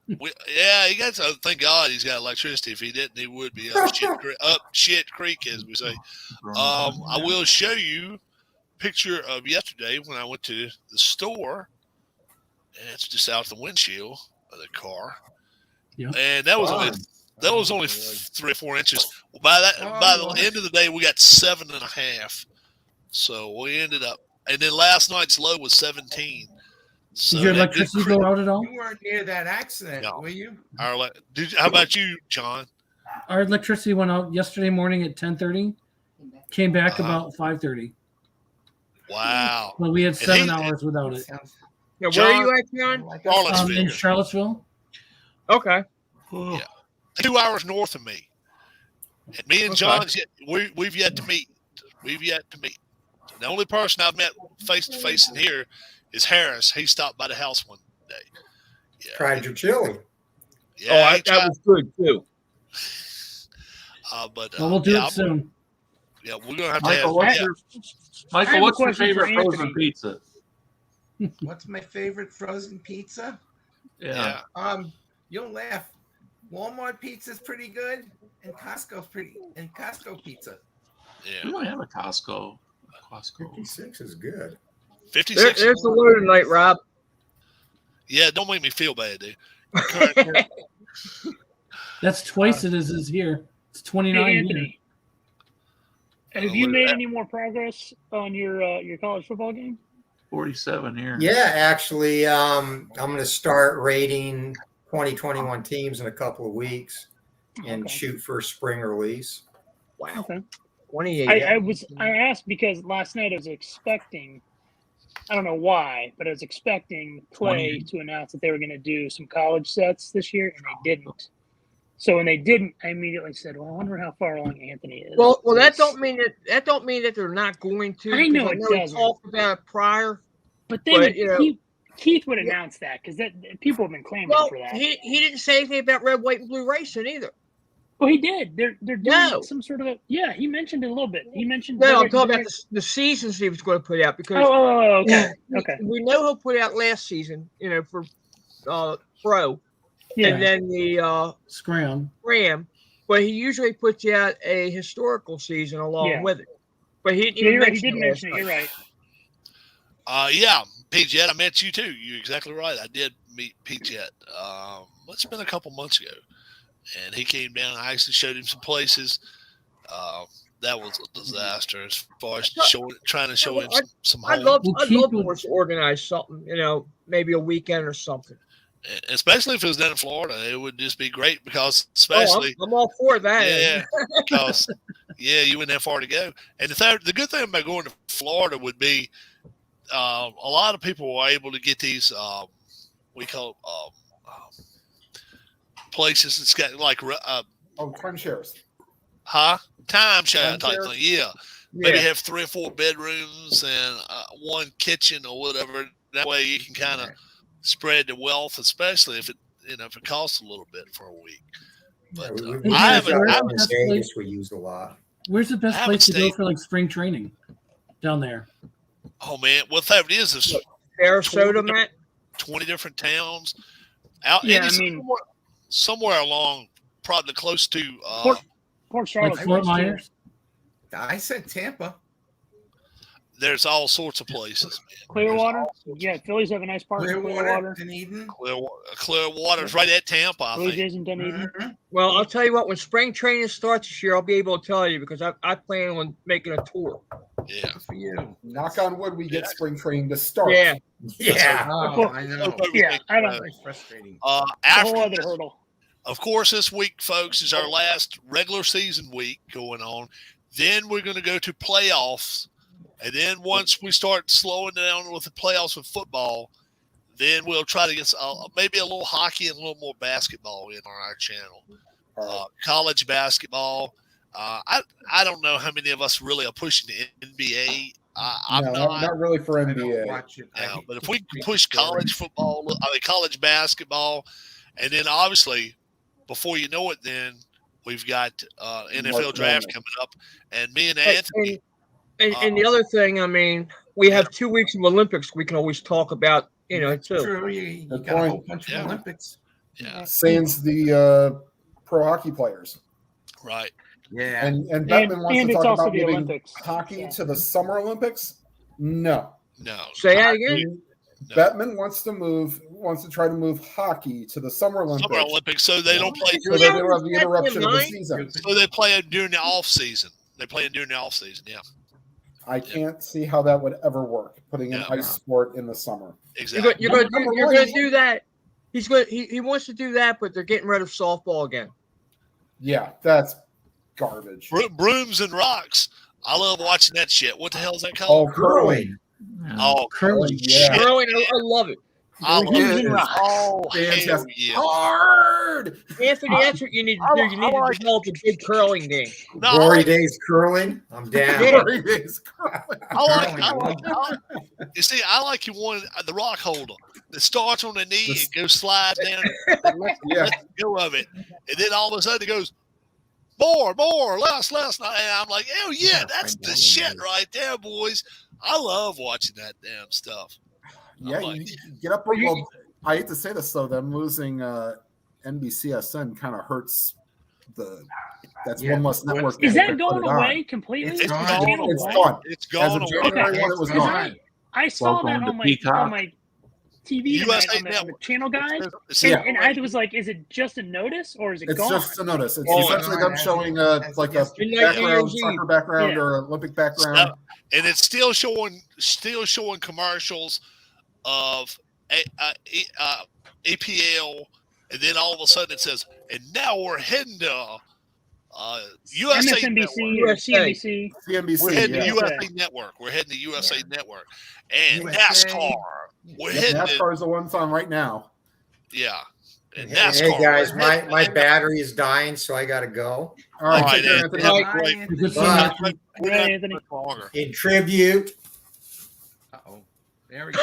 electricity. he got. Thank God he's got electricity. If he didn't, he would be up shit creek, as we say. I will show you a picture of yesterday when I went to the store, and it's just out the windshield of the car. Yeah. And that was only 3 or 4 inches. Well, by the end of the day, we got 7.5. So we ended up, and then last night's low was 17. So Did your that did electricity go out at all? You weren't near that accident, No. were you? How about you, John? Our electricity went out yesterday morning at 10:30. Came back about 5:30. Wow. But we had And 7 he- hours without it. Now, John- where are you at, John? Charlottesville. In Charlottesville. Okay. Yeah. 2 hours north of me. And me and John's we've yet to meet. The only person I've met face to face in here is Harris. He stopped by the house one day. Yeah. Tried your chili. Yeah, that was good too. Well, we'll do yeah, it soon. Yeah, we're gonna have to Michael, have. what's have a your question for favorite frozen Anthony. pizza? What's my favorite frozen pizza? Yeah. You'll laugh. Walmart pizza's pretty good, and Costco pizza. We Yeah. don't have a Costco. 56 is good. 56. There's the load tonight, Rob. Yeah, don't make me feel bad, dude. That's twice it is here. It's 29 Hey, here. Anthony, have you made any more progress on your college football game? 47 here. Yeah, actually, I'm going to start rating 2021 teams in a couple of weeks and Okay. shoot for a spring release. Wow. Okay. 28. I asked because last night I was expecting, I don't know why, but I was expecting Clay to announce that they were going to do some college sets this year, and they didn't. So when they didn't, I immediately said, "Well, I wonder how far along Anthony is." Well, that don't mean that they're not going to. I know it we doesn't. talked about it prior. But then But, you know- Keith would announce that because people have been clamoring Well, for that. he didn't say anything about red, white, and blue racing either. Well, he did. They're doing No. some sort of he mentioned it a little bit. He mentioned No, I'm talking about the seasons he was going to put out because okay. Okay. we know he'll put out last season, for pro, Yeah. and then the Scram. Ram, but he usually puts out a historical season along Yeah. with it. But he didn't Yeah, even you're right. He mention did it mention it. last You're night. right. Yeah, Pete Jet, I met you too. You're exactly right. I did meet Pete Jet. It's been a couple months ago, and he came down. I actually showed him some places. That was a disaster as far as trying to show him some I'd home. love for us to organize something, maybe a weekend or something. especially if it was down in Florida, it would just be great because especially I'm all for that. yeah, because you wouldn't have far to go. And the good thing about going to Florida would be a lot of people were able to get these we call places that's got like timeshares. Timeshare type thing. Yeah. Maybe have 3 or 4 bedrooms and 1 kitchen or whatever. That way you can kind of spread the wealth, especially if it costs a little bit for a week. But Vegas we use a lot. Where's the best place to go for like spring training down there? Oh man, what that is Sarasota, Matt. 20 different towns. Out, Yeah, somewhere along, probably close to Port Charlotte, Fort Myers. I said Tampa. There's all sorts of places. Man. Clearwater. Yeah, Phillies have a nice park. Clearwater. Dunedin. Clearwater's right at Tampa, I Blue think. Jays in Dunedin. Well, I'll tell you what. When spring training starts this year, I'll be able to tell you because I plan on making a tour. Yeah. Good for you. Knock on wood, we get spring training to start. Yeah. Yeah. Oh, I know. Yeah, I don't. Very frustrating. A whole other hurdle. Of course, this week, folks, is our last regular season week going on. Then we're going to go to playoffs. And then once we start slowing down with the playoffs with football, then we'll try to get maybe a little hockey and a little more basketball in on our channel. College basketball. I don't know how many of us really are pushing the NBA. I'm not really for NBA. Watch it. Yeah, but if we push college football, college basketball, and then obviously, before you know it, then we've got NFL draft coming up, and me and Anthony. And the other thing, I mean, we have 2 weeks of Olympics. We can always talk about, too. True. You got a whole bunch of Olympics. Yeah. Sans the pro hockey players. Right. Yeah. And Bettman wants and to it's talk also about the moving Olympics. hockey to the Summer Olympics. No. Say that again. No. Bettman wants to try to move hockey to the Summer Olympics. Summer Olympics, so they don't play. So they don't have the interruption of the season. So they play during the off season. Yeah. I can't see how that would ever work. Putting an ice sport in the summer. Exactly. You're going to do that. He wants to do that, but they're getting rid of softball again. Yeah, that's garbage. Brooms and rocks. I love watching that shit. What the hell is that called? Oh, curling. Oh, Curling. Yeah. Curling, I love it. I love it. Oh, Fantastic. hell yeah. Hard. Anthony, that's what you need to do. You need to develop a big curling game. No, Glory days curling. I'm down. Glory days curling. You see, I like the rock holder that starts on the knee and goes slide down let go of it. And then all of a sudden it goes, more, less. And I'm like, oh, yeah, that's the shit right there, boys. I love watching that damn stuff. Yeah, you get up. Well, I hate to say this, though. Them losing NBCSN kind of hurts that's one less network. Is that going away completely? It's gone. It's gone. As of January 1, it was gone. I saw that on my TV on the channel guide, and I was like, "Is it just a notice or is it gone?" It's just a notice. It's essentially them showing like a background, soccer background or Olympic background, and it's still showing commercials of APL, and then all of a sudden it says, "And now we're heading to USA MSNBC Network. or CNBC. We're heading to USA Network. We're heading to USA Network and NASCAR. NASCAR is the one on right now. Yeah. And NASCAR. Hey guys, my battery is dying, so I got to go. All right, Anthony. In tribute. Uh-oh. There we go.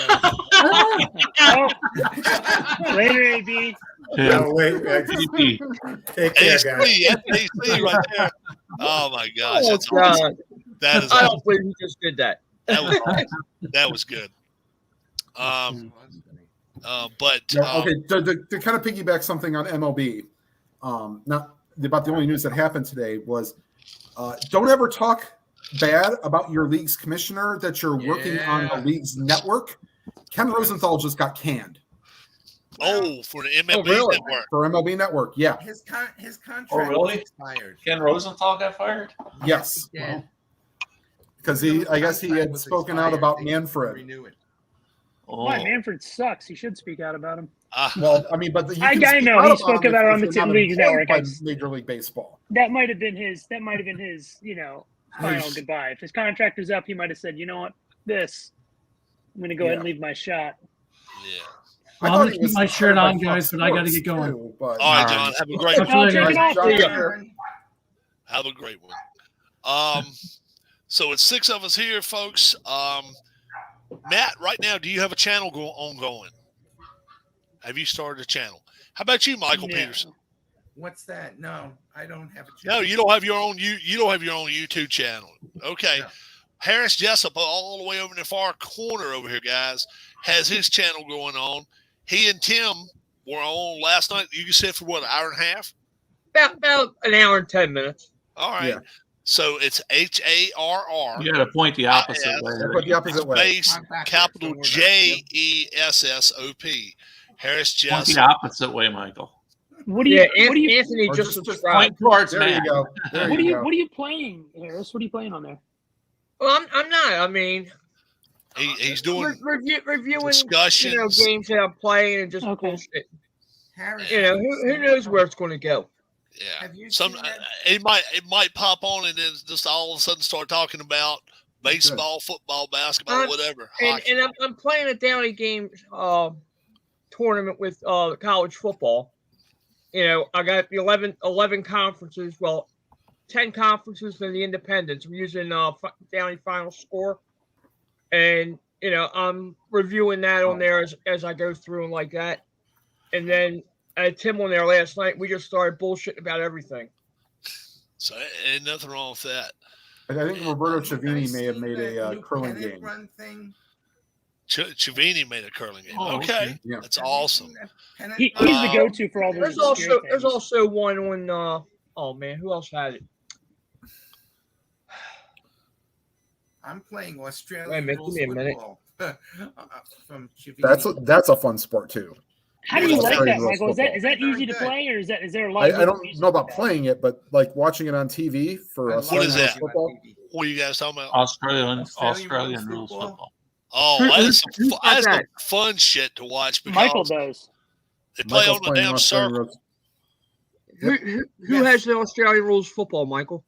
Later, AB. Wait. Take care, guys. SBC right there. Oh my gosh, that's awesome. That is. I don't believe you just did that. That was awesome. That was good. Okay, to kind of piggyback something on MLB, not about the only news that happened today was don't ever talk bad about your league's commissioner that you're working on the league's network. Ken Rosenthal just got canned. Oh, for the MLB network. For MLB Network, yeah. His contract expired. Ken Rosenthal got fired? Yes. Yeah. Because I guess he had spoken out about Manfred. Renew it. Why Oh, Manfred sucks? He should speak out about him. Well, I mean, but you I can speak know, out he about spoke them about it on if the you're not Leagues employed Network. by Major League Baseball. That might have been his. Final goodbye. If his contract was up, he might have said, "You know what? I'm going to go ahead and leave my shot." Yeah. Well, I'm going to keep my shirt on, guys, but I got to get going. Too, but, All right, John. Have a great Talk to you one. later, guys. John, take care. Have a great one. So it's 6 of us here, folks. Matt, right now, do you have a channel ongoing? Have you started a channel? How about you, Michael Peterson? What's that? No, I don't have a channel. No, you don't have your own. You don't have your own YouTube channel. Okay. No. Harris Jessup, all the way over in the far corner over here, guys, has his channel going on. He and Tim were on last night. You said for what, an hour and a half? About an hour and 10 minutes. All right. Yeah. So it's HARR. you got to point the opposite way. Put the opposite way. Space I'm back capital there, so we're done. JESSOP. Harris Point the Jessup. opposite way, Michael. What do you? Yeah, what do you? Anthony Or just just subscribed. Point towards There Matt. you go. There What are you you? go. What are you playing, Harris? What are you playing on there? Well, I'm not. I mean, He's doing reviewing discussions. games that I'm playing and just Okay. bullshit. Harris, Who knows where it's going to go? Yeah. Have you Some seen that? it might pop on and then just all of a sudden start talking about baseball, football, basketball, whatever. And I'm playing a Downey game tournament with college football. I got the 11 conferences. Well, 10 conferences and the independents. I'm using Downey Final Score, and I'm reviewing that on there as I go through and like that. And then I had Tim on there last night. We just started bullshitting about everything. So ain't nothing wrong with that. I think Roberto You Chavini guys may have seen made that a new curling pennant game. Run thing? Chavini made a curling game. Oh, okay. Yeah. That's Have you awesome. seen that pennant He's run? the go-to for all those There's obscure there's things. also one when oh man, who else had it? I'm playing Wait a Australian minute, rules give me a minute. football from Chivini. That's a fun sport too. How do you like Australian that, rules Michael? Is football. that Very easy to good. play, or is there a lot? I don't know about playing it, but like watching it on TV for I Australian is rules that? football. What are you guys talking about? Australian Australian rules rules football. football. Oh, Who- that's who's some, got that's some that? fun shit to watch because Michael does. they play Michael's on the playing damn Australian circle. rules. Who Yes. has the Australian rules football, Michael?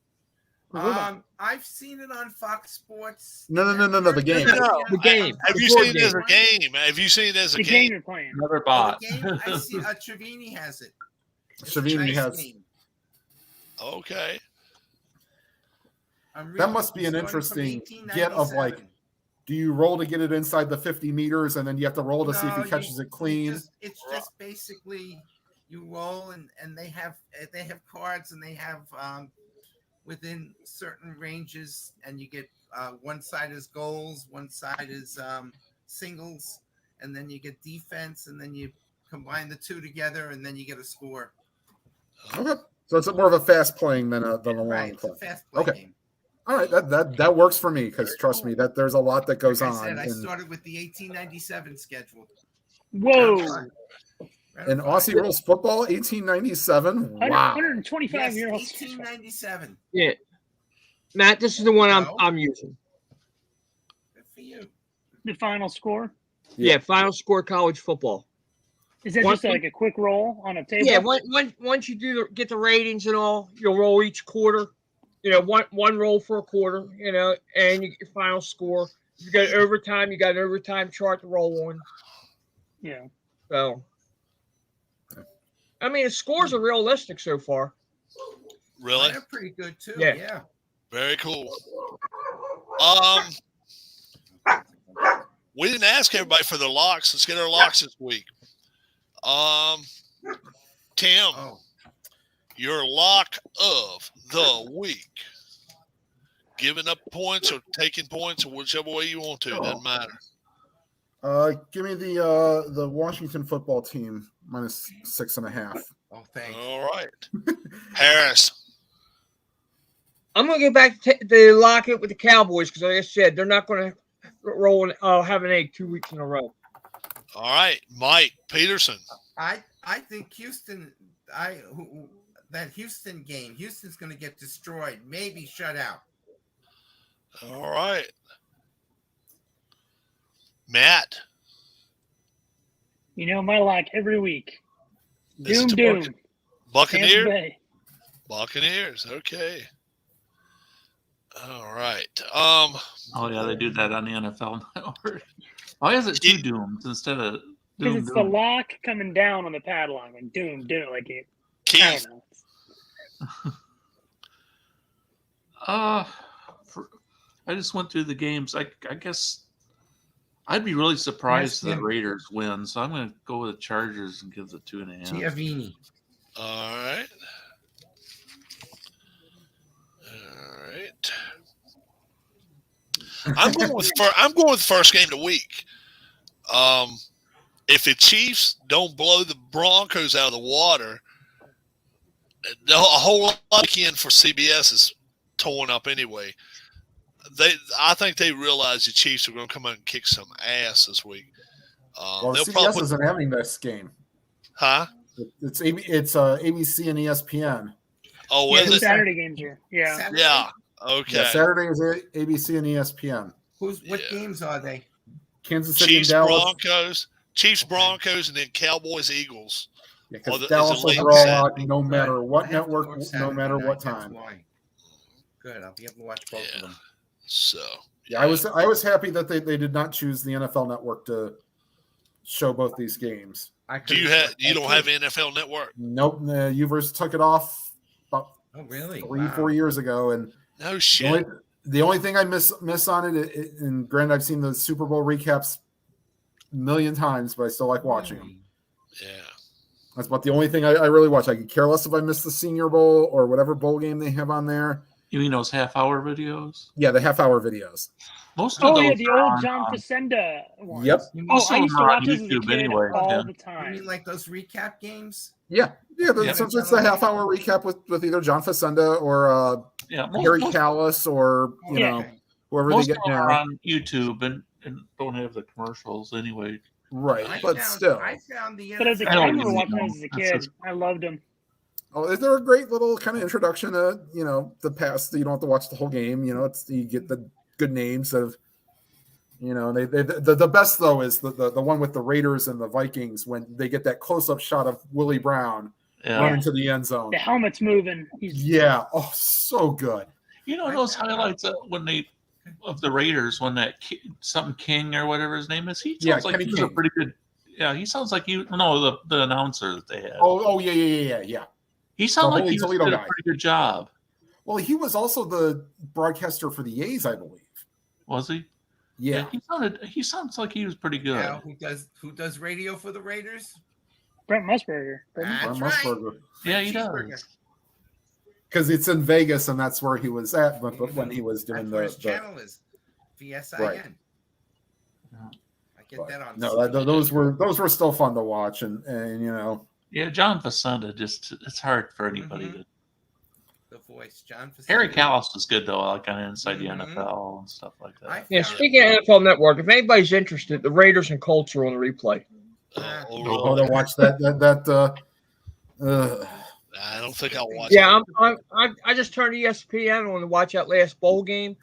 I've seen it on Fox Sports. No, the game. No, the game. Have The you board seen it as a game? Have you seen it as a The game? game you're playing. Another Oh, bot. the game, I see. Trevini has it. It's a Trevini nice has- game. Okay. I'm That must be an it's going from interesting get of like, 1897. do you roll to get it inside the 50 meters and then you have to roll to see if No, he catches it clean? It's just basically you roll and they have cards and they have within certain ranges and you get one side is goals, one side is singles, and then you get defense and then you combine the two together and then you get a score. Okay. So it's more of a fast playing than a long Right, it's play. a fast play Okay. game. All right, that works for me because trust me, that there's a lot that goes Like I on. said, I in started with the 1897 schedule. Whoa, Round in five. Aussie rules football, 1897. Wow. 125 Yes, year old. 1897. Yeah, Matt, this is the one No. I'm using. Good for you. The final score. Yeah, final score college football. Is that One- just like a quick roll on a table? Yeah, once you get the ratings and all, you'll roll each quarter. One roll for a quarter. And you get your final score. If you got overtime, you got an overtime chart to roll on. Yeah. So, I mean, the scores are realistic so far. Really? They're pretty good too. Yeah. Yeah. Very cool. We didn't ask everybody for their locks. Let's get our locks this week. Tim, Oh, your lock of the week. Giving up points or taking points or whichever way you want to. Doesn't matter. Give me the Washington football team minus 6.5. oh, thanks. All right. Harris. I'm gonna get back to the lock it with the Cowboys because, like I said, they're not gonna roll and have an egg 2 weeks in a row. All right. Mike Peterson. I think Houston. That Houston game. Houston's going to get destroyed. Maybe shut out. All right. Matt. You know my lock every week. Is it Doom. the Tampa Buccaneers? Bay. Buccaneers. Okay. All right. Oh yeah, they do that on the NFL Network. Why is it two dooms instead of Because doom? it's the lock coming down on the padlock, like doom, like it. I Keith. don't know. I just went through the games. I guess I'd be really surprised if the Raiders win, so I'm going to go with the Chargers and give the 2.5. Giavini. All right. All right. I'm going with first game of the week. If the Chiefs don't blow the Broncos out of the water, a whole lot weekend for CBS is torn up anyway. I think they realize the Chiefs are going to come out and kick some ass this week. Well, CBS isn't having this game. Huh? It's ABC and ESPN. Oh, yeah, is the it? Saturday games are. Yeah. Saturday? Yeah. Okay. Yeah, Saturday is ABC and ESPN. What games are they? Kansas City Chiefs, and Dallas. Broncos, and then Cowboys, Eagles. Yeah, because Is Dallas it will late draw out Saturday? no matter what I have to network, work no Saturday matter night, what that's time. why. Good. I'll be able to watch both Yeah. of them. So Yeah, I was happy that they did not choose the NFL Network to show both these games. you don't have NFL Network? Nope, the Uvers took it off about Oh, really? 3-4 years ago, and No shit. the only thing I miss on it, and granted, I've seen the Super Bowl recaps a million times, but I still like watching them. Yeah. That's about the only thing I really watch. I could care less if I miss the Senior Bowl or whatever bowl game they have on there. You mean those half-hour videos? Yeah, the half-hour videos. Most of Oh those yeah, the are old on, John Facenda ones. Yep. Most I of used them to are on watch those as a YouTube kid anyway. all Yeah. the You time. mean like those recap games? Yeah. Yeah. Sometimes it's a half-hour recap with either John Facenda or Yeah, Harry Callis or whoever most they get of them are now. on YouTube and don't have the commercials anyway. Right, but still. I found the But as a kid, I I don't remember even watching know. those as a That's kid. just- I loved them. Oh, they're a great little kind of introduction to the past. You don't have to watch the whole game. You get the good names of the best though is the one with the Raiders and the Vikings when they get that close up shot of Willie Brown running to the end zone. The helmet's moving. So good. Those highlights of the Raiders when that something King or whatever his name is. He sounds like Kenny he was King. a pretty good. Yeah, he sounds like the announcer that they had. Yeah. He sounded like he Toledo did a guy. pretty good job. Well, he was also the broadcaster for the A's, I believe. Was he? Yeah. He sounds like he was pretty good. Yeah, who does radio for the Raiders? Brent Musburger. That's Brent right. Musburger. Yeah, he Cheeseburger. does. Because it's in Vegas, and that's where he was at when he was doing That's where his the channel is. VSIN. Right. I get that on. those were still fun to watch, and Yeah, John Facenda it's hard for anybody to. The voice, John. Harry Callis was good though, like on Inside the Mhm. NFL and stuff like that. Yeah, speaking of NFL Network, if anybody's interested, the Raiders and Colts are on the replay. Oh, to watch that. I don't think I'll watch. Yeah, I just turned ESPN on to watch that last bowl game,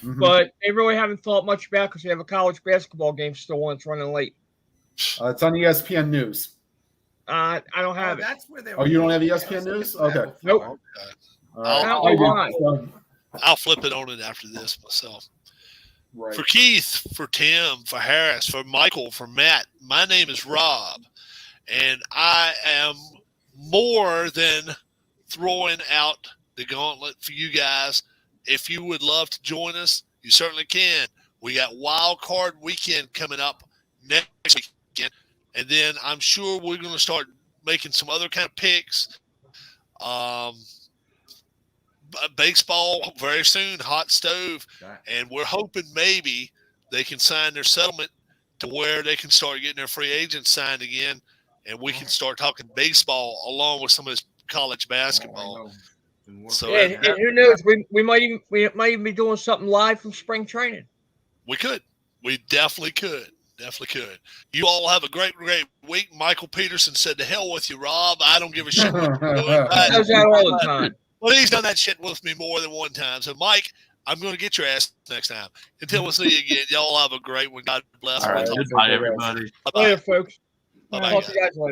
but they really haven't thought much about because they have a college basketball game still on. It's running late. It's on ESPN News. I don't have it. That's where they. Oh, you don't have ESPN News? Okay. Nope. I'll flip it on it after this myself. Right. For Keith, for Tim, for Harris, for Michael, for Matt, my name is Rob, and I am more than throwing out the gauntlet for you guys. If you would love to join us, you certainly can. We got Wild Card Weekend coming up next weekend, and then I'm sure we're going to start making some other kind of picks. Baseball very soon, hot stove, and we're hoping maybe they can sign their settlement to where they can start getting their free agents signed again, and we can start talking baseball along with some of this college basketball. So And who knows? We might even be doing something live from spring training. we definitely could. You all have a great week. Michael Peterson said, "To hell with you, Rob. I don't give a shit what you're doing." He does that all the time. Well, he's done that shit with me more than one time. So, Mike, I'm going to get your ass next time. Until we see you again, y'all have a great one. God bless. All right, We'll talk goodbye, to you. everybody. Bye-bye. Later, folks. Bye-bye, Talk guys. to you guys later.